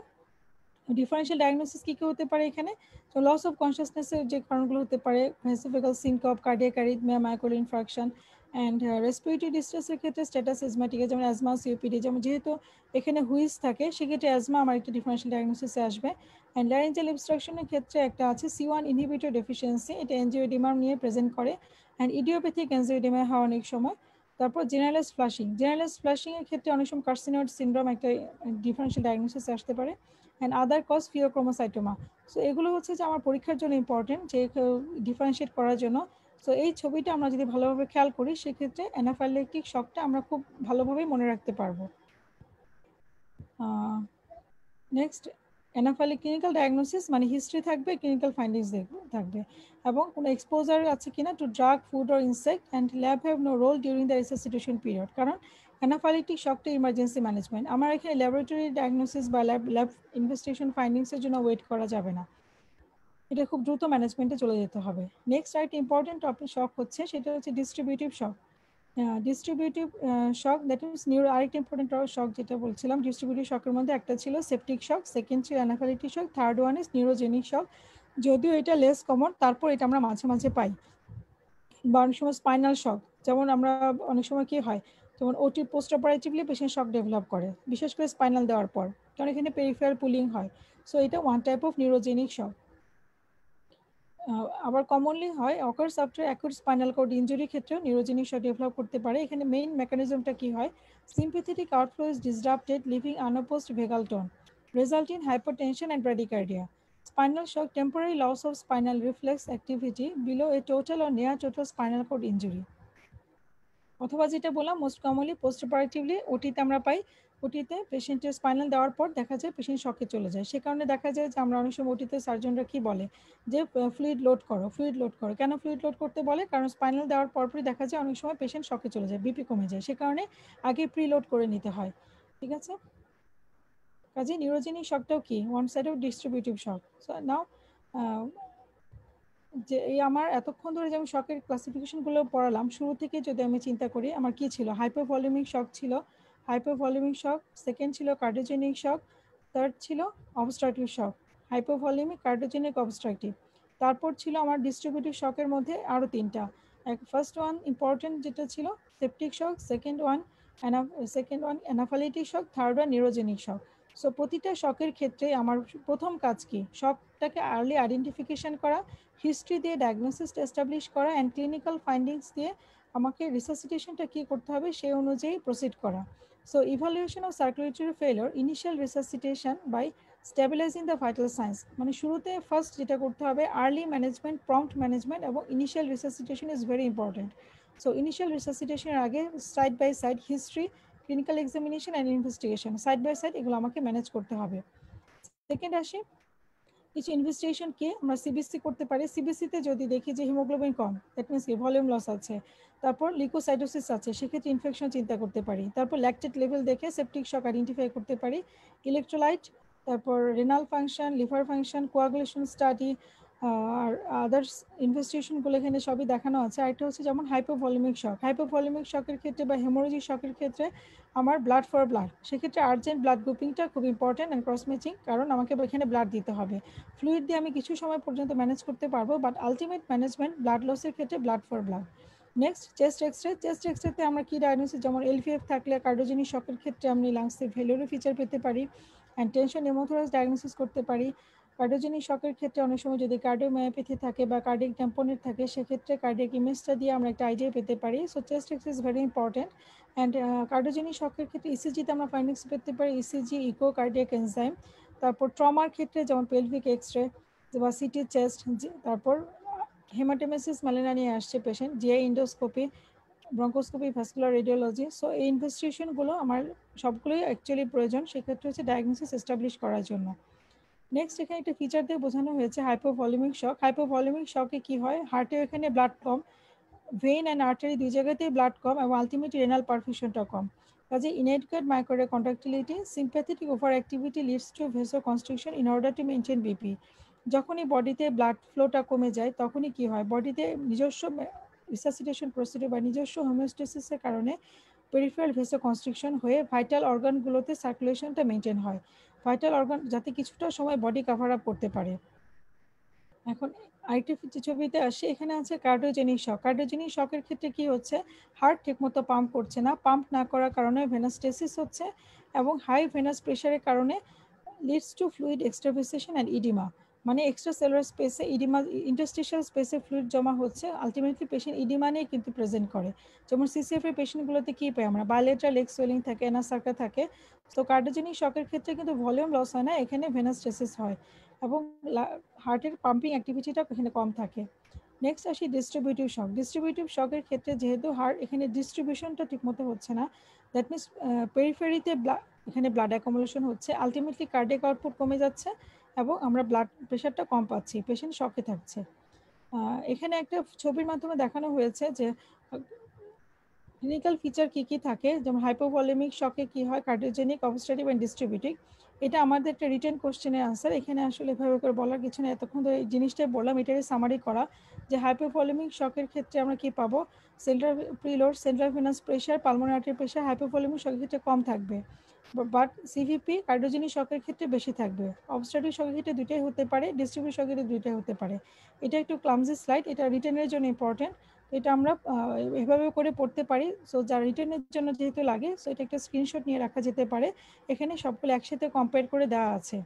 ডিফারেন্সিয়াল ডায়াগনোসিস কী কী হতে পারে এখানে? তো লস অফ কনসিয়াসনেসের যে কারণগুলো হতে পারে, ভেসিফিক্যাল syncope, cardiac arrhythmia, myocardial infarction, and respiratory ডিস্ট্রেসের ক্ষেত্রে স্ট্যাটাস অ্যাজমাটিকা, যেমন অ্যাজমা, সিওপিডি, যেমন যেহেতু এখানে হুইজ থাকে সেক্ষেত্রে অ্যাজমা আমার একটা ডিফারেন্সিয়াল ডায়াগনোসিসে আসবে। অ্যান্ড ল্যারিঞ্জাল অবস্ট্রাকশনের ক্ষেত্রে একটা আছে C1 ইনহিবিটর ডেফিসিয়েন্সি, এটা এনজিওইডিমা নিয়ে প্রেজেন্ট করে, অ্যান্ড ইডিওপ্যাথিক এনজিওইডিমা হয় অনেক সময়। তারপর জেনারেলাইজড ফ্লাশিং, জেনারেলাইজড ফ্লাশিংয়ের ক্ষেত্রে অনেক সময় কার্সিনয়েড সিনড্রোম একটা ডিফারেন্সিয়াল ডায়াগনোসিসে আসতে পারে, and other cause phaeochromocytoma. So এগুলো হচ্ছে যে আমার পরীক্ষার জন্য ইম্পর্টেন্ট, যে ডিফারেন্সিয়েট করার জন্য। সো এই ছবিটা আমরা যদি ভালোভাবে খেয়াল করি, সেক্ষেত্রে অ্যানাফাইলাক্টিক শকটা আমরা খুব ভালোভাবে মনে রাখতে পারবো। নেক্সট, অ্যানাফাইলাক্টিক ক্লিনিক্যাল ডায়াগনোসিস মানে হিস্ট্রি থাকবে, ক্লিনিক্যাল ফাইন্ডিংস থাকবে, এবং কোনো এক্সপোজার আছে কিনা to drug, food or insect, and lab have no role during the resuscitation period. কারণ অ্যানাফাইলাক্টিক শকটা ইমার্জেন্সি ম্যানেজমেন্ট, আমার এখানে ল্যাবরেটরি ডায়াগনোসিস বা ল্যাব ইনভেস্টিগেশন ফাইন্ডিংসের জন্য ওয়েট করা যাবে না, এটা খুব দ্রুত ম্যানেজমেন্টে চলে যেতে হবে। নেক্সট আরেকটা ইম্পর্টেন্ট টপিক শক হচ্ছে, সেটা হচ্ছে distributive shock. Distributive shock, that means neuro, আরেকটা ইম্পর্টেন্ট শক যেটা বলছিলাম ডিস্ট্রিবিউটিভ শকের মধ্যে একটা ছিল সেপটিক শক, সেকেন্ড ছিল anaphylactic shock, third one is neurogenic shock. যদিও এটা লেস কমন, তারপর এটা আমরা মাঝে মাঝে পাই। বা অনেক সময় স্পাইনাল শক, যেমন আমরা অনেক সময় কি হয়, যেমন OT post operatively patient shock develop করে, বিশেষ করে স্পাইনাল দেওয়ার পর, কারণ এখানে পেরিফেরাল পুলিং হয়। সো এটা one type of neurogenic shock. আবার কমনলি হয় occurs after acute spinal cord ইনজুরির ক্ষেত্রেও নিউরোজেনিক শক ডেভেলপ করতে পারে। এখানে মেইন মেকানিজমটা কি হয়, sympathetic outflow is disrupted leaving unopposed vagal tone, result in hypotension and bradycardia. Spinal shock, temporary loss of spinal reflex activity below a total or near total spinal cord injury. অথবা যেটা বললাম most commonly post অপারেটিভলি ওটিতে আমরা পাই, ওটিতে পেশেন্টের spinal দেওয়ার পর দেখা যায় patient শকে চলে যায়। সে কারণে দেখা যায় যে আমরা অনেক সময় ওটিতে সার্জনরা কি বলে যে ফ্লুইড লোড করো, ফ্লুইড লোড করো। কেন ফ্লুইড লোড করতে বলে? কারণ স্পাইনাল দেওয়ার পরপরই দেখা যায় অনেক সময় পেশেন্ট শকে চলে যায়, বিপি কমে যায়, সে কারণে আগে প্রি লোড করে নিতে হয়। ঠিক আছে, কাজে নিউরোজেনিক শকটাও কি one side of distributive shock. So now যে এই আমার এতক্ষণ ধরে যে আমি শকের ক্লাসিফিকেশনগুলো পড়ালাম, শুরু থেকে যদি আমি চিন্তা করি আমার কি ছিল, হাইপোভলিউমিক শক ছিল, হাইপোভলিউমিক শক, সেকেন্ড ছিল কার্ডিওজেনিক শক, থার্ড ছিল অবস্ট্রাকটিভ শক, হাইপোভলিউমিক, কার্ডিওজেনিক, অবস্ট্রাকটিভ। তারপর ছিল আমার ডিস্ট্রিবিউটিভ শকের মধ্যে আরও তিনটা, ফার্স্ট ওয়ান ইম্পর্টেন্ট যেটা ছিল septic shock, second one anaphylactic shock, third one neurogenic shock. So প্রতিটা শকের ক্ষেত্রে আমার প্রথম কাজ কি, শকটাকে আর্লি আইডেন্টিফিকেশন করা, হিস্ট্রি দিয়ে ডায়াগনোসিসটা এস্টাবলিশ করা, অ্যান্ড ক্লিনিক্যাল ফাইন্ডিংস দিয়ে আমাকে রিসাসিটেশনটা কী করতে হবে সেই অনুযায়ী প্রসিড করা। So evaluation of circulatory failure, initial resuscitation by stabilising the vital signs, মানে শুরুতে ফার্স্ট যেটা করতে হবে আর্লি ম্যানেজমেন্ট, প্রম্পট ম্যানেজমেন্ট এবং initial resuscitation is very important. So initial রিসাসিটেশনের আগে side by side history, clinical examination and investigation side by side এগুলো আমাকে ম্যানেজ করতে হবে। সেকেন্ড আসি কিছু ইনভেস্টিগেশন কি আমরা সিবিসি করতে পারি। সিবিসিতে যদি দেখি যে হিমোগ্লোবিন কম, দ্যাট মিনস কি ভলিউম লস আছে, তারপর লিকোসাইটোসিস আছে, সেক্ষেত্রে ইনফেকশন চিন্তা করতে পারি। তারপর ল্যাকটেট লেভেল দেখে সেপটিক শক আইডেন্টিফাই করতে পারি। ইলেকট্রোলাইট, তারপর renal function, liver function, coagulation study, আর আদার্স ইনভেস্টিগেশনগুলো এখানে সবই দেখানো আছে। আরেকটা হচ্ছে যেমন হাইপোভলিমিক শক। হাইপোভলিমিক শকের ক্ষেত্রে বা হেমোরেজিক শকের ক্ষেত্রে আমার ব্লাড ফর ব্লাড, সেক্ষেত্রে আর্জেন্ট ব্লাড গ্রুপিংটা খুব ইম্পর্টেন্ট অ্যান্ড ক্রস ম্যাচিং, কারণ আমাকে এখানে ব্লাড দিতে হবে। ফ্লুইড দিয়ে আমি কিছু সময় পর্যন্ত ম্যানেজ করতে পারবো, বাট আলটিমেট ম্যানেজমেন্ট ব্লাড লসের ক্ষেত্রে blood for blood. Next chest x-ray. Chest এক্সরেতে আমরা কি ডায়াগনোসিস, যেমন এলভিএফ থাকলে কার্ডিওজেনিক শকের ক্ষেত্রে আমি লাংসের ফেলিওরের ফিচার পেতে পারি অ্যান্ড টেনশন নিউমোথোরাক্স ডায়াগনোসিস করতে পারি। কার্ডিওজেনিক শকের ক্ষেত্রে অনেক সময় যদি কার্ডিওমায়োপ্যাথি থাকে বা কার্ডিয়াক ট্যাম্পোনেট থাকে, সেক্ষেত্রে কার্ডিয়াক ইমেজটা দিয়ে আমরা একটা আইডিয়া পেতে পারি। So chest x-ray is very important. And cardiogenic শকের ক্ষেত্রে ইসিজিতে আমরা ফাইন্ডিংস পেতে পারি, ইসিজি, ইকো, কার্ডিয়াক এনজাইম। তারপর ট্রমার ক্ষেত্রে যেমন পেলভিক এক্সরে বা সিটি চেস্ট, তারপর হেমাটোমেসিস ম্যালেনা নিয়ে আসছে patient, GI endoscopy, bronchoscopy, vascular radiology. So এই ইনভেস্টিগেশনগুলো আমার সবগুলোই অ্যাকচুয়ালি প্রয়োজন সেক্ষেত্রে হচ্ছে ডায়াগনোসিস এস্টাবলিশ করার জন্য। নেক্সট এখানে একটা ফিচার দিয়ে বোঝানো হয়েছে হাইপোভলিমিক শক। হাইপোভলিমিক শকে কি হয়, হার্টে এখানে blood com, vein and artery দুই জায়গাতেই ব্লাড কম এবং আলটিমেটলি রেনাল পারফিউশনটা কম। কাজে inadequate microartery contractility, sympathetic over activity leads to vasoconstriction in order to maintain BP. যখনই বডিতে ব্লাড ফ্লোটা কমে যায় তখনই কি হয়, বডিতে নিজস্ব রিসাসিটেশন প্রসিডিউর বা নিজস্ব হোমিওস্টেসিসের কারণে পেরিফেরাল ভেসো কনস্ট্রিকশন হয়ে ভাইটাল অর্গানগুলোতে সার্কুলেশনটা মেনটেন হয়, ভাইটাল অর্গান যাতে কিছুটা সময় বডি কাভার আপ করতে পারে। এখন আরেকটা ছবিতে আসে, এখানে আছে কার্ডিওজেনিক শক। কার্ডিওজেনিক শকের ক্ষেত্রে কি হচ্ছে, হার্ট ঠিকমতো পাম্প করছে না, পাম্প না করার কারণে ভেনাস্টেসিস হচ্ছে এবং হাই ভেনাস প্রেশারের কারণে leads to fluid extravasation and oedema, মানে এক্সট্রা সেলুলার স্পেসে ইডিমা, ইন্টারস্টিশিয়াল স্পেসে ফ্লুইড জমা হচ্ছে, আলটিমেটলি পেশেন্ট ইডিমা নিয়ে কিন্তু প্রেজেন্ট করে। যেমন সিসিএফ এর পেশেন্টগুলোতে কী পাই আমরা, বাইলেটারাল লেগ সোয়েলিং থাকে, এনাসার্কা থাকে। তো কার্ডিওজেনিক শকের ক্ষেত্রে কিন্তু ভলিউম লস হয় না, এখানে ভেনাস্টেসিস হয় এবং হার্টের পাম্পিং অ্যাক্টিভিটিটা এখানে কম থাকে। নেক্সট আসি ডিস্ট্রিবিউটিভ শক। ডিস্ট্রিবিউটিভ শকের ক্ষেত্রে যেহেতু হার্ট এখানে ডিস্ট্রিবিউশনটা ঠিকমতো হচ্ছে না, দ্যাট মিনস পেরিফেরিতে এখানে ব্লাড অ্যাকোমোলেশন হচ্ছে, আলটিমেটলি কার্ডিয়াক আউটপুট কমে যাচ্ছে এবং আমরা ব্লাড প্রেশারটা কম পাচ্ছি, পেশেন্ট শকে থাকছে। এখানে একটা ছবির মাধ্যমে দেখানো হয়েছে যে ক্লিনিক্যাল ফিচার কি কি থাকে, যেমন হাইপোভলিমিক শকে কি হয়, কার্ডিওজেনিক, অবস্ট্রাটিভ অ্যান্ড ডিস্ট্রিবিউটিভ। এটা আমাদের একটা রিটেন কোশ্চেনের আনসার, এখানে আসলে এভাবে করে বলার কিছু না, এতক্ষণ ধরে এই জিনিসটাই বললাম, এটারই সামারি করা যে হাইপোভলিমিক শকের ক্ষেত্রে আমরা কি পাবো, central preload, central venous pressure, pulmonary artery pressure hypovolaemic শকের ক্ষেত্রে কম থাকবে, বাট সিভিপি কার্ডিওজেনিক শকের ক্ষেত্রে বেশি থাকবে। অবস্ট্রাটিভ শকের ক্ষেত্রে দুইটাই হতে পারে, ডিস্ট্রিবিউটিভ শকের ক্ষেত্রে দুইটাই হতে পারে। এটা একটু ক্লামজি স্লাইড, এটা রিটেনের জন্য ইম্পর্টেন্ট, এটা আমরা এভাবে করে পড়তে পারি। সো যারা রিটার্নের জন্য যেহেতু লাগে, সো এটা একটা স্ক্রিনশট নিয়ে রাখা যেতে পারে, এখানে সবগুলো একসাথে কম্পেয়ার করে দেওয়া আছে।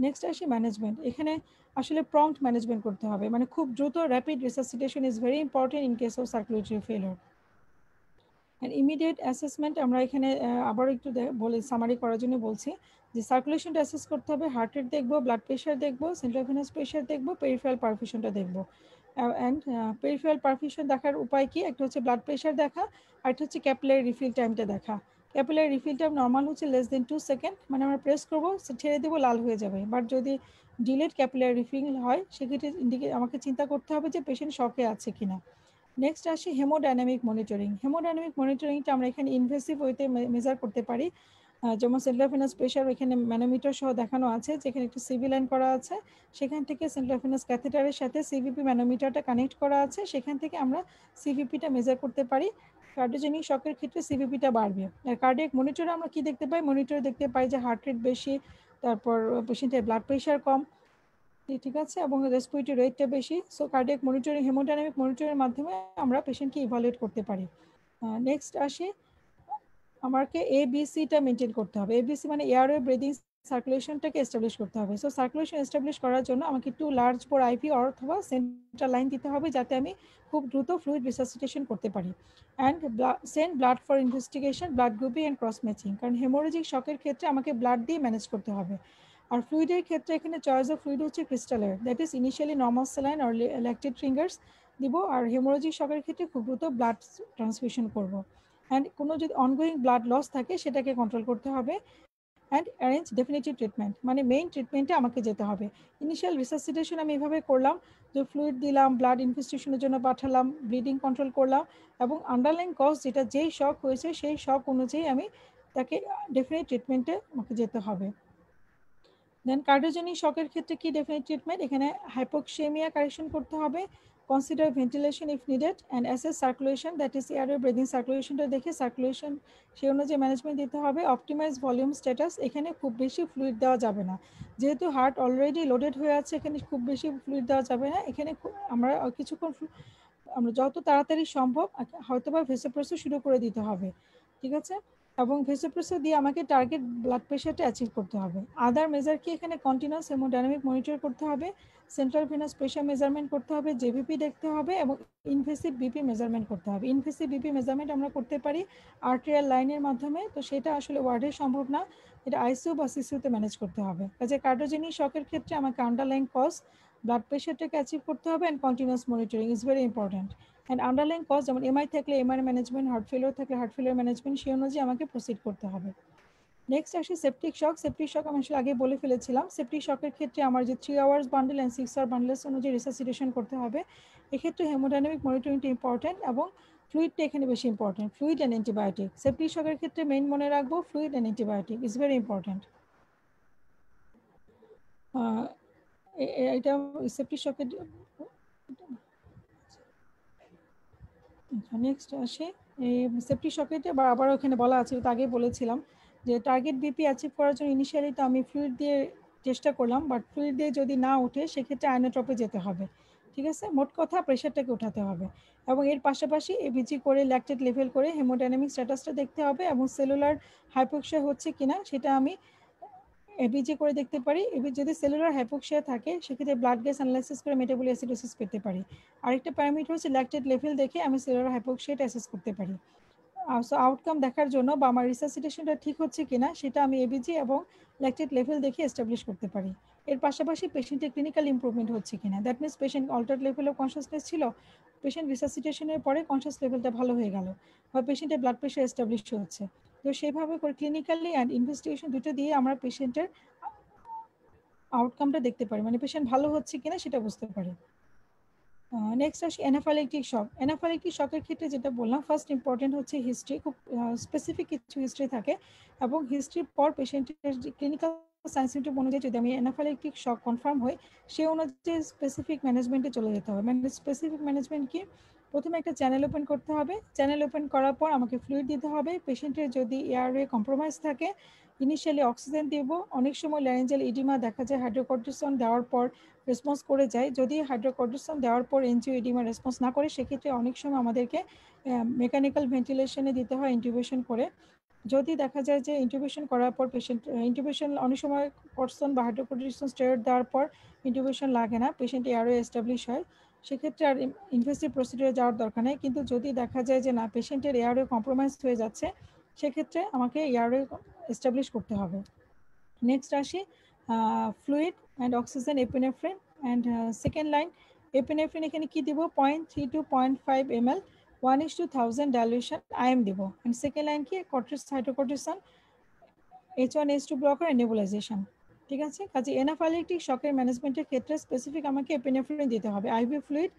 নেক্সট আসি ম্যানেজমেন্ট। এখানে আসলে প্রম্পট ম্যানেজমেন্ট করতে হবে, মানে খুব দ্রুত rapid resuscitation is very important in case of circulatory failure. And immediate assessment আমরা এখানে আবারও একটু বলে সামারি করার জন্য বলছি যে সার্কুলেশনটা অ্যাসেস করতে হবে, হার্ট রেট দেখবো, ব্লাড প্রেশার দেখবো, সেন্ট্রাল ভেনাস প্রেশার দেখবো, পেরিফেরাল পারফিউশনটা দেখবো। অ্যান্ড পেরিফেরাল পারফিউশন দেখার উপায় কি, একটা হচ্ছে ব্লাড প্রেশার দেখা, আর একটা হচ্ছে ক্যাপিলারি রিফিল টাইমটা দেখা। ক্যাপিলারি রিফিল টাইম নর্মাল হচ্ছে লেস দেন 2 সেকেন্ড, মানে আমরা প্রেস করবো, ছেড়ে দেবো, লাল হয়ে যাবে। বাট যদি ডিলেড ক্যাপিলারি রিফিল হয় সেক্ষেত্রে আমাকে চিন্তা করতে হবে যে পেশেন্ট শকে আছে কিনা। নেক্সট আসি হেমোডাইনামিক মনিটরিং। হেমোডাইনামিক মনিটরিংটা আমরা এখানে ইনভেসিভ ওয়েতে মেজার করতে পারি, যেমন সেন্ট্রাল ভেনাস প্রেশার এখানে ম্যানোমিটার সহ দেখানো আছে, যেখানে একটা সিভি লাইন করা আছে, সেখান থেকে সেন্ট্রাল ভেনাস ক্যাথেটারের সাথে সিভিপি ম্যানোমিটারটা কানেক্ট করা আছে, সেখান থেকে আমরা সিভিপিটা মেজার করতে পারি। কার্ডিওজেনিক শকের ক্ষেত্রে সিভিপিটা বাড়বে। আর কার্ডিয়াক মনিটরে আমরা কি দেখতে পাই, মনিটরে দেখতে পাই যে হার্ট রেট বেশি, তারপর পেশেন্টের ব্লাড প্রেশার কম, ঠিক আছে, এবং রেসপিরেটরি রেটটা বেশি। সো কার্ডিয়াক মনিটরিং, হেমোডাইনামিক মনিটরিংয়ের মাধ্যমে আমরা পেশেন্টকে ইভালুয়েট করতে পারি। নেক্সট আসি, আমাকে এবিসিটা মেনটেন করতে হবে। এবিসি মানে এয়ারওয়ে, ব্রিদিং, সার্কুলেশনটাকে এস্টাবলিশ করতে হবে। সো সার্কুলেশন এস্টাবলিশ করার জন্য আমাকে একটু লার্জ বোর আইভি অথবা সেন্ট্রাল লাইন দিতে হবে, যাতে আমি খুব দ্রুত ফ্লুইড রিসাসিটেশন করতে পারি। And send blood for investigation, blood grouping and cross matching, কারণ হেমোরেজিক শকের ক্ষেত্রে আমাকে ব্লাড দিয়ে ম্যানেজ করতে হবে। আর ফ্লুইডের ক্ষেত্রে এখানে চয়েস অফ ফ্লুইড হচ্ছে ক্রিস্টালের, that is initially normal saline আর ল্যাকটেড ফিঙ্গার্স দিব। আর হেমোরেজিক শকের ক্ষেত্রে খুব দ্রুত ব্লাড ট্রান্সফিউশন করব। অ্যান্ড কোনো যদি অনগোয়িং ব্লাড লস থাকে সেটাকে কন্ট্রোল করতে হবে। অ্যান্ড অ্যারেঞ্জ ডেফিনেটিভ ট্রিটমেন্ট, মানে মেইন ট্রিটমেন্টে আমাকে যেতে হবে। ইনিশিয়াল রিসাসিটেশন আমি এভাবে করলাম যে ফ্লুইড দিলাম, ব্লাড ইনভেস্টিগেশনের জন্য পাঠালাম, ব্লিডিং কন্ট্রোল করলাম, এবং আন্ডারলাইন কজ যেটা যেই শক হয়েছে সেই শক অনুযায়ী আমি তাকে ডেফিনেট ট্রিটমেন্টে আমাকে যেতে হবে। দেন কার্ডিওজেনিক শকের ক্ষেত্রে কি ডেফিনেট ট্রিটমেন্ট, এখানে হাইপোক্সেমিয়া কারেকশন করতে হবে, consider ventilation if needed and assess circulation, that is airway breathing সার্কুলেশনটা দেখে সার্কুলেশন সেই অনুযায়ী ম্যানেজমেন্ট দিতে হবে। অপটিমাইজ ভলিউম স্ট্যাটাস, এখানে খুব বেশি ফ্লুইড দেওয়া যাবে না, যেহেতু হার্ট অলরেডি লোডেড হয়ে আছে, এখানে খুব বেশি ফ্লুইড দেওয়া যাবে না। এখানে আমরা কিছুক্ষণ আমরা যত তাড়াতাড়ি সম্ভব হয়তোবা ভেসোপ্রেসও শুরু করে দিতে হবে, ঠিক আছে। এবং ভেসোপ্রেসো দিয়ে আমাকে টার্গেট ব্লাড প্রেশারটা অ্যাচিভ করতে হবে। আদার মেজার কি, এখানে কন্টিনিউয়াস হেমোডাইনামিক মনিটর করতে হবে, সেন্ট্রাল ভেনাস প্রেশার মেজারমেন্ট করতে হবে, জেবিপি দেখতে হবে এবং ইনভেসিভ বিপি মেজারমেন্ট করতে হবে। ইনভেসিভ বিপি মেজারমেন্ট আমরা করতে পারি আর্টেরিয়াল লাইনের মাধ্যমে, তো সেটা আসলে ওয়ার্ডে সম্ভব না, এটা আইসিইউ বা সিসিইউতে ম্যানেজ করতে হবে। কাজে কার্ডিওজেনিক শকের ক্ষেত্রে আমাকে আন্ডারলাইন কজ ব্লাড প্রেশারটাকে অ্যাচিভ করতে হবে and continuous monitoring is very important. And underline cause যেমন এমআই থাকলে এমআই ম্যানেজমেন্ট, হার্ট ফেলিওর থাকলে হার্ট ফেলিওর ম্যানেজমেন্ট, সেই অনুযায়ী আমাকে প্রসিড করতে হবে। নেক্সট আসি সেপটিক শক। সেপটিক শক আমি আসলে আগে বলে ফেলেছিলাম। সেপটিক শকের ক্ষেত্রে আমার যে 3 hours bundle and 6 hour bundles অনুযায়ী রিসাসিটেশন করতে হবে। এক্ষেত্রে হেমোডাইনামিক মনিটরিংটা ইম্পর্টেন্ট এবং ফ্লুইডটা এখানে বেশি important, fluid and antibiotic. Septic শকের ক্ষেত্রে মেইন মনে রাখবো fluid and antibiotic is very important. এটা সেপটিক শকের। নেক্সট আসে এই সেপটিক শকেটে আবার ওখানে বলা আছে, তো আগেই বলেছিলাম যে টার্গেট বিপি অ্যাচিভ করার জন্য ইনিশিয়ালি তো আমি ফ্লুইড দিয়ে চেষ্টা করলাম, বাট ফ্লুইড দিয়ে যদি না ওঠে সেক্ষেত্রে আয়নোট্রপে যেতে হবে, ঠিক আছে। মোট কথা প্রেশারটাকে উঠাতে হবে এবং এর পাশাপাশি এবিজি করে ল্যাকটেট লেভেল করে হেমোডাইনামিক স্ট্যাটাসটা দেখতে হবে এবং সেলুলার হাইপোক্সিয়া হচ্ছে কিনা সেটা আমি এবিজি করে দেখতে পারি। যদি সেলুলার হাইপোক্সিয়া থাকে সেক্ষেত্রে ব্লাড গ্যাস অ্যানালাইসিস করে মেটাবলিক অ্যাসিডোসিস পেতে পারি। আরেকটা প্যারামিটার হচ্ছে ল্যাকটেট লেভেল দেখে আমি সেলুলার হাইপোক্সিয়াটা অ্যাসেস করতে পারি। সো আউটকাম দেখার জন্য বা আমার রিসাসিটেশনটা ঠিক হচ্ছে কিনা সেটা আমি এবিজি এবং ল্যাকটেট লেভেল দেখে এস্টাবলিশ করতে পারি। এর পাশাপাশি পেশেন্টের ক্লিনিক্যাল ইমপ্রুভমেন্ট হচ্ছে কিনা, that means patient altered level of consciousness ছিল, পেশেন্ট রিসাসিটেশনের পরে কনসিয়াস লেভেলটা ভালো হয়ে গেল, বা পেশেন্টের ব্লাড প্রেশার এস্টাবলিশ হচ্ছে। তো সেইভাবে করে ক্লিনিক্যালি অ্যান্ড ইনভেস্টিগেশন দুটো দিয়ে আমরা পেশেন্টের আউটকামটা দেখতে পারি, মানে পেশেন্ট ভালো হচ্ছে কিনা সেটা বুঝতে পারি। নেক্সট আসি অ্যানাফাইলেকটিক শক। অ্যানাফাইলেকটিক শকের ক্ষেত্রে যেটা বললাম ফার্স্ট ইম্পর্টেন্ট হচ্ছে হিস্ট্রি, খুব স্পেসিফিক কিছু হিস্ট্রি থাকে এবং হিস্ট্রির পর পেশেন্টের যে ক্লিনিক্যাল সাইন সিমটম অনুযায়ী যদি আমি অ্যানাফাইলেকটিক শক কনফার্ম হই সেই অনুযায়ী স্পেসিফিক ম্যানেজমেন্টে চলে যেতে হবে। মানে স্পেসিফিক ম্যানেজমেন্ট কি, প্রথমে একটা চ্যানেল ওপেন করতে হবে, চ্যানেল ওপেন করার পর আমাকে ফ্লুইড দিতে হবে। পেশেন্টের যদি এয়ারওয়ে কম্প্রোমাইজ থাকে ইনিশিয়ালি অক্সিজেন দিব। অনেক সময় ল্যারেঞ্জাল ইডিমা দেখা যায় হাইড্রোকর্টিসন দেওয়ার পর রেসপন্স করে যায়, যদি হাইড্রোকর্টিসন দেওয়ার পর এনজিও ইডিমা রেসপন্স না করে সেক্ষেত্রে অনেক সময় আমাদেরকে মেকানিক্যাল ভেন্টিলেশনে দিতে হয় ইন্টিউবেশন করে। যদি দেখা যায় যে ইন্টিউবেশন করার পর পেশেন্ট ইন্টিউবেশন অনেক সময় কর্টিসন বা হাইড্রোকর্টিসন স্টেরয়েড দেওয়ার পর ইন্টিউবেশন লাগে না, পেশেন্ট এয়ারওয়ে এস্টাবলিশ হয়, সেক্ষেত্রে আর ইনভেসিভ প্রসিডিউরে যাওয়ার দরকার নেই। কিন্তু যদি দেখা যায় যে না পেশেন্টের এয়ারওয়ে কম্প্রোমাইজ হয়ে যাচ্ছে সেক্ষেত্রে আমাকে এয়ারওয়ে এস্টাবলিশ করতে হবে। নেক্সট আসি fluid and oxygen epinephrine and second line epinephrine এখানে কি দিব 0.3 to 0.5 ml 1:1000 ডাইলিউশন আইএম দিব। অ্যান্ড সেকেন্ড লাইন কি হাইড্রোকর্টিসন H1H2 ব্লকার নেবুলাইজেশন, ঠিক আছে। কাজে অ্যানাফাইলেকটিক শকের ম্যানেজমেন্টের ক্ষেত্রে স্পেসিফিক আমাকে এপিনেফ্রিন দিতে হবে, IV fluid,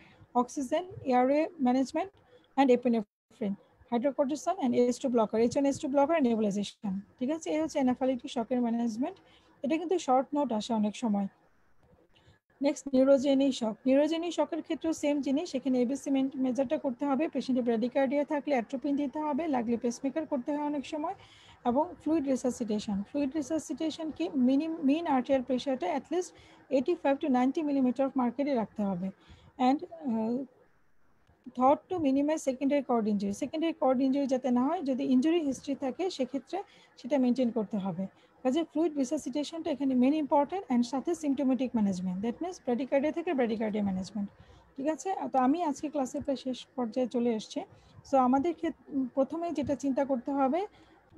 oxygen, airway management and epinephrine, hydrocortisone and H2 blocker, H1H2 blocker nebulisation, ঠিক আছে। এই হচ্ছে অ্যানাফাইলেকটিক শকের ম্যানেজমেন্ট। এটা কিন্তু শর্ট নোট আসে অনেক সময়। Next neurogenic shock. নিউরোজেনিক শকের ক্ষেত্রেও সেম জিনিস, এখানে এবিসি মেজারটা করতে হবে, পেশেন্টের ব্র্যাডিকার্ডিয়া থাকলে অ্যাট্রোপিন দিতে হবে, লাগলে পেসমেকার করতে হয় অনেক সময়, এবং ফ্লুইড রিসাসিটেশন। ফ্লুইড রিসাসিটেশন কি মিন আর্টেরিয়াল প্রেশারটা অ্যাটলিস্ট 85 to 90 মিলিমিটার অফ মার্কেটে রাখতে হবে। And thought to minimise secondary cord injury, secondary cord injury যাতে না হয়, যদি ইঞ্জুরি হিস্ট্রি থাকে সেক্ষেত্রে সেটা মেনটেন করতে হবে। কাজে ফ্লুইড রিসাসিটেশনটা এখানে মেন ইম্পর্টেন্ট অ্যান্ড সাথে symptomatic management, that means bradycardia থেকে ব্র্যাডিকার্ডিয়া ম্যানেজমেন্ট, ঠিক আছে। তো আমি আজকে ক্লাসে প্রায় শেষ পর্যায়ে চলে এসেছি। সো আমাদের প্রথমে যেটা চিন্তা করতে হবে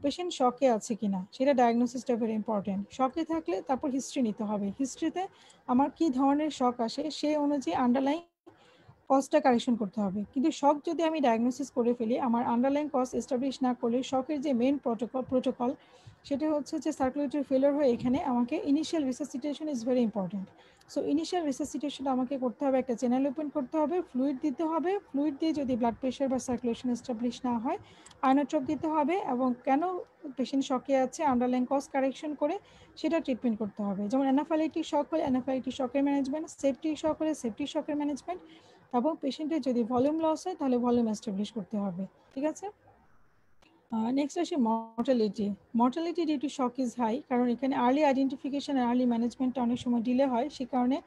পেশেন্ট শকে আছে কিনা, সেটা ডায়াগনোসিসটা ভেরি ইম্পর্টেন্ট। শকে থাকলে তারপর হিস্ট্রি নিতে হবে, হিস্ট্রিতে আমার কি ধরনের শক আসে সেই অনুযায়ী আন্ডারলাইন কজটা কারেকশন করতে হবে। কিন্তু শক যদি আমি ডায়াগনোসিস করে ফেলি, আমার আন্ডারলাইন কজ এস্টাবলিশ না করলে শকের যে মেইন প্রোটোকল সেটা হচ্ছে যে সার্কুলেটরি ফেলিওর হয়ে এখানে আমাকে initial resuscitation is very important. So initial resuscitation আমাকে করতে হবে, একটা চ্যানেল ওপেন করতে হবে, ফ্লুইড দিতে হবে, ফ্লুইড দিয়ে যদি ব্লাড প্রেশার বা সার্কুলেশন এস্টাবলিশ না হয় আইনোট্রপ দিতে হবে, এবং কেন পেশেন্ট শকে আছে আন্ডারলাইন কজ কারেকশন করে সেটা ট্রিটমেন্ট করতে হবে। যেমন অ্যানাফাইলাইটিস শক হলে অ্যানাফাইলাইটিস শকের ম্যানেজমেন্ট, সেপটিক শক হলে সেপটিক শকের ম্যানেজমেন্ট, এবং পেশেন্টের যদি ভলিউম লস হয় তাহলে ভলিউম এস্টাবলিশ করতে হবে। ঠিক আছে, নেক্সট আসে mortality. Mortality due to shock is high, কারণ এখানে আর্লি আইডেন্টিফিকেশন আর আর্লি ম্যানেজমেন্টটা অনেক সময় ডিলে হয়, সে কারণে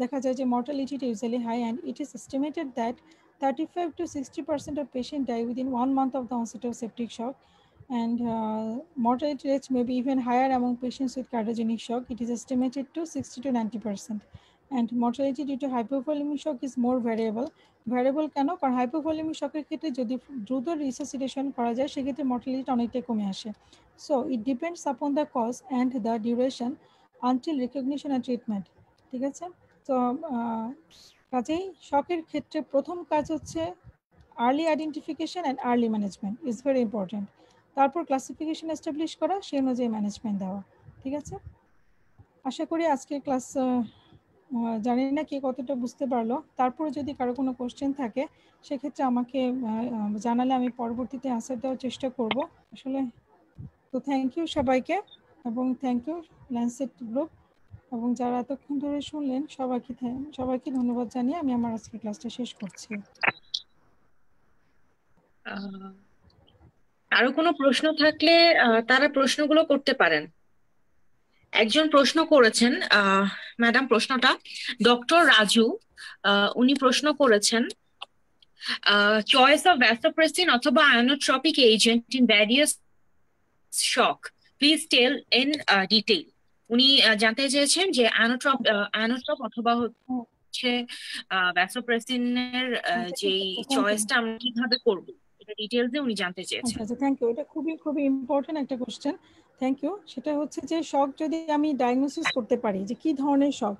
দেখা যায় যে মর্টালিটিটা usually high, and it is estimated that 35 to 60% of patients die within 1 month of the onset of septic shock, and mortality rates may be even higher among patients with cardiogenic shock. It is estimated to 60 to 90%. And mortality due to hypovolemic shock is more variable. Variable কেন? কারণ হাইপোভলিউমিক শকের ক্ষেত্রে যদি দ্রুত resuscitation করা যায় সেক্ষেত্রে mortality অনেকটাই কমে আসে। So it depends upon the cause and the duration until recognition and treatment. ঠিক আছে, তো কাজেই শকের ক্ষেত্রে প্রথম কাজ হচ্ছে early identification and early management is very important. তারপর ক্লাসিফিকেশন এস্টাবলিশ করা, সেই অনুযায়ী ম্যানেজমেন্ট দেওয়া। ঠিক আছে, আশা করি আজকের ক্লাস জানি না কে কতটা বুঝতে পারলো। তারপরে যদি কারো কোনো কোশ্চেন থাকে সেক্ষেত্রে আমাকে জানালে আমি পরবর্তীতে আনসার দেওয়ার চেষ্টা করব। আসলে তো থ্যাংক ইউ সবাইকে, এবং থ্যাংক ইউ ল্যান্সেট গ্রুপ, এবং যারা এতক্ষণ ধরে শুনলেন সবাইকে ধন্যবাদ জানিয়ে আমি আমার আজকের ক্লাসটা শেষ করছি। আরো কোনো প্রশ্ন থাকলে তারা প্রশ্নগুলো করতে পারেন। একজন প্রশ্ন করেছেন, ম্যাডাম প্রশ্নটা ডক্টর রাজু, উনি প্রশ্ন করেছেন চয়েস অফ ভ্যাসোপ্রেসিন অথবা inotropic agent in various shock, please tell in detail. উনি জানতে চেয়েছেন যে আয়োনোট্রপ অথবা হচ্ছে ভ্যাসোপ্রেসিনের যে চয়েসটা আমরা কিভাবে করব, এটা ডিটেইলসে উনি জানতে চেয়েছেন। আচ্ছা, থ্যাংক ইউ। এটা খুবই খুবই ইম্পর্টেন্ট একটা কোশ্চেন, থ্যাংক ইউ। সেটা হচ্ছে যে শক যদি আমি ডায়াগনোসিস করতে পারি যে কি ধরনের শক,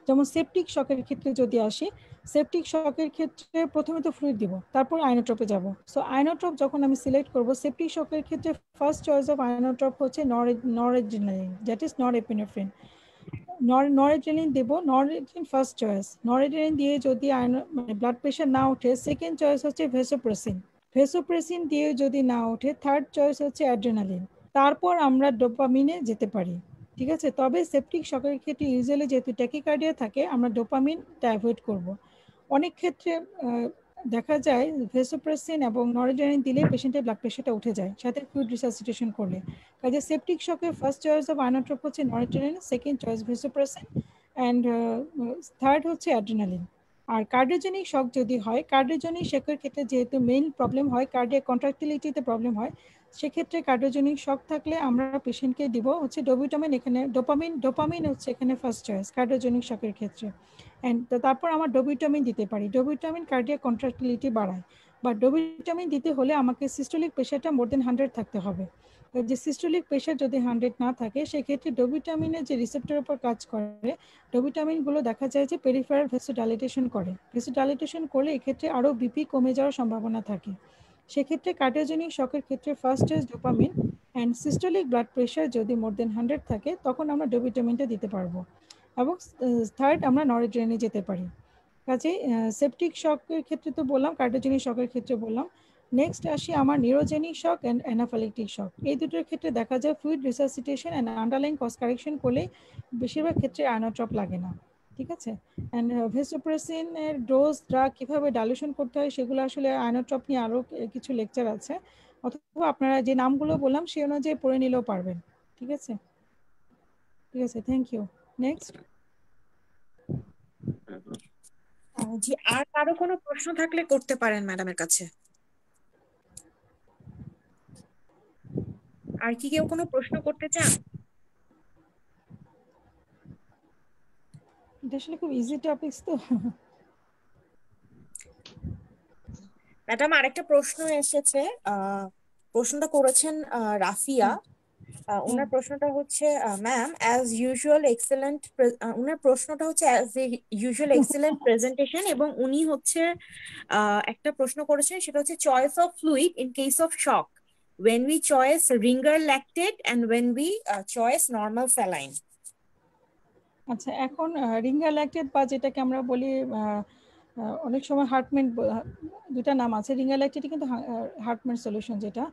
যেমন সেপটিক শকের ক্ষেত্রে যদি আসি, সেপটিক শকের ক্ষেত্রে প্রথমে তো ফ্লুইড দিব, তারপর আইনোট্রপে যাব। সো আইনোট্রপ যখন আমি সিলেক্ট করব, সেপটিক শকের ক্ষেত্রে ফার্স্ট চয়েস অফ আইনোট্রপ হচ্ছে noradrenaline, that is norepinephrine. Noradrenaline দেব, নরএড্রিনালিন ফার্স্ট চয়েস। নরএড্রিনালিন দিয়ে যদি মানে ব্লাড প্রেশার না ওঠে, সেকেন্ড চয়েস হচ্ছে ভেসোপ্রেসিন। ভেসোপ্রেসিন দিয়ে যদি না ওঠে, থার্ড চয়েস হচ্ছে অ্যাড্রেনালিন। তারপর আমরা ডোপামিনে যেতে পারি। ঠিক আছে, তবে সেপটিক শকের ক্ষেত্রে ইউজুয়ালি যেহেতু ট্যাকিকার্ডিয়া থাকে, আমরা ডোপামিনটা অ্যাভয়েড করব। অনেক ক্ষেত্রে দেখা যায় ভেসোপ্রেসিন এবং নরএড্রেনালিন দিলে পেশেন্টের ব্লাড প্রেশারটা উঠে যায়, সাথে ফ্লুইড রিসাসিটেশন করলে। কাজে সেপটিক শকের ফার্স্ট চয়েস অফ আইনোট্রপ হচ্ছে noradrenaline, second choice vasopressin, and third হচ্ছে অ্যাড্রেনালিন। আর কার্ডিওজেনিক শক যদি হয়, কার্ডিওজেনিক শকের ক্ষেত্রে যেহেতু মেইন প্রবলেম হয় কার্ডিয়াক কন্ট্রাক্টিলিটিতে প্রবলেম হয়, সেক্ষেত্রে কার্ডিওজেনিক শক থাকলে আমরা পেশেন্টকে দিব হচ্ছে ডোবিটামিন। এখানে ডোপামিন হচ্ছে এখানে ফার্স্ট চয়েস কার্ডিওজেনিক শকের ক্ষেত্রে, অ্যান্ড তারপর আমার ডোবিটামিন দিতে পারি। ডোবিটামিন কার্ডিয়াক কন্ট্রাক্টিলিটি বাড়ায়, বা ডোবিটামিন দিতে হলে আমাকে সিস্টোলিক প্রেশারটা মোর দেন 100 থাকতে হবে। যে সিস্টোলিক প্রেশার যদি 100 না থাকে, সেক্ষেত্রে ডোবিটামিনের যে রিসেপ্টরের উপর কাজ করে, ডোবিটামিনগুলো দেখা যায় যে পেরিফেরাল ভেসোডাইলেটেশন করে। ভেসোডাইলেটেশন করলে এক্ষেত্রে আরও বিপি কমে যাওয়ার সম্ভাবনা থাকে। সেক্ষেত্রে কার্ডিওজেনিক শকের ক্ষেত্রে first choice dopamine, and systolic blood pressure যদি মোর দেন 100 থাকে তখন আমরা ডোবিটামিনটা দিতে পারবো, এবং থার্ড আমরা নরএড্রেনালিনে যেতে পারি। কাজেই সেপটিক শকের ক্ষেত্রে তো বললাম, কার্ডিওজেনিক শকের ক্ষেত্রে বললাম। নেক্সট আসি আমার neurogenic shock and anaphylactic shock. এই দুটোর ক্ষেত্রে দেখা যায় fluid resuscitation and underline cause correction করলে বেশিরভাগ ক্ষেত্রে আয়োনোট্রপ লাগে না। ঠিক আছে, অ্যান্ড ভেসোপ্রেসিনের ডোজ ড্রাগ কীভাবে ডাইলুশন করতে হয় সেগুলো আসলে আয়োনোট্রপ নিয়ে আরও কিছু লেকচার আছে, অথবা আপনারা যে নামগুলো বললাম সেই অনুযায়ী পড়ে নিলেও পারবেন। ঠিক আছে, ঠিক আছে, থ্যাংক ইউ। নেক্সট। জি, আর কারো কোনো প্রশ্ন থাকলে করতে পারেন ম্যাডামের কাছে। আর কি কেউ কোনো প্রশ্ন করতে চান? এটা আসলে খুব ইজি টপিকস তো। ম্যাডাম আরেকটা প্রশ্ন এসেছে, প্রশ্নটা করেছেন রাফিয়া। ওনার প্রশ্নটা হচ্ছে ম্যাম অ্যাজ ইউজুয়াল এক্সেলেন্ট, ওনার প্রশ্নটা হচ্ছে অ্যাজ ইউজুয়াল এক্সেলেন্ট প্রেজেন্টেশন, এবং উনি হচ্ছে একটা প্রশ্ন করেছেন, সেটা হচ্ছে choice of fluid in case of shock, when we choose ringer lactate and when we choose normal saline. আচ্ছা, এখন রিঙ্গালাইটেড বা যেটাকে আমরা বলি অনেক সময় হার্টমেন্ট, দুটা নাম আছে। রিঙ্গালাইটেড কিন্তু হার্টমেন্ট সলিউশন যেটা,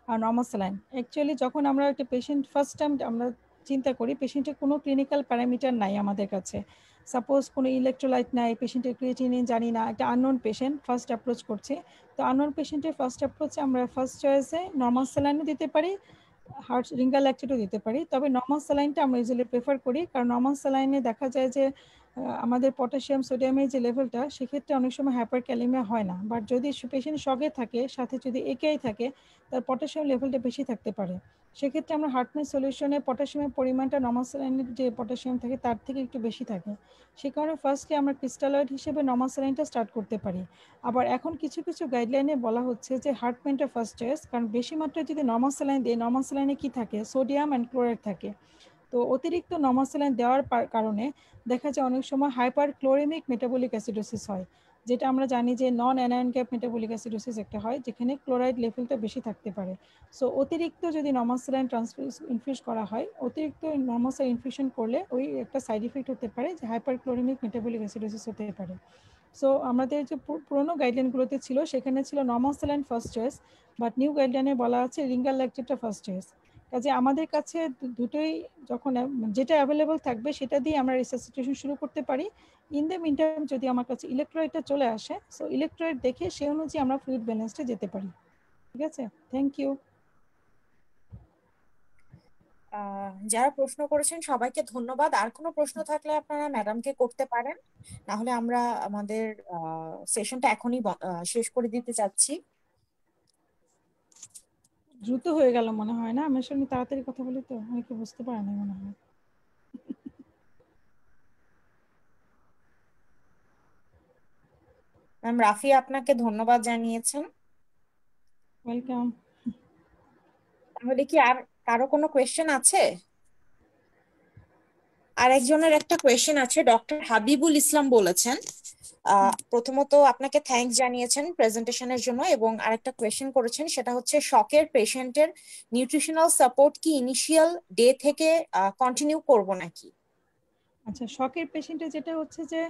আর নর্মাল স্যালাইন। অ্যাকচুয়ালি যখন আমরা একটা পেশেন্ট ফার্স্ট টাইম আমরা চিন্তা করি, পেশেন্টের কোনো ক্লিনিক্যাল প্যারামিটার নাই আমাদের কাছে, সাপোজ কোনো ইলেকট্রোলাইট নাই, পেশেন্টের ক্রিয়েটিনিন জানি না, একটা আননোন পেশেন্ট ফার্স্ট অ্যাপ্রোচ করছে। তো আননোন পেশেন্টের ফার্স্ট অ্যাপ্রোচে আমরা ফার্স্ট চয়েসে নর্মাল স্যালাইনও দিতে পারি, হার্ট রিঙ্গালাইটেডও দিতে পারি। তবে নর্মাল স্যালাইনটা আমরা ইউজুয়ালি প্রেফার করি, কারণ নর্মাল স্যালাইনে দেখা যায় যে আমাদের পটাশিয়াম সোডিয়ামের যে লেভেলটা, সেক্ষেত্রে অনেক সময় হাইপারক্যালেমিয়া হয় না। বাট যদি পেশেন্ট শকে থাকে, সাথে যদি একেআই থাকে, তার পটাশিয়াম লেভেলটা বেশি থাকতে পারে। সেক্ষেত্রে আমরা হার্টমেট সলিউশনে পটাশিয়ামের পরিমাণটা নর্মাল স্যালাইনের যে পটাশিয়াম থাকে তার থেকে একটু বেশি থাকে। সে কারণে ফার্স্টলি আমরা ক্রিস্টালয়েড হিসেবে নর্মাল স্যালাইনটা স্টার্ট করতে পারি। আবার এখন কিছু কিছু গাইডলাইনে বলা হচ্ছে যে হার্টমেন্টটা ফার্স্ট চয়েস, কারণ বেশি মাত্রায় যদি নর্মাল স্যালাইন দিই, নর্মাল স্যালাইনে কি থাকে, সোডিয়াম অ্যান্ড ক্লোরাইড থাকে। তো অতিরিক্ত নর্মাল স্যালাইন দেওয়ার কারণে দেখা যায় অনেক সময় হাইপার ক্লোরেমিক মেটাবলিক অ্যাসিডোসিস হয়, যেটা আমরা জানি যে নন অ্যানায়ন গ্যাপ মেটাবলিক অ্যাসিডোসিস একটা হয়, যেখানে ক্লোরাইড লেভেলটা বেশি থাকতে পারে। সো অতিরিক্ত যদি নর্মাল স্যালাইন ইনফিউজ করা হয়, অতিরিক্ত নর্মাল স্যালাইন ইনফিউশন করলে ওই একটা সাইড ইফেক্ট হতে পারে যে হাইপার ক্লোরেমিক মেটাবলিক অ্যাসিডোসিস হতে পারে। সো আমাদের যে পুরোনো গাইডলাইনগুলোতে ছিল, সেখানে ছিল normal saline first choice, but new গাইডলাইনে বলা আছে রিঙ্গালাইটেডটা ফার্স্ট চয়েস। কাজে আমাদের কাছে দুটোই যখন যেটা অ্যাভেলেবল থাকবে সেটা দিয়ে আমরা রিসাসিটেশন শুরু করতে পারি। ইন দ্য মিনটাইম যদি আমার কাছে ইলেকট্রোলাইটটা চলে আসে, সো ইলেকট্রোলাইট দেখে সেই অনুযায়ী আমরা ফ্লুইড ব্যালেন্সটা যেতে পারি। ঠিক আছে, থ্যাংক ইউ। যারা প্রশ্ন করেছেন সবাইকে ধন্যবাদ। আর কোনো প্রশ্ন থাকলে আপনারা ম্যাডামকে করতে পারেন, নাহলে আমরা আমাদের সেশনটা এখনই শেষ করে দিতে চাচ্ছি। দ্রুত হয়ে গেল মনে হয় না? আমি আসলে তাড়াতাড়ি কথা বলি তো অনেকে বুঝতে পারে না মনে হয়। ম্যাম রাফি আপনাকে ধন্যবাদ জানিয়েছেন। ওয়েলকাম। তাহলে কি আর কারো কোনো কোয়েশ্চেন আছে? আর একজনের একটা কোয়েশ্চেন আছে, ডক্টর হাবিবুল ইসলাম বলেছেন। প্রথমত আপনাকে থ্যাঙ্কস জানিয়েছেন প্রেজেন্টেশনের জন্য, এবং আরেকটা কোয়েশ্চেন করেছেন, সেটা হচ্ছে শকের পেশেন্টের নিউট্রিশনাল সাপোর্ট কি ইনিশিয়াল ডে থেকে কন্টিনিউ করব নাকি? আচ্ছা, শকের পেশেন্টের যেটা হচ্ছে যে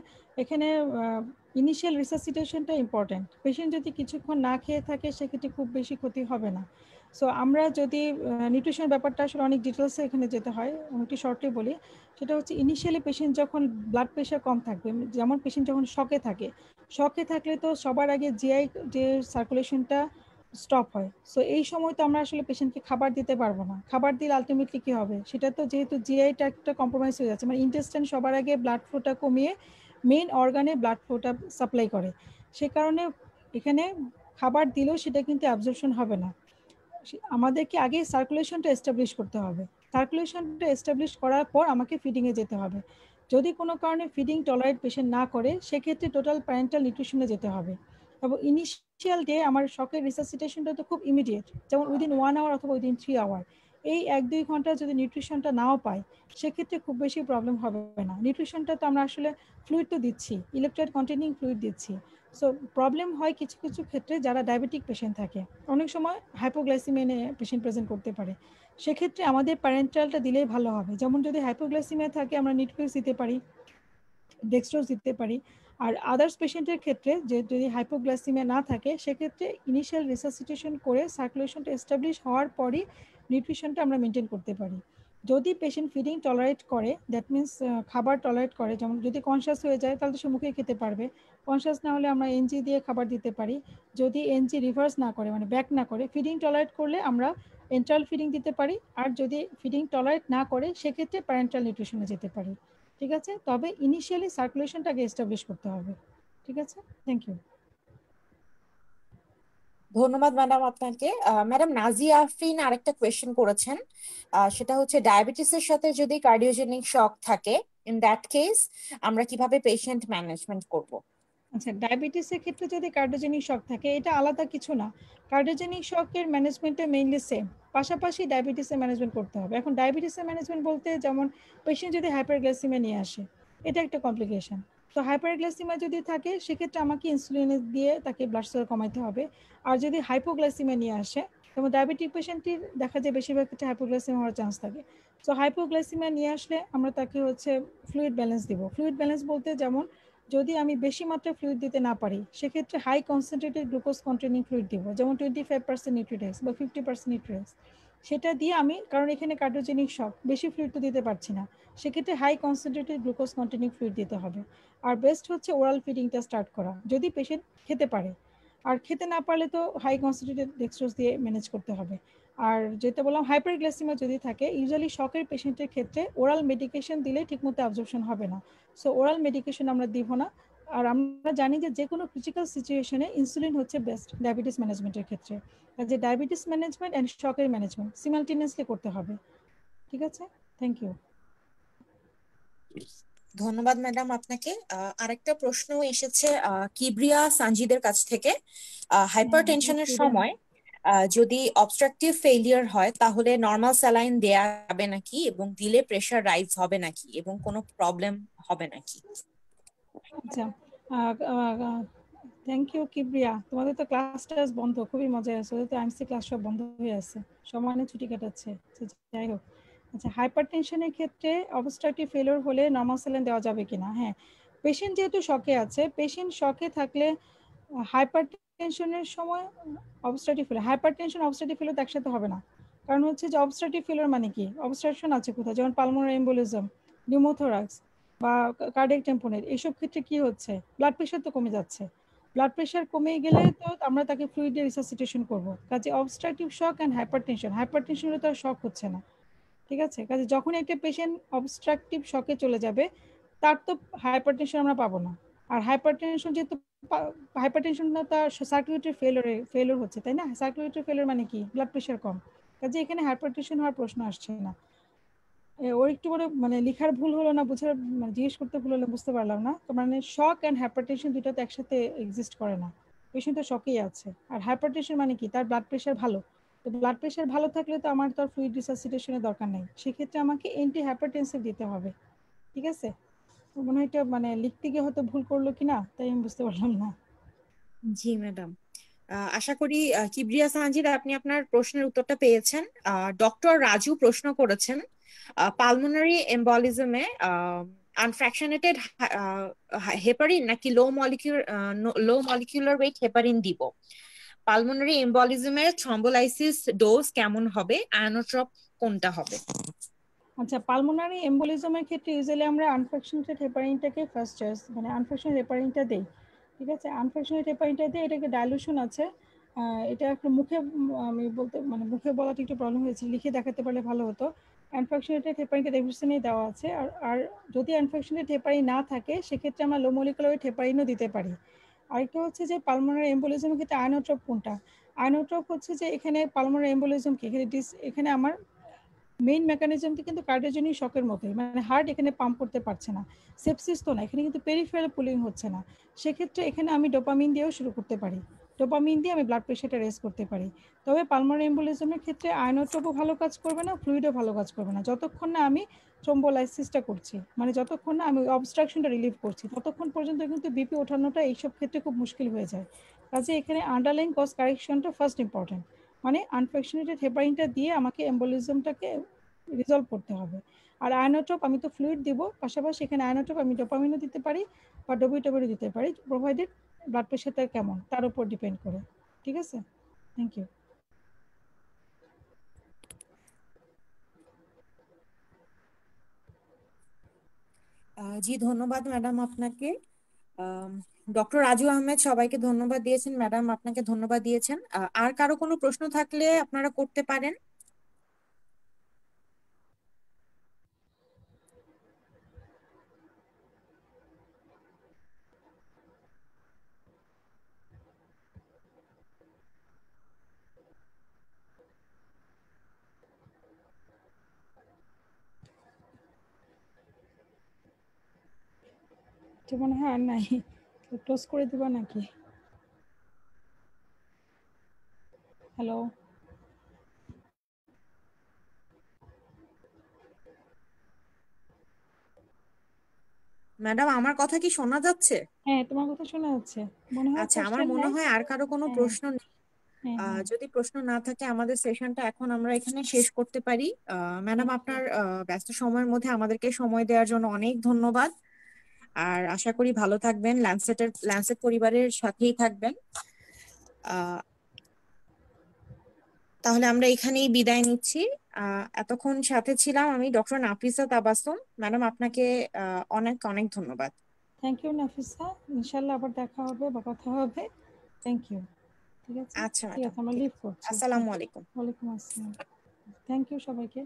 এখানে ইনিশিয়াল রিসাসিটেশনটা ইম্পর্ট্যান্ট। পেশেন্ট যদি কিছুক্ষণ না খেয়ে থাকে, সেক্ষেত্রে খুব বেশি ক্ষতি হবে না। সো আমরা যদি নিউট্রিশন ব্যাপারটা আসলে অনেক ডিটেলসে এখানে যেতে হয়, আমি একটু শর্টলি বলি। সেটা হচ্ছে ইনিশিয়ালি পেশেন্ট যখন ব্লাড প্রেশার কম থাকবে, যেমন পেশেন্ট যখন শকে থাকে, শকে থাকলে তো সবার আগে জিআই যে সার্কুলেশনটা স্টপ হয়। সো এই সময় তো আমরা আসলে পেশেন্টকে খাবার দিতে পারবো না। খাবার দিলে আলটিমেটলি কি হবে, সেটা তো যেহেতু জিআইটা একটা কম্প্রোমাইজ হয়ে যাচ্ছে, মানে ইন্টেস্টাইন সবার আগে ব্লাড ফ্লোটা কমিয়ে মেইন অর্গানে ব্লাড ফ্লোটা সাপ্লাই করে। সে কারণে এখানে খাবার দিলেও সেটা কিন্তু অ্যাবজর্পশন হবে না। আমাদেরকে আগে সার্কুলেশনটা এস্টাবলিশ করতে হবে। সার্কুলেশনটা এস্টাবলিশ করার পর আমাকে ফিডিংয়ে যেতে হবে। যদি কোনো কারণে ফিডিং টলারেট পেশেন্ট না করে, সেক্ষেত্রে টোটাল প্যারেন্টাল নিউট্রিশনে যেতে হবে। এবং ইনিশিয়াল ডে আমার শকের রিসাসিটেশনটা তো খুব ইমিডিয়েট, যেমন উইদিন 1 আওয়ার অথবা উইদিন 3 আওয়ার। এই 1-2 ঘন্টা যদি নিউট্রিশনটা নাও পাই, সেক্ষেত্রে খুব বেশি প্রবলেম হবে না। নিউট্রিশনটা তো আমরা আসলে ফ্লুইড তো দিচ্ছি, ইলেকট্রোলাইট কন্টেনিং ফ্লুইড দিচ্ছি। সো প্রবলেম হয় কিছু কিছু ক্ষেত্রে যারা ডায়াবেটিক পেশেন্ট থাকে, অনেক সময় হাইপোগ্লাইসিমিয়া নিয়ে পেশেন্ট প্রেজেন্ট করতে পারে। সেক্ষেত্রে আমাদের প্যারেন্টালটা দিলেই ভালো হবে। যেমন যদি হাইপোগ্লাইসিমিয়া থাকে, আমরা নিটফিক্স দিতে পারি, ডেক্সট্রোজ দিতে পারি। আর আদার্স পেশেন্টের ক্ষেত্রে যে যদি হাইপোগ্লাইসিমিয়া না থাকে, সেক্ষেত্রে ইনিশিয়াল রিসাসিটেশন করে সার্কুলেশনটা এস্টাবলিশ হওয়ার পরই নিউট্রিশনটা আমরা মেনটেন করতে পারি। যদি পেশেন্ট ফিডিং টলারেট করে, দ্যাট মিনস খাবার টলারেট করে, যেমন যদি কনসিয়াস হয়ে যায় তাহলে তো সে মুখে খেতে পারবে। কনসিয়াস না হলে আমরা এনজি দিয়ে খাবার দিতে পারি। যদি এনজি রিভার্স না করে, মানে ব্যাক না করে, ফিডিং টলারেট করলে আমরা এন্টারাল ফিডিং দিতে পারি। আর যদি ফিডিং টলারেট না করে, সেক্ষেত্রে প্যারেন্টাল নিউট্রিশনে যেতে পারি। ঠিক আছে, তবে ইনিশিয়ালি সার্কুলেশনটাকে এস্টাবলিশ করতে হবে। ঠিক আছে, থ্যাংক ইউ। ধন্যবাদ ম্যাডাম আপনাকে। ম্যাডাম নাজিয়া আফরিন আরেকটা কোয়েশ্চেন করেছেন, সেটা হচ্ছে ডায়াবেটিসের সাথে যদি কার্ডিওজেনিক শক থাকে, ইন দ্যাট কেস আমরা কিভাবে পেশেন্ট ম্যানেজমেন্ট করব? আচ্ছা, ডায়াবেটিসের ক্ষেত্রে যদি কার্ডিওজেনিক শক থাকে, এটা আলাদা কিছু না। কার্ডিওজেনিক শকের ম্যানেজমেন্টে মেইনলি সেম, পাশাপাশি ডায়াবেটিসের ম্যানেজমেন্ট করতে হবে। এখন ডায়াবেটিসের ম্যানেজমেন্ট বলতে, যেমন পেশেন্ট যদি হাইপারগ্লাইসিমিয়া নিয়ে আসে, এটা একটা কমপ্লিকেশন। তো হাইপারগ্লাইসিমিয়া যদি থাকে, সেক্ষেত্রে আমাকে ইনসুলিন দিয়ে তাকে ব্লাড সুগার কমাইতে হবে। আর যদি হাইপোগ্লাইসিমিয়া নিয়ে আসে, যেমন ডায়াবেটিক পেশেন্টের দেখা যায় বেশিরভাগ ক্ষেত্রে হাইপোগ্লাইসেমিয়া হওয়ার চান্স থাকে। সো হাইপোগ্লাইসেমিয়া নিয়ে আসলে আমরা তাকে হচ্ছে ফ্লুইড ব্যালেন্স দিব। ফ্লুইড ব্যালেন্স বলতে যেমন যদি আমি বেশি মাত্রায় ফ্লুইড দিতে না পারি সেক্ষেত্রে high concentrated glucose containing fluid দিব, যেমন 25% নিউট্রিডেক্স বা 50% নিউট্রিডেক্স। সেটা দিয়ে আমি, কারণ এখানে কার্ডিওজেনিক শক, বেশি ফ্লুইড তো দিতে পারছি না, সেক্ষেত্রে high concentrated glucose containing fluid দিতে হবে। আর বেস্ট হচ্ছে ওরাল ফিডিংটা স্টার্ট করা যদি পেশেন্ট খেতে পারে। আর খেতে না পারলে তো হাই কনসেন্ট্রেটেড ডেক্সট্রোজ দিয়ে ম্যানেজ করতে হবে। আর যেটা বললাম হাইপারগ্লাইসেমিয়া যদি থাকে, ইউজুয়ালি শকের পেশেন্টের ক্ষেত্রে ওরাল মেডিকেশন দিলে ঠিকমতো অ্যাবজর্পশন হবে না, সো ওরাল মেডিকেশন আমরা দিব না। আর আমরা জানি যে কোনো ক্রিটিক্যাল সিচুয়েশনে ইনসুলিন হচ্ছে বেস্ট ডায়াবেটিস ম্যানেজমেন্টের ক্ষেত্রে। যে ডায়াবেটিস ম্যানেজমেন্ট অ্যান্ড শকের ম্যানেজমেন্ট সিমালটেনিয়াসলি করতে হবে। ঠিক আছে, থ্যাংক ইউ। ধন্যবাদ ম্যাডাম আপনাকে। আরেকটা প্রশ্ন এসেছে কিবরিয়া সানজিদের কাছ থেকে। হাইপারটেনশনের সময় যদি অবস্ট্রাকটিভ ফেইলিয়ার হয় তাহলে নর্মাল স্যালাইন দেয়া যাবে নাকি, এবং দিলে প্রেশার রাইজ হবে নাকি, এবং কোনো প্রবলেম হবে নাকি? আচ্ছা, থ্যাংক ইউ কিবরিয়া। তোমাদের তো ক্লাস টাস বন্ধ, খুবই মজা আছে। ওদের তো আইএমসি ক্লাস সব বন্ধ হয়ে আছে, সমানে ছুটি কাটাচ্ছে। যাই হোক, আচ্ছা হাইপারটেনশনের ক্ষেত্রে অবস্ট্রাকটিভ ফেলিওর হলে নর্মাল স্যালাইন দেওয়া যাবে কিনা? হ্যাঁ, পেশেন্ট যেহেতু শকে আছে, পেশেন্ট শকে থাকলে হাইপারটেনশনের সময় obstructive failure, hypertension obstructive failure একসাথে হবে না। কারণ হচ্ছে যে অবস্ট্রাকটিভ ফেলিওর মানে কি, অবস্ট্রাকশন আছে কোথায়, যেমন পালমোনারি এম্বোলিজম, নিউমোথোরাক্স বা কার্ডিয়াক টেম্পোনেট, এইসব ক্ষেত্রে কি হচ্ছে, ব্লাড প্রেশার তো কমে যাচ্ছে। ব্লাড প্রেশার কমে গেলে তো আমরা তাকে ফ্লুইড দিয়ে রিসাসিটেশন করবো। কাজে obstructive shock and hypertension, hypertension হলে তো আর শক হচ্ছে না। ঠিক আছে, কাজে যখন একটা পেশেন্ট অবস্ট্রাকটিভ শকে চলে যাবে তার তো হাইপারটেনশন আমরা পাবো না। আর হাইপারটেনশন যেহেতু, হাইপারটেনশনটা তার সার্কুলেটরি ফেলিওর হচ্ছে, তাই না? সার্কুলেটরি ফেলিওর মানে কি, ব্লাড প্রেশার কম। কাজে এখানে হাইপারটেনশন হওয়ার প্রশ্ন আসছে না। ওর একটু বড় মানে লেখার ভুল হলো না, বুঝার মানে জিজ্ঞেস করতে ভুল হলো, বুঝতে পারলাম না। তো মানে শক অ্যান্ড হাইপারটেনশন দুটো তো একসাথে এক্সিস্ট করে না, পেশেন্ট তো শকেই আছে। আর হাইপারটেনশন মানে কি, তার ব্লাড প্রেশার ভালো। তো ব্লাড প্রেশার ভালো থাকলে তো আমার তো আর ফ্লুইড রিসাসিটেশনের দরকার নেই, সেক্ষেত্রে আমাকে অ্যান্টি হাইপারটেনসিভ দিতে হবে। ঠিক আছে, মনে হয় এটা মানে লিখতে গিয়ে হয়তো ভুল করলো কিনা, তাই আমি বুঝতে পারলাম না। জি ম্যাডাম, আশা করি কিবরিয়া সানজিদ আপনি আপনার প্রশ্নের উত্তরটা পেয়েছেন। ডক্টর রাজু প্রশ্ন করেছেন পালমোনারি এম্বলিজমে আনফ্র্যাকশনেটেড হেপারিন নাকি লো মলিকিউলার ওয়েট হেপারিন দিব? পালমোনারি এম্বলিজমের থ্রম্বোলাইসিস ডোজ কেমন হবে, আয়নোট্রপ কোনটা হবে? আচ্ছা, পালমোনারি এম্বোলিজমের ক্ষেত্রে ইউজুয়ালি আমরা আনফ্র্যাকশনেটেড হেপারিনটাকে ফার্স্ট চয়েস, মানে আনফ্র্যাকশনেটেড হেপারিনটা দেই। ঠিক আছে, আনফ্র্যাকশনেটেড হেপারিনটা দিয়ে, এটাকে ডাইলুশন আছে। এটা একটা মুখে আমি বলতে মানে মুখে বলাটা একটু প্রবলেম হয়েছে, লিখে দেখাতে পারলে ভালো হতো। আনফ্র্যাকশনেটেড হেপারিনটা ডেফিসিয়েন্সই দেওয়া আছে। আর যদি আনফ্র্যাকশনেটেড হেপারিন না থাকে সেক্ষেত্রে আমরা লো মলিকুলার ওয়েট হেপারিনও দিতে পারি। আরেকটা হচ্ছে যে পালমোনারি এম্বোলিজমের ক্ষেত্রে আয়নোট্রপ কোনটা? আয়নোট্রপ হচ্ছে যে এখানে পালমোনারি এম্বোলিজম কি, এখানে আমার মেইন মেকানিজমটা কিন্তু কার্ডিওজেনিক শকের মতোই, মানে হার্ট এখানে পাম্প করতে পারছে না, সেপসিস তো না, এখানে কিন্তু পেরিফেরাল পুলিং হচ্ছে না। সেক্ষেত্রে এখানে আমি ডোপামিন দিয়েও শুরু করতে পারি, ডোপামিন দিয়ে আমি ব্লাড প্রেশারটা রেজ করতে পারি। তবে পালমোনারি এম্বোলিজমের ক্ষেত্রে আয়নোট্রপও ভালো কাজ করবে না, ফ্লুইডও ভালো কাজ করবে না, যতক্ষণ না আমি থ্রোম্বোলাইসিসটা করছি, মানে যতক্ষণ না আমি অবস্ট্রাকশনটা রিলিভ করছি ততক্ষণ পর্যন্ত কিন্তু বিপি ওঠানোটা এইসব ক্ষেত্রে খুব মুশকিল হয়ে যায়। কাজে এখানে আন্ডারলাইন কজ কারেকশনটা ফার্স্ট ইম্পর্টেন্ট, মানে আনফ্র্যাকশনেটেড হেপারিনটা দিয়ে আমাকে এম্বোলিজমটাকে রিজলভ করতে হবে। আর আয়নোট্রপ আমি তো ফ্লুইড দিব, পাশাপাশি এখানে আয়নোট্রপ আমি ডোপামিনও দিতে পারি বা ডোবিটাবিনও দিতে পারি, প্রোভাইডেড ব্লাড প্রেশারটা কেমন তার উপর ডিপেন্ড করে। ঠিক আছে, থ্যাংক ইউ। জি ধন্যবাদ ম্যাডাম আপনাকে। ডক্টর রাজু আহমেদ সবাইকে ধন্যবাদ দিয়েছেন, ম্যাডাম আপনাকে ধন্যবাদ দিয়েছেন। আর কারো কোনো প্রশ্ন থাকলে আপনারা করতে পারেন। এটা মনে হয় আর নাই, ক্লোজ করে দেবা নাকি? হ্যালো, ম্যাডাম আমার কথা কি শোনা যাচ্ছে? হ্যাঁ তোমার কথা শোনা যাচ্ছে, মনে হয় আচ্ছা, আমার কোশ্চেন মনে নাই। হয় আর কারো কোনো হ্যাঁ, প্রশ্ন নেই। হ্যাঁ হ্যাঁ যদি প্রশ্ন না থাকে আমাদের সেশনটা এখন আমরা এখানে শেষ করতে পারি। ম্যাডাম, আপনার ব্যস্ত সময়ের মধ্যে আমাদেরকে সময় দেওয়ার জন্য অনেক ধন্যবাদ। আর আশা করি ভালো থাকবেন, ল্যান্সেট পরিবারের সাথেই থাকবেন। তাহলে আমরা এখানেই বিদায় নিচ্ছি। এতক্ষণ সাথে ছিলাম আমি, ডক্টর নাফিসা তাবাসসুম। ম্যাডাম, আপনাকে অনেক অনেক ধন্যবাদ। থ্যাংক ইউ নাফিসা, ইনশাল্লাহ আবার দেখা হবে বা কথা হবে। Thank you. ঠিক আছে, আচ্ছা ঠিক ম্যাডাম, আছে, আমরা লিভ করছি। আসসালামু আলাইকুম। ওয়ালাইকুম আসসালাম। থ্যাংক ইউ সবাইকে।